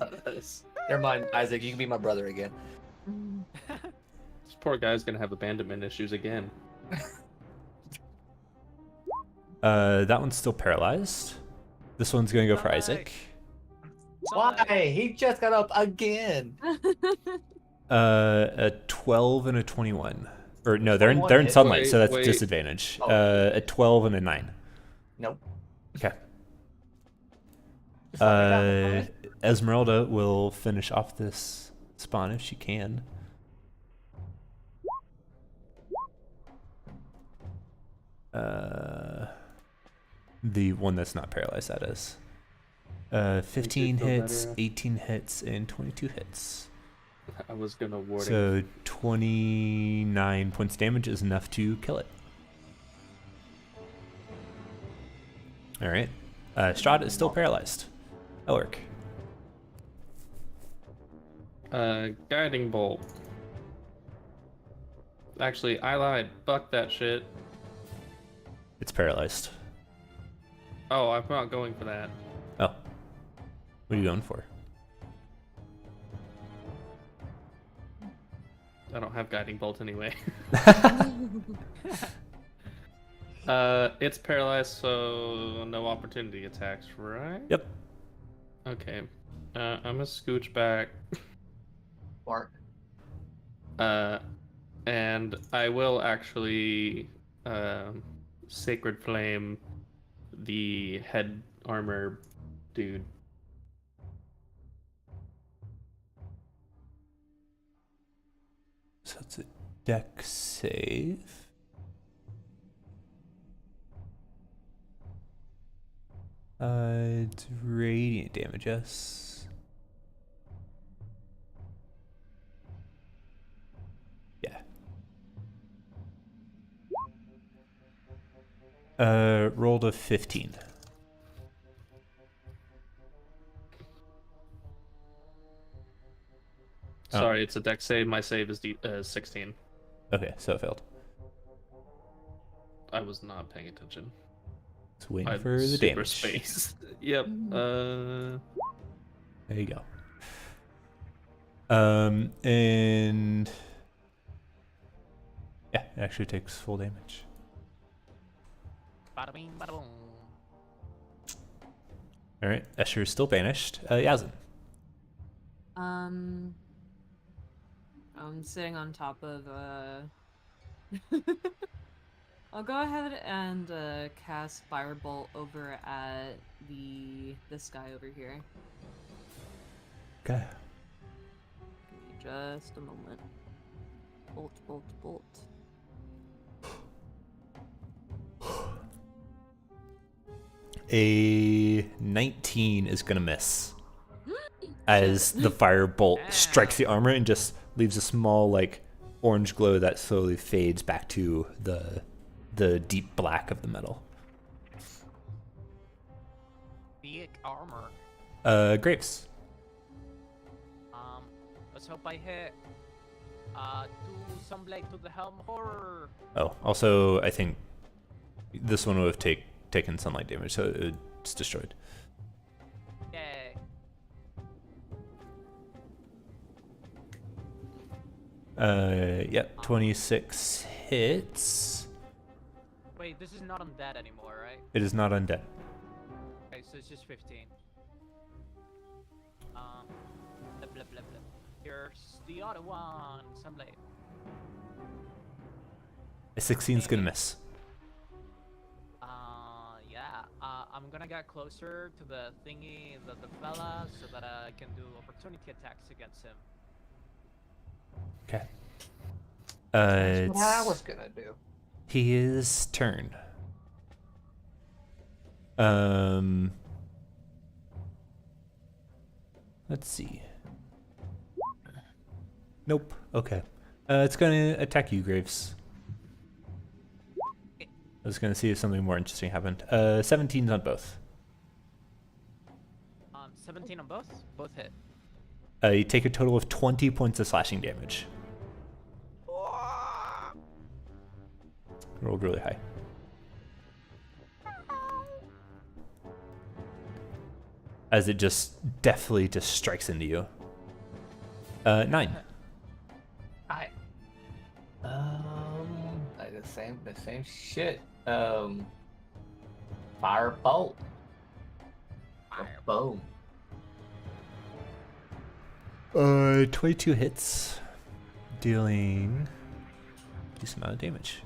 Never mind, Isaac. You can be my brother again. This poor guy's gonna have abandonment issues again. That one's still paralyzed. This one's gonna go for Nice. Isaac. Why? He just got up again. A 12 and a 21. Or no, they're in 21 hit. sunlight, so Wait, that's wait. disadvantage. Oh. A 12 and a 9. Nope. Okay. Just let me down, Esmeralda will finish off this spawn if she can. The one that's not paralyzed, that is. 15 feel hits, better. 18 hits, and 22 hits. I was gonna ward it. So 29 points of damage is enough to kill it. All right. Strahd is still paralyzed. Elric. Guiding bolt. Actually, I lied. Fuck that shit. It's paralyzed. Oh, I'm not going for that. Oh. What are you going for? I don't have guiding bolt anyway. It's paralyzed, so no opportunity attacks, right? Yep. Okay. I'm gonna scooch back. Bark. And I will actually Sacred Flame the head armor dude. So it's a deck save. It's radiant damage, yes. Yeah. Rolled a 15. Oh. Sorry, it's a deck save. My save is 16. Okay, so it failed. I was not paying attention. It's waiting I for the super damage. space. Yep. There you go. And yeah, it actually takes full damage. Bada bing, bada boom. All right, Escher is still banished. Yazin. I'm sitting on top of I'll go ahead and cast Firebolt over at this guy over here. Okay. Give me just a moment. Bolt, bolt, bolt. A 19 is gonna miss as the firebolt strikes the armor and just leaves a small like orange glow that slowly fades back to the deep black of the metal. Big armor. Graves. Let's hope I hit. Do some blade to the helm horror. Oh, also I think this one would have taken sunlight damage, so it's destroyed. Yay. Yep, 26 hits. Wait, this is not undead anymore, right? It is not undead. Okay, so it's just 15. Blah, blah, blah, blah. Here's the other one. Some blade. A 16 is gonna miss. Yeah. I'm gonna get closer to the thingy, the fella, so that I can do opportunity attacks against him. Okay. That's what I It's was gonna do. his turn. Let's see. Nope. Okay. It's gonna attack you, Graves. I was gonna see if something more interesting happened. 17's on both. 17 on both? Both hit. You take a total of 20 points of slashing damage. Rolled really high. As it just deftly just strikes into you. 9. I like the same shit. Firebolt. Boom. 22 hits, dealing a decent amount of damage.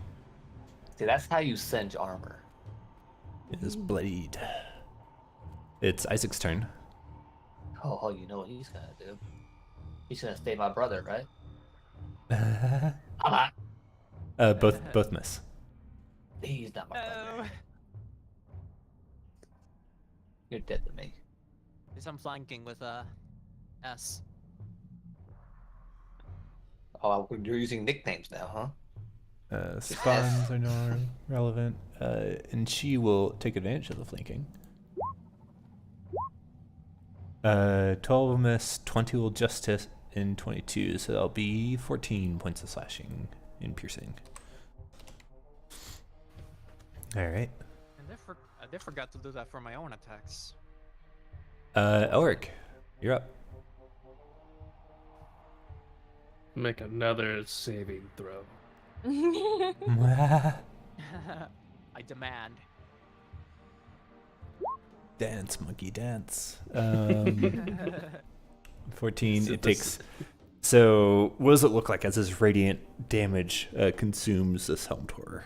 See, that's how you singe armor. It is bloodied. It's Isaac's turn. Oh, you know what he's gonna do? He's gonna stay my brother, right? Both miss. He's not my brother. No. You're dead to me. Guess I'm flanking with S. Oh, you're using nicknames now, huh? Spawns are not relevant, and she will take advantage of the flanking. 12 will miss, 20 will just hit, and 22, so that'll be 14 points of slashing in piercing. All right. And I forgot to do that for my own attacks. Elric, you're up. Make another saving throw. I demand. Dance, monkey, dance. 14. So It this- takes. So, what does it look like as this radiant damage consumes this helmed horror?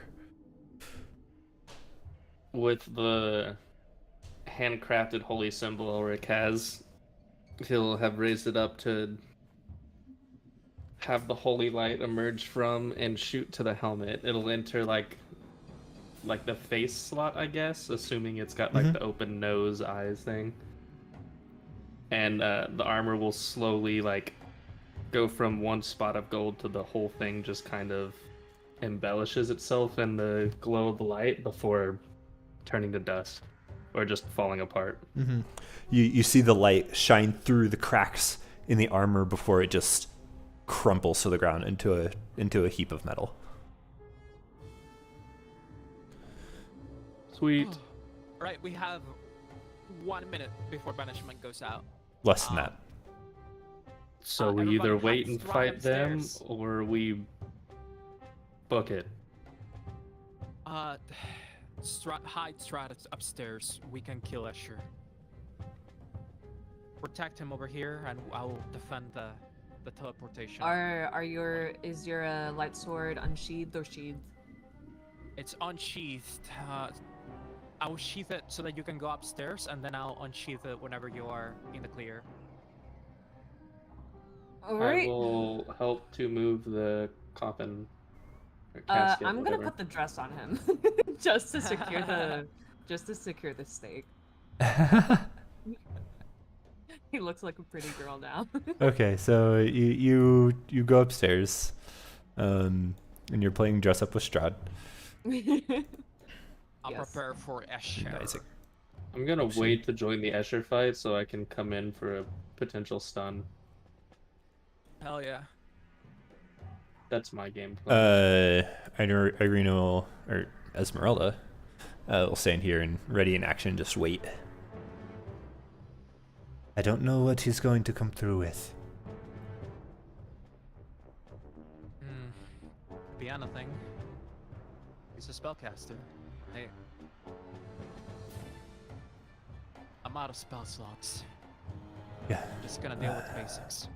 with the handcrafted holy symbol Ulrich has, he'll have raised it up to have the holy light emerge from and shoot to the helmet. It'll enter like the face slot, I guess, assuming it's got like the open nose eyes thing. And the armor will slowly like go from one spot of gold to the whole thing just kind of embellishes itself in the glow of the light before turning to dust or just falling apart. Mm-hmm. You see the light shine through the cracks in the armor before it just crumples to the ground into a heap of metal. Sweet. Right, we have 1 minute before banishment goes out. Less than that. So we everybody either wait hides and right fight them upstairs. or we book it. Hide Strat upstairs. We can kill Escher. Protect him over here, and I'll defend the teleportation. Is your light sword unsheathed or sheathed? It's unsheathed. I will sheath it so that you can go upstairs, and then I'll unsheath it whenever you are in the clear. All I right. will help to move the coffin. Or casket, I'm gonna whatever. put the dress on him just to secure the stake. He looks like a pretty girl now. Okay, so you go upstairs, and you're playing dress up with Strahd. I'll Yes. prepare for Escher. Isaac. I'm gonna wait to join the Escher fight so I can come in for a potential stun. Hell yeah. That's my game plan. Irina or Esmeralda will stand here and ready in action, just wait. I don't know what he's going to come through with. Be anything. He's a spellcaster. Hey. I'm out of spell slots. Yeah. I'm just gonna deal with the basics.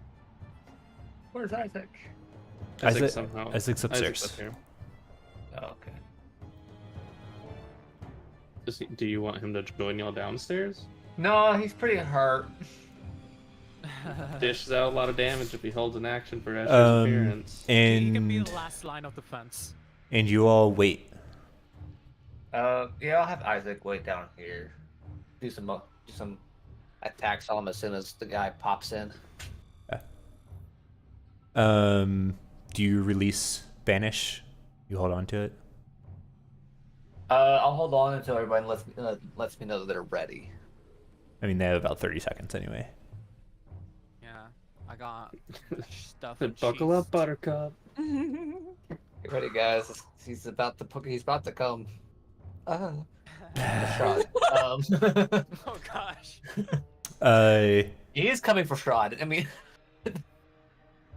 Where's Isaac? Isaac- somehow. Isaac's upstairs. Isaac's up here. Oh, okay. Do you want him to join y'all downstairs? No, he's pretty hurt. Dishes out a lot of damage if he holds an action for Escher's Um, appearance. He can be And the last line of defense. you all wait. Yeah, I'll have Isaac wait down here. Do some attacks on him as soon as the guy pops in. Do you release Banish? You hold on to it? I'll hold on until everybody lets me know that they're ready. I mean, they have about 30 seconds anyway. Yeah, I got stuff. Buckle up, sheathed. Buttercup. Get ready, guys. He's about to come. Strahd. Oh gosh. He is coming for Strahd. I mean,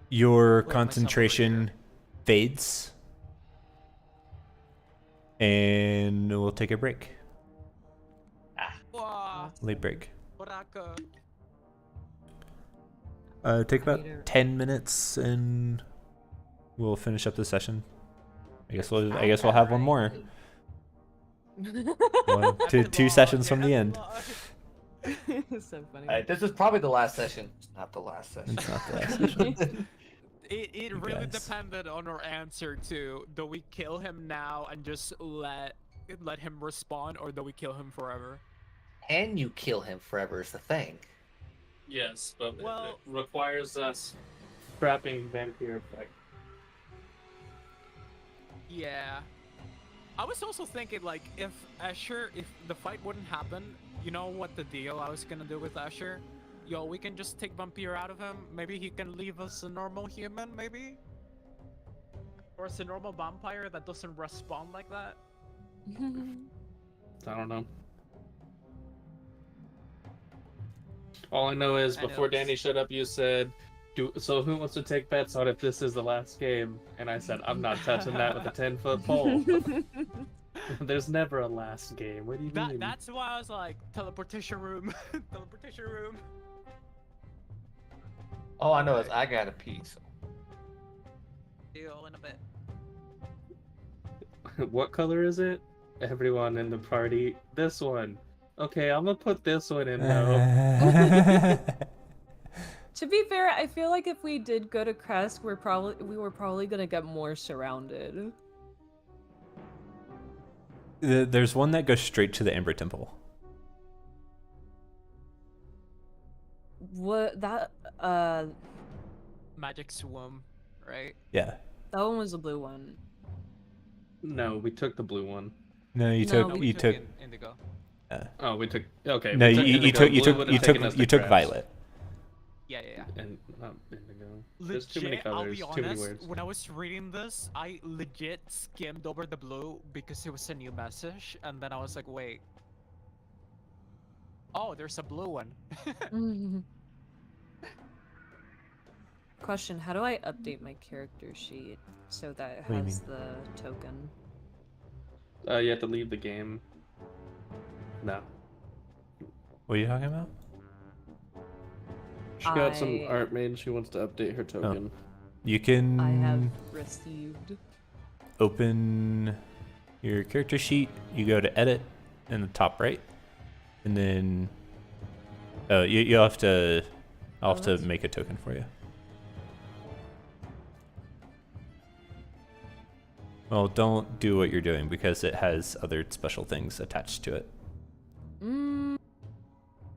Your Wait, myself over concentration fades. And we'll take a break. Wow. Late break. Baraka. Take about Later. 10 minutes and we'll finish up the session. I guess we'll have one more. Two sessions from the end. It's so funny. this is probably the last session. It's not the last session. It's not the last session. It really guys. depended on our answer to do we kill him now and just let him respawn, or do we kill him forever? Can you kill him forever is the thing. Yes, but Well- it requires us trapping vampire effect. Yeah. I was also thinking, like, if the fight wouldn't happen, you know what the deal I was gonna do with Escher? Yo, we can just take Vampire out of him. Maybe he can leave us a normal human, maybe? Or it's a normal vampire that doesn't respawn like that? I don't know. All I know is I know before it's- Danny showed up, you said, so who wants to take bets on if this is the last game? And I said, I'm not touching that with a 10-foot pole. There's never a last game. What do you mean? That's why I was like, teleportation room. Teleportation room. All I know is I got a piece. Deal in a bit. What color is it? everyone in the party. This one. Okay, I'm gonna put this one in though. To be fair, I feel like if we did go to Crest, we were probably gonna get more surrounded. There's one that goes straight to the Ember Temple. What that Magic Swim, right? Yeah. that one was the blue one. No, we took the blue one. No, you No, took we you took. Indigo. Oh, we took. Okay. No, we took you indigo. took you Blue took would've you taken us took to you took Crest. Violet. Yeah. And not indigo. There's too Legit, many I'll colors. be Too many honest, words. when I was reading this, I legit skimmed over the blue because it was a new message, and then I was like, wait. Oh, there's a blue one. Question: how do I update my character sheet so that it What do you has the token? You have to leave the game. No. What are you talking about? She got some I- art made. She wants to update her token. You can I have received. open your character sheet. You go to edit in the top right, and then you'll have to. I'll have to that's- make a token for you. Well, don't do what you're doing because it has other special things attached to it.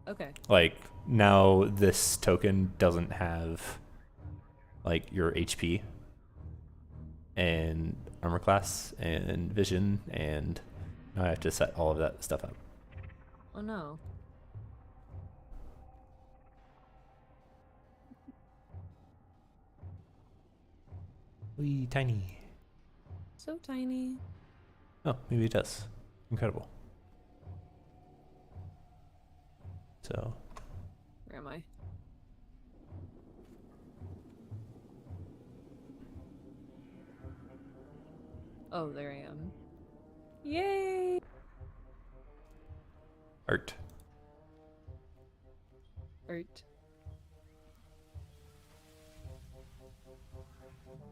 Okay. Like now this token doesn't have like your HP and armor class and vision, and now I have to set all of that stuff up. Oh no. Wee tiny. So tiny. Oh, maybe it does. Incredible. So Where am I? Oh, there I am. Yay! art. Art.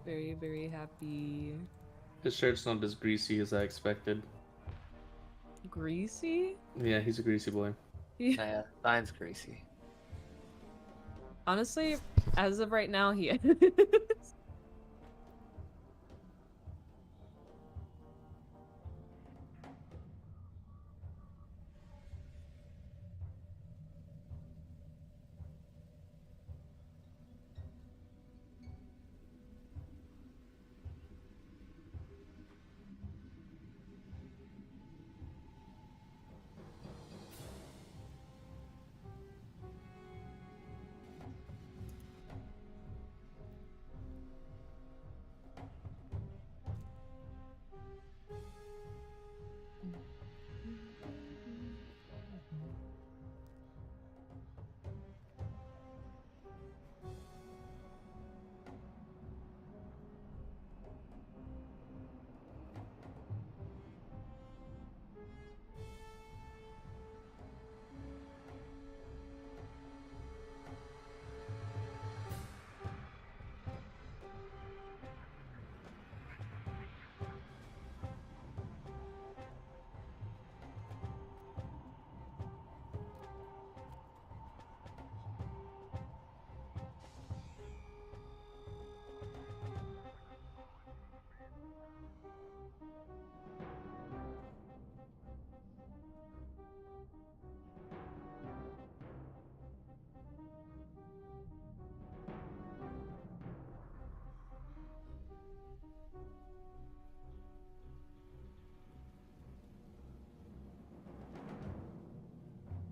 Very, very happy. His shirt's not as greasy as I expected. Greasy? Yeah, he's a greasy boy. Yeah, mine's greasy. Honestly, as of right now, he is.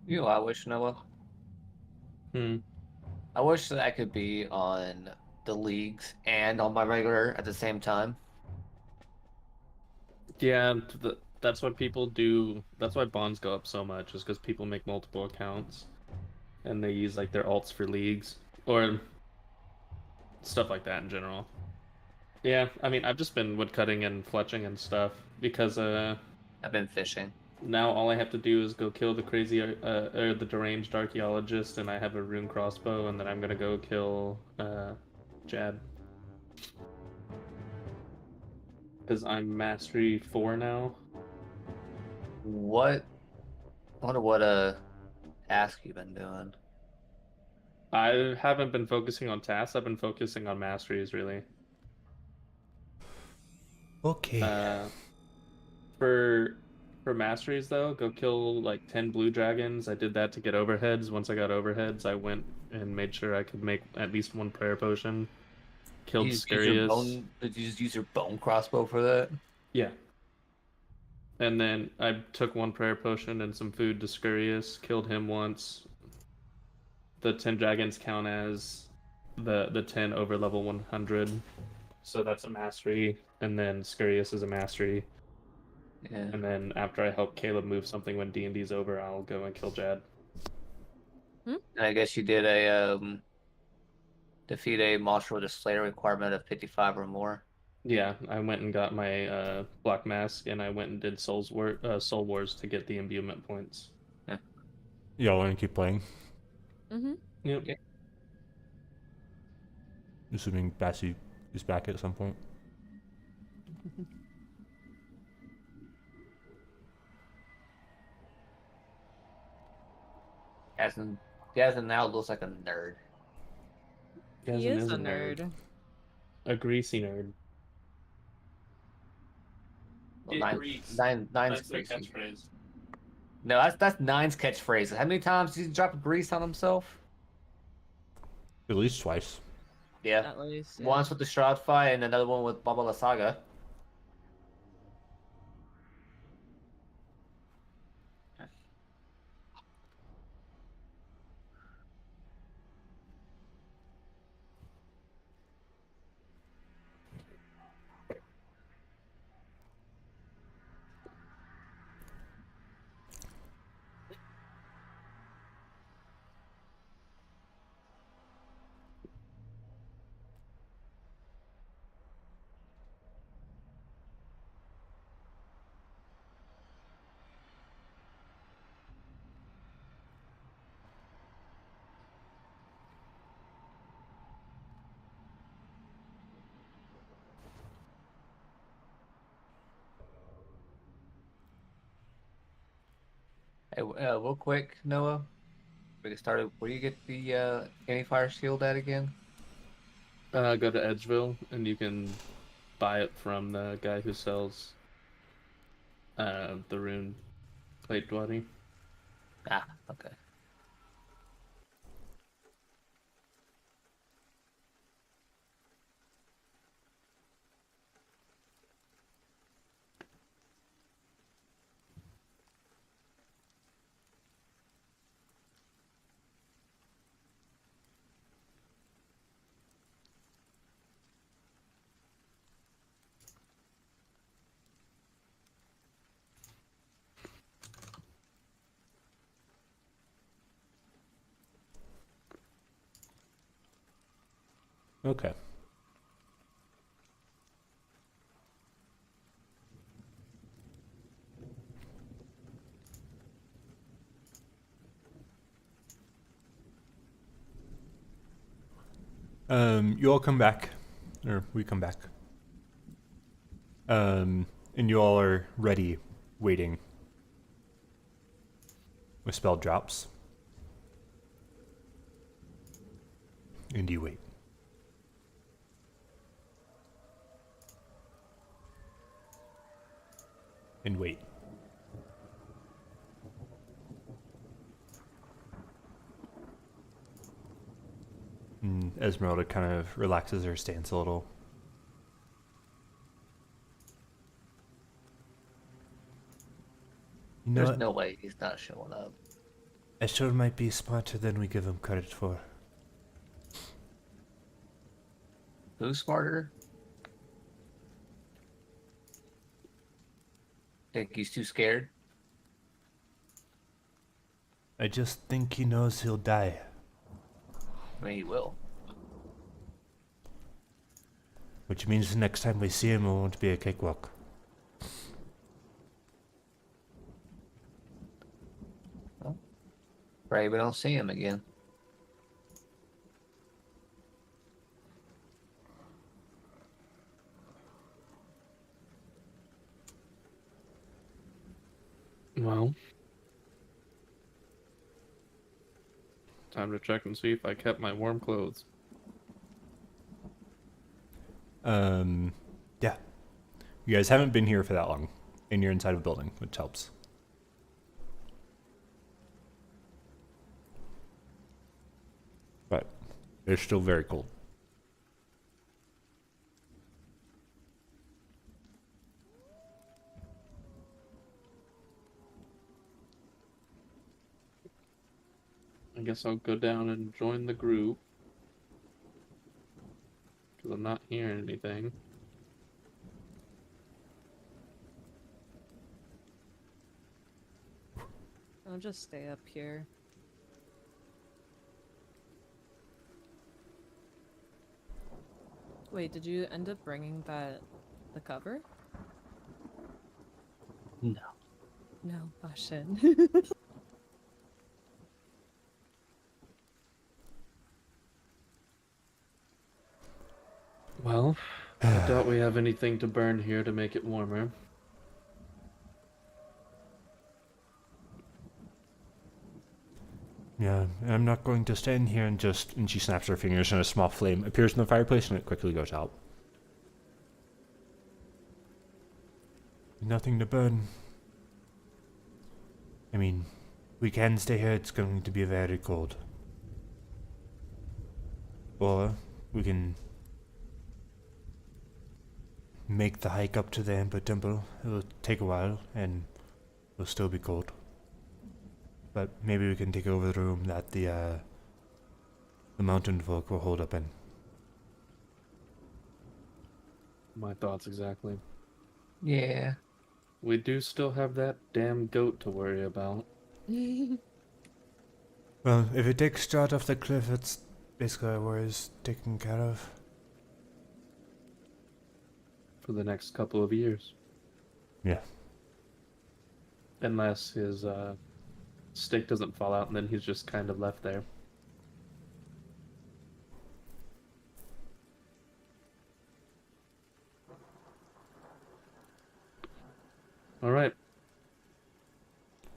You know, what I wish, Noah. Hmm. I wish that I could be on the leagues and on my regular at the same time. Yeah, that's what people do. That's why bonds go up so much, is because people make multiple accounts, and they use like their alts for leagues or stuff like that in general. Yeah, I mean, I've just been woodcutting and fletching and stuff because I've been fishing. now all I have to do is go kill the crazy or the deranged archaeologist, and I have a rune crossbow, and then I'm gonna go kill Jad. Because I'm mastery 4 now. What? I wonder what task you've been doing. I haven't been focusing on tasks. I've been focusing on masteries, really. Okay. Uh, for masteries though, go kill like 10 blue dragons. I did that to get overheads. Once I got overheads, I went and made sure I could make at least one prayer potion. Killed You just use your Scarius. bone. Did you just use your bone crossbow for that? Yeah. And then I took one prayer potion and some food to Scarius, killed him once. The 10 dragons count as the 10 over level 100. So that's a mastery, and then Scarius is a mastery. Yeah. And then after I help Caleb move something when D&D's over, I'll go and kill Jad. And I guess you did a defeat a monster with a Slayer requirement of 55 or more. Yeah, I went and got my Black Mask, and I went and did Soul Wars to get the imbuement points. Yeah. Y'all want to keep playing? Mm-hmm. Yep. Yeah. Assuming Bassie is back at some point. Gazin now looks like a nerd. He Gazin is is a a nerd. nerd. A greasy nerd. Well, It nine's reeks. nine's That's their greasy. catchphrase. No, that's Nine's catchphrase. How many times did he drop grease on himself? At least twice. Yeah. At least. Yeah. Once with the Shroud fight and another one with Baba La Saga. Hey, real quick, Noah. We can start. Where you get the anti-fire shield at again? Go to Edgeville, and you can buy it from the guy who sells the rune plate dwelling. Ah, okay. Okay. You all come back, or we come back. And you all are ready, waiting. With spell drops. And you wait. And wait. And Esmeralda kind of relaxes her stance a little. You know There's what? no way he's not showing up. Escher might be smarter than we give him credit for. Who's smarter? Think he's too scared? I just think he knows he'll die. I mean, he will. Which means the next time we see him, it won't be a cakewalk. Pray we don't see him again. Well, time to check and see if I kept my warm clothes. Yeah. You guys haven't been here for that long, and you're inside of a building, which helps. But it's still very cold. I guess I'll go down and join the group. Because I'm not hearing anything. I'll just stay up here. Wait, did you end up bringing the cover? No. No. Oh shit. Well, I doubt we have anything to burn here to make it warmer. Yeah, I'm not going to stand here and just... And she snaps her fingers and a small flame appears in the fireplace and it quickly goes out. Nothing to burn. I mean, we can stay here, it's going to be very cold. Or we can make the hike up to the Amber Temple. It'll take a while and it'll still be cold. But maybe we can take over the room that the mountain folk will hold up in. My thoughts exactly. Yeah. We do still have that damn goat to worry about. Well, if it takes Strahd off the cliff, it's basically where he's taken care of. For the next couple of years. Yeah. Unless his stake doesn't fall out and then he's just kind of left there. Alright.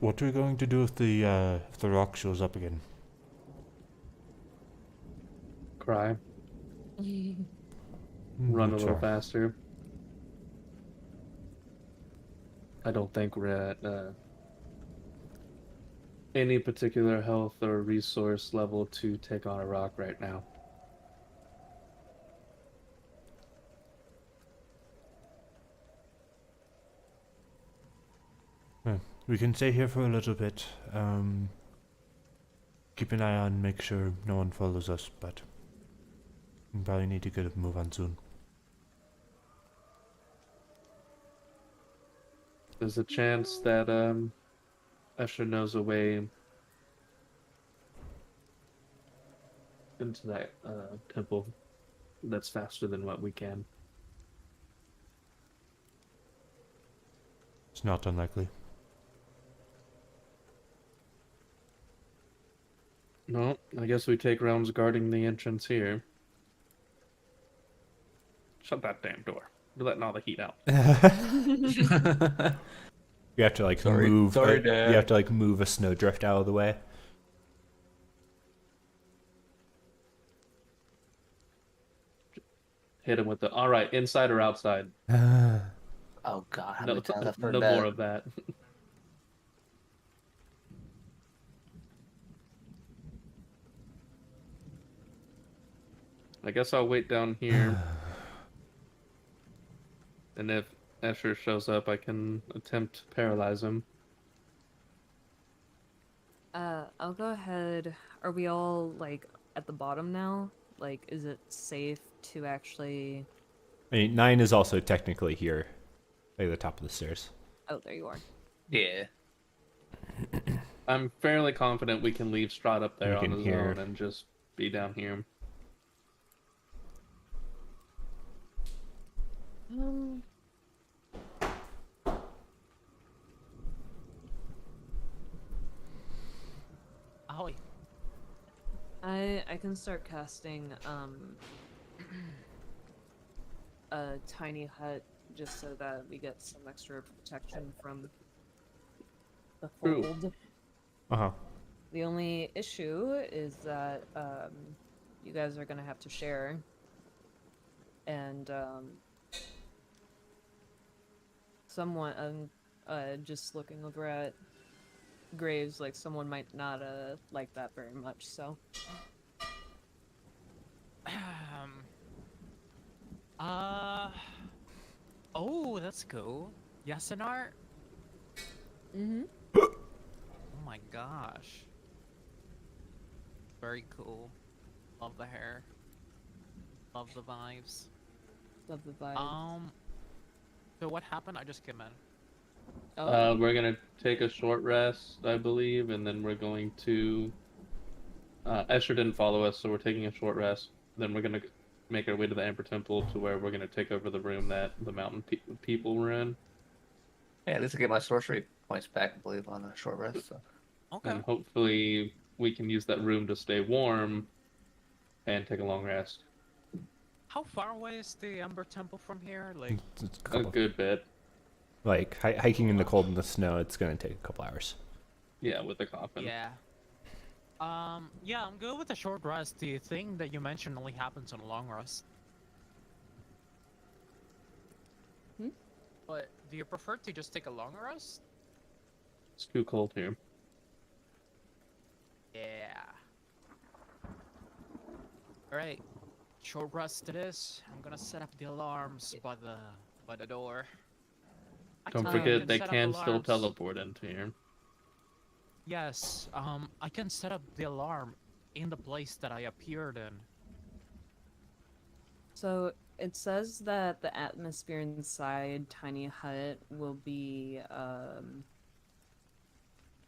What are we going to do if the rock shows up again? Cry. Run a little Sure. faster. I don't think we're at any particular health or resource level to take on a rock right now. We can stay here for a little bit. Keep an eye on, make sure no one follows us, but we probably need to get a move on soon. There's a chance that Escher knows a way into that temple that's faster than what we can. It's not unlikely. No, I guess we take realms guarding the entrance here. Shut that damn door. You're letting all the heat out. You have to like Sorry- move. sorry, You Dad. have to like move a snowdrift out of the way. Hit him with the, alright, inside or outside? Oh god, how No, many times I've heard no that? more of that. I guess I'll wait down here. And if Escher shows up, I can attempt to paralyze him. I'll go ahead. Are we all like at the bottom now? Like, is it safe to actually? I mean, 9 is also technically here, at the top of the stairs. Oh, there you are. Yeah. I'm fairly confident we can leave Strahd up there We on can his hear- own and just be down here. Owie. I can start casting a tiny hut just so that we get some extra protection from the True. fold. Uh-huh. The only issue is that you guys are gonna have to share, and someone just looking over at Graves, like someone might not like that very much. So uh. Oh, that's cool. Yasanar? mm-hmm. Oh my gosh. Very cool. Love the hair. Love the vibes. Love the vibe. So what happened? I just came in. Oh, We're gonna take a short rest, I believe, and then we're going to. Escher didn't follow us, so we're taking a short rest. Then we're gonna make our way to the Amber Temple, to where we're gonna take over the room that the mountain people were in, Yeah, at least I get my sorcery points back, I believe, on a short rest. So. Okay. and hopefully we can use that room to stay warm and take a long rest. How far away is the Ember Temple from here? Like, It's a A couple- good bit, like hiking in the cold and the snow, it's gonna take a couple hours. yeah, with the coffin. yeah. Yeah, I'm good with the short rest. The thing that you mentioned only happens on a long rest. Hmm? But do you prefer to just take a long rest? It's too cold here. Yeah. Alright. Short rest it is. I'm gonna set up the alarms by the door. Don't Actually, I forget, they set up can still alarms. teleport into here. Yes, I can set up the alarm in the place that I appeared in. so it says that the atmosphere inside Tiny Hut will be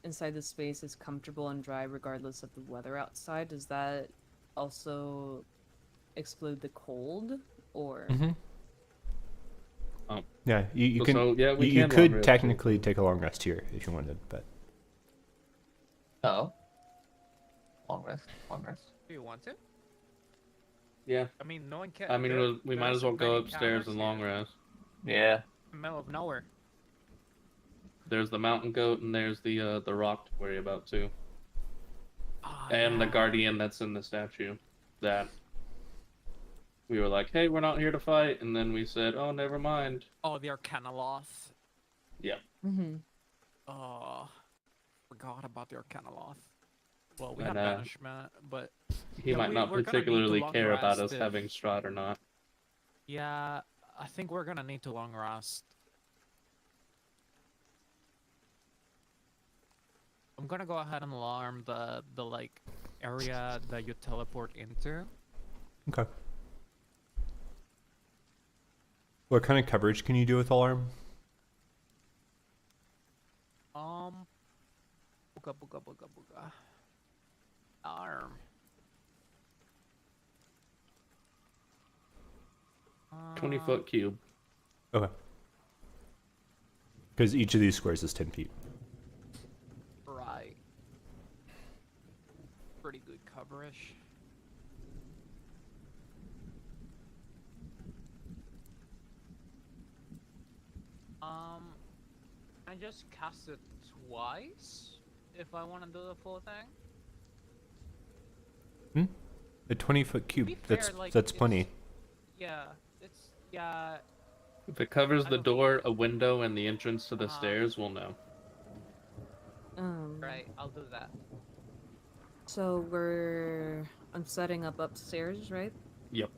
inside the space is comfortable and dry regardless of the weather outside. Does that also exclude the cold, or? Mm-hmm. Oh. Yeah, you So, can. yeah, we you can long could rest technically take a long rest here if you wanted, but Oh. Long rest. Long rest. Do you want to? Yeah, I mean, no one can. I mean, we might as well go upstairs and and long rest. Yeah. Middle of nowhere. There's the mountain goat, and there's the rock to worry about too, Oh, and the yeah. guardian that's in the statue. That we were like, hey, we're not here to fight, and then we said, oh, never mind. Oh, the Arcanoloth. Yeah. Mm-hmm. Oh, forgot about the Arcanoloth. Well, we And, had banishment, but He Yeah, might not we're gonna need to particularly long care about rest us if- having Strahd or not. yeah, I think we're gonna need to long rest. I'm gonna go ahead and alarm the like area that you teleport into. okay. What kind of coverage can you do with alarm? Booga booga booga booga. Arm. 20-foot cube. Okay. Because each of these squares is 10 feet. Right. Pretty good coverage. I just cast it twice if I want to do the full thing. A 20-foot cube. be fair, That's like, that's it's- plenty. Yeah, yeah. If it covers I the don't- door, a window, and the entrance to the Uh-huh. stairs, we'll know. Right, I'll do that. So I'm setting up upstairs, right? Yep.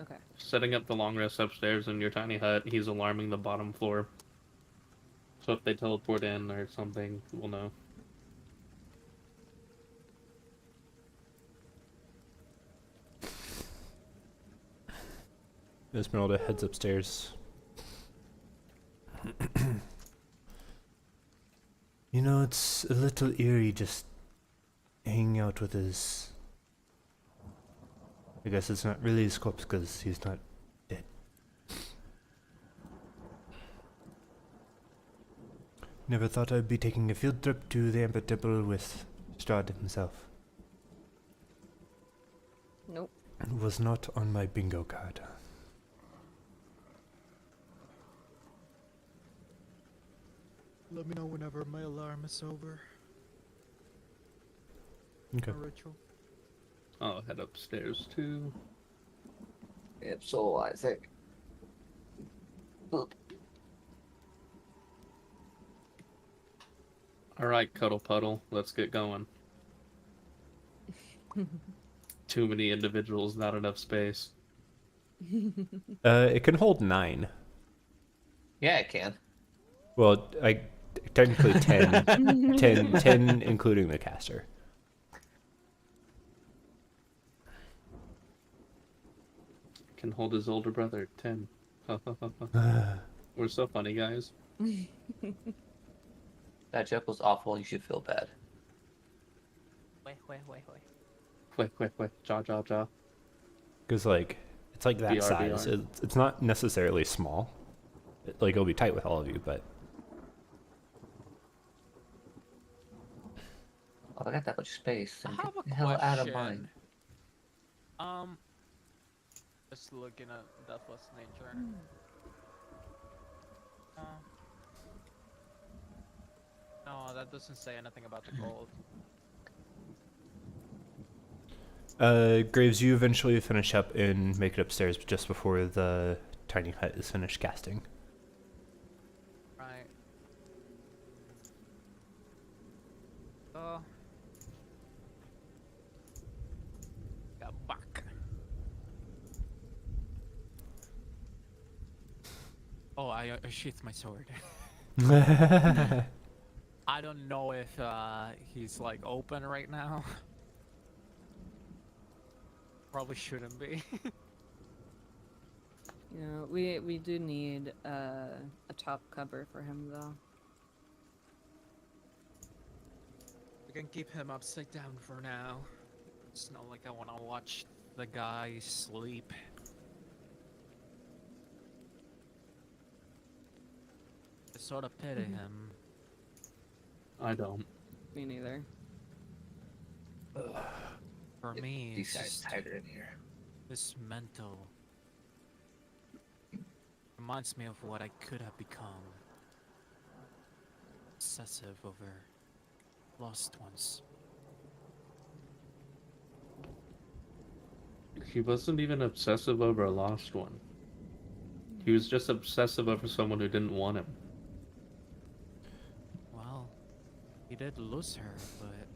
Okay. Setting up the long rest upstairs in your tiny hut, he's alarming the bottom floor. So if they teleport in or something, we'll know. Esmeralda heads upstairs. You know, it's a little eerie just hanging out with his. I guess it's not really his corpse because he's not dead. Never thought I'd be taking a field trip to the Amber Temple with Strahd himself. Nope. It was not on my bingo card. Let me know whenever my alarm is over. Okay. My ritual. I'll head upstairs too. Yep, so Isaac. Boop. All right, Cuddle Puddle, let's get going. Too many individuals, not enough space. It can hold 9. Yeah, it can. Well, technically 10. 10 including the caster. Can hold his older brother, 10. We're so funny, guys. That joke was awful. You should feel bad. Wait. Quick, jaw, jaw, jaw. Because, like, it's like that BR. size. It's not necessarily small. Like, it'll be tight with all of you, but... Oh, I got that much space. I And have get a the hell out of question. mine. Just looking at Deathless Nature. No, that doesn't say anything about the gold. Graves, you eventually finish up and make it upstairs just before the tiny hut is finished casting. Right. Got back. Oh, I sheathed my sword. I don't know if he's like open right now. Probably shouldn't be. You know, we do need a top cover for him though. We can keep him upside down for now. It's not like I want to watch the guy sleep. I sort of pity him. I don't. Me neither. For me, These it's guys just tighter in here. this mental reminds me of what I could have become. Obsessive over lost ones. He wasn't even obsessive over a lost one. He was just obsessive over someone who didn't want him. Well, he did lose her, but it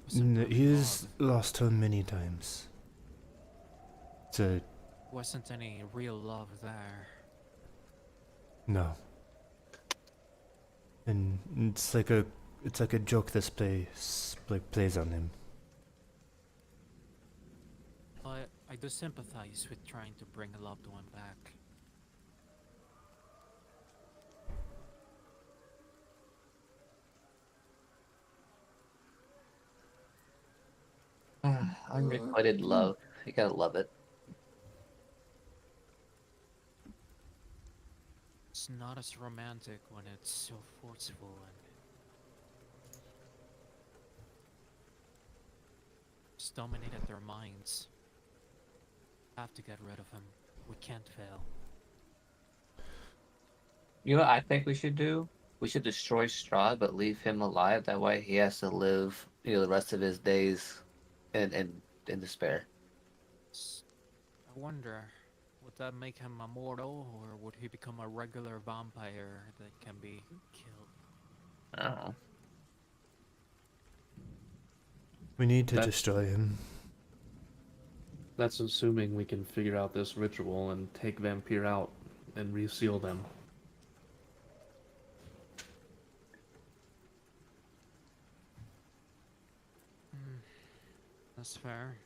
wasn't really He's love. lost her many times. Wasn't any real love there. No. And it's like a joke this plays on him. But I do sympathize with trying to bring a loved one back. Unrequited love. You gotta love it. It's not as romantic when it's so forceful and it's dominated their minds. Have to get rid of him. We can't fail. You know what I think we should do? We should destroy Strahd, but leave him alive. That way he has to live, the rest of his days in despair. I wonder, would that make him immortal, or would he become a regular vampire that can be killed? I don't know. We need to That- destroy him. That's assuming we can figure out this ritual and take Vampire out and reseal them. That's fair.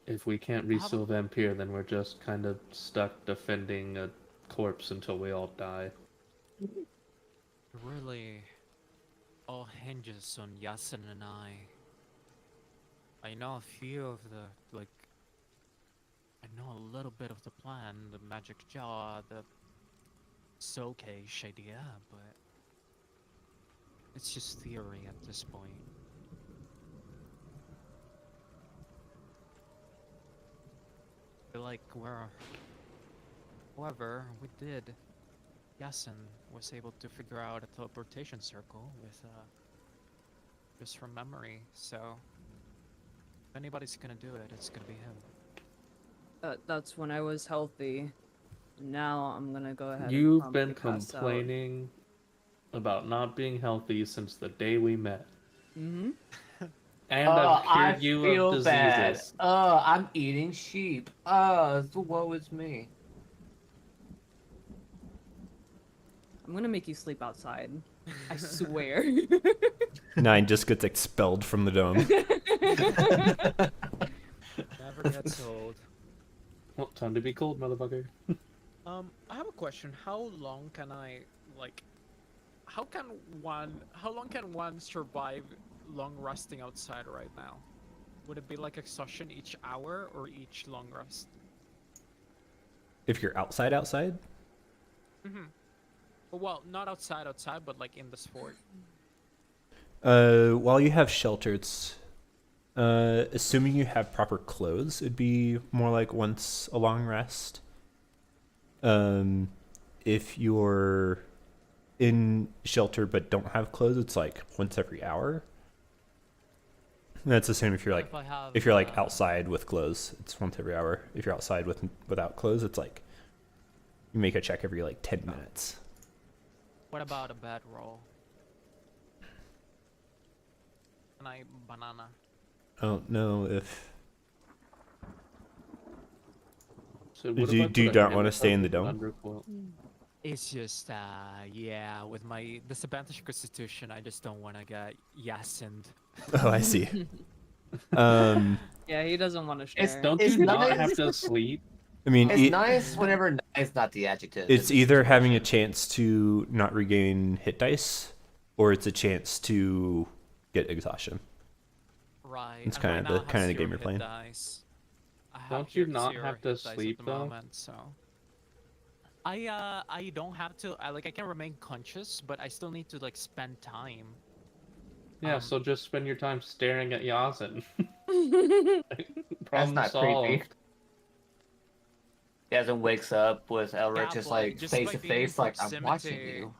If we can't reseal Vampire, then we're just kind of stuck defending a corpse until we all die. It really all hinges on Yasin and I. I know a few of the, I know a little bit of the plan, the magic jaw, the Sokesh idea, but it's just theory at this point. I feel like however, we did Yasin was able to figure out a teleportation circle with just from memory. So if anybody's gonna do it, it's gonna be him. That's when I was healthy. Now I'm gonna go ahead and You've promptly been pass out. complaining about not being healthy since the day we met. Mm-hmm. And I've I cured you feel of bad. diseases. I'm eating sheep. Woe is me. I'm gonna make you sleep outside. I swear. 9 just gets expelled from the dome. Never gets old. Well, time to be cold, motherfucker. I have a question. How long can I like? How long can one survive long resting outside right now? Would it be like exhaustion each hour or each long rest? If you're outside, Mm-hmm. Well, not outside, but like in the sport. while you have shelter, it's assuming you have proper clothes, it'd be more like once a long rest. If you're in shelter but don't have clothes, it's like once every hour. That's the same if you're like if you're like outside with clothes, it's once every hour. If you're outside without clothes, it's like you make a check every like 10 minutes. What about a bedroll? Can I banana? I don't know if So what Do if you- I do you put a not wanna hammock stay in up the with dome? an underquilt? It's just yeah, with my disadvantaged constitution, I just don't want to get yasined. oh, I see. um Yeah, he doesn't want to It's- share. Don't It's you not nice. have to sleep? I mean It's nice whenever nice not the adjective. it's in the either having a situation. chance to not regain hit dice or it's a chance to get exhaustion. Right. It's and kinda right the- now I have kinda the game zero you're hit playing. dice. I have Don't you not zero have to hit dice at sleep, the though? moment, so I don't have to. I can remain conscious, but I still need to like spend time. Yeah, so just spend your time staring at Yasin. That's Problem not solved. creepy. Yasmin wakes up with Elric Yeah, just but like just face by to being in face, like I'm watching proximity- you.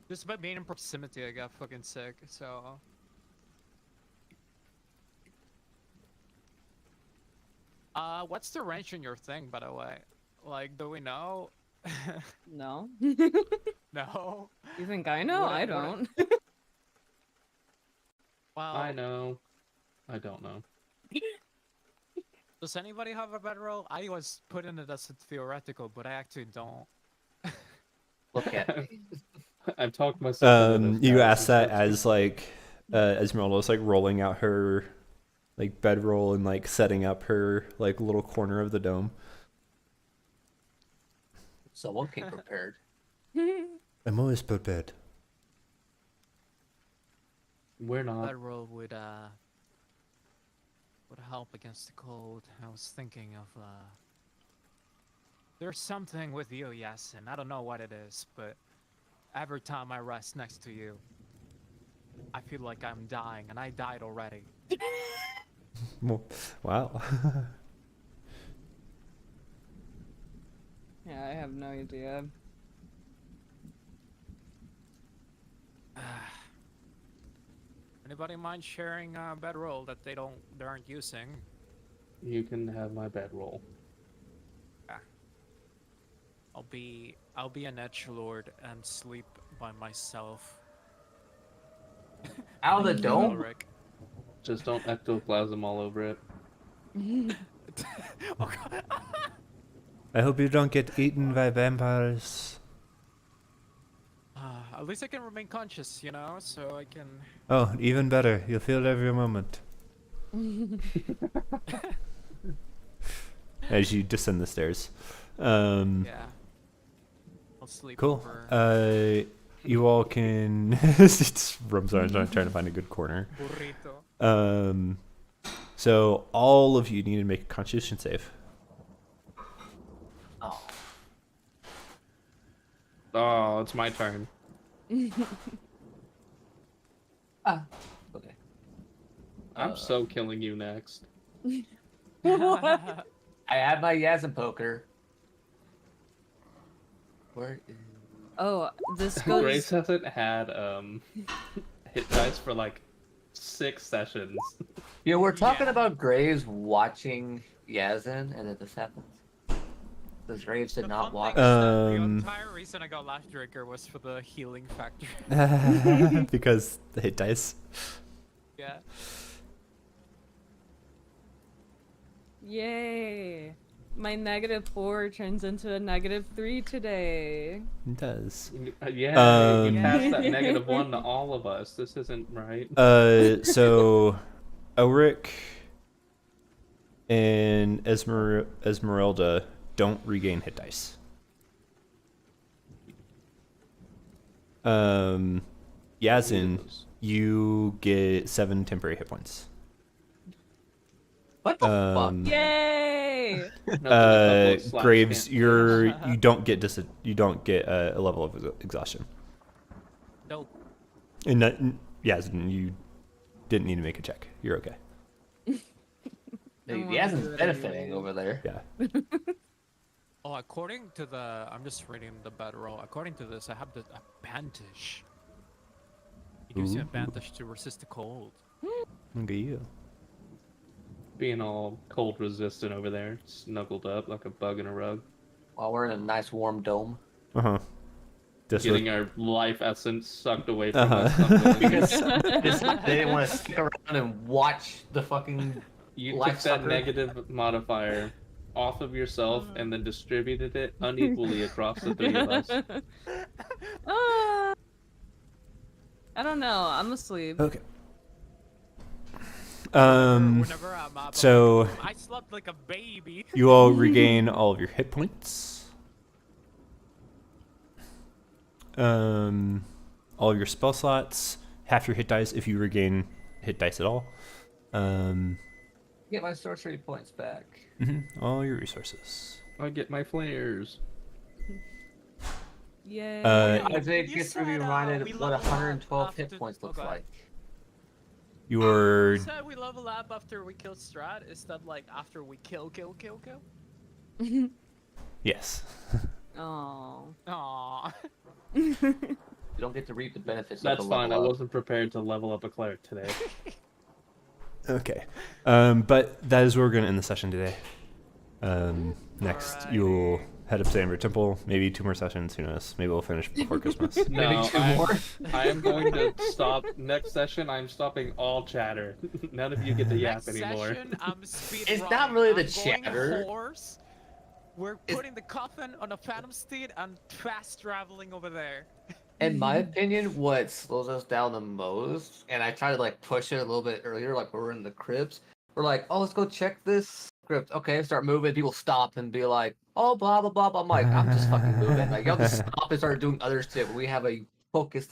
Just by being in proximity, I got fucking sick. So. What's the range in your thing, by the way? Like, do we know? No. No. You think I know? What I what don't. Well, I know. I don't know. does anybody have a bedroll? I was putting it as a theoretical, but I actually don't. Look at me. I've talked myself into this, you guys. asked that It's- as like Esmeralda's like rolling out her like bedroll and like setting up her like little corner of the dome. Someone came prepared. I'm always prepared. We're not. Bedroll would help against the cold. I was thinking of there's something with you, Yasin. I don't know what it is, but every time I rest next to you, I feel like I'm dying, and I died already. Wow. Yeah, I have no idea. Anybody mind sharing a bedroll that they aren't using? You can have my bedroll. I'll be an edgelord and sleep by myself. Out of the dome? Ulrich. Just don't ectoplasm all over it. Oh, God. I hope you don't get eaten by vampires. At least I can remain conscious, you know, so I can. Oh, even better. You'll feel it every moment. As you descend the stairs. Yeah. I'll sleep Cool. over You all can it's rooms are trying to find a good corner. burrito. So all of you need to make a constitution save. Oh. Oh, it's my turn. Okay. I'm so killing you next. I have my Yasmin poker. Where is... Oh, this Grace goes. hasn't had hit dice for like 6 sessions. Yeah, we're talking Yeah. about Graves watching Yazin, and then this happens. Because Graves did The not fun watch. thing is that the Um. entire reason I got Last Drinker was for the healing factor. Because the hit dice. Yeah. Yay! My -4 turns into a -3 today. It does. Yeah, you Um, passed that Yeah. -1 to all of us. This isn't right. So Elric and Esmeralda don't regain hit dice. Yazin, Kudos. you get 7 temporary hit points. What the Um, fuck? Yay! Nothing a couple of slaps Graves, can't you don't get a level of exhaustion. Nope. And Yazin, you didn't need to make a check. You're okay. Dude, wanna Yazin's do it benefiting anyway. over there. Yeah. Oh, according to the, I'm just reading the bedroll. According to this, I have the advantage. It gives you Ooh. advantage to resist the cold. Look at you. Being all cold resistant over there, snuggled up like a bug in a rug. While we're in a nice warm dome. Uh huh. Just Getting with, our life essence sucked away from us. Uh-huh. Because they didn't want to stick around and watch the fucking. You Life took that sucker. negative modifier off of yourself and then distributed it unequally across the 3 of us. Ah. I don't know. I'm asleep. okay. Whenever I'm up, so- I slept like a baby. You all regain all of your hit points. All of your spell slots, half your hit dice if you regain hit dice at all. Get my sorcery points back. All your resources. I get my flares. Yay! Isaac You gets to be said, reminded we of what level up 112 hit after- points oh, looks God. like. Your You said we level up after we kill Strahd. Is that like after we kill? yes. Oh. Aww. You don't get to reap the benefits That's of the fine. I level up. wasn't prepared to level up a cleric today. Okay. But that is where we're going to end the session today. Next, you'll head up to Amber Temple. Maybe 2 more sessions. Who knows? Maybe we'll finish before Christmas. Maybe No, 2 I- more. I am going to stop next session. I'm stopping all chatter. None of you get to yap Next anymore. session, I'm speed It's running. not really the I'm going chatter. horse. We're putting the coffin on a phantom steed and fast traveling over there. In my opinion, what slows us down the most, and I try to like push it a little bit earlier, like when we're in the crypts. We're like, oh, let's go check this crypt. Okay, start moving. People stop and be like, oh, blah blah blah. I'm like, I'm just fucking moving. Like, y'all just stop and start doing other shit. We have a focused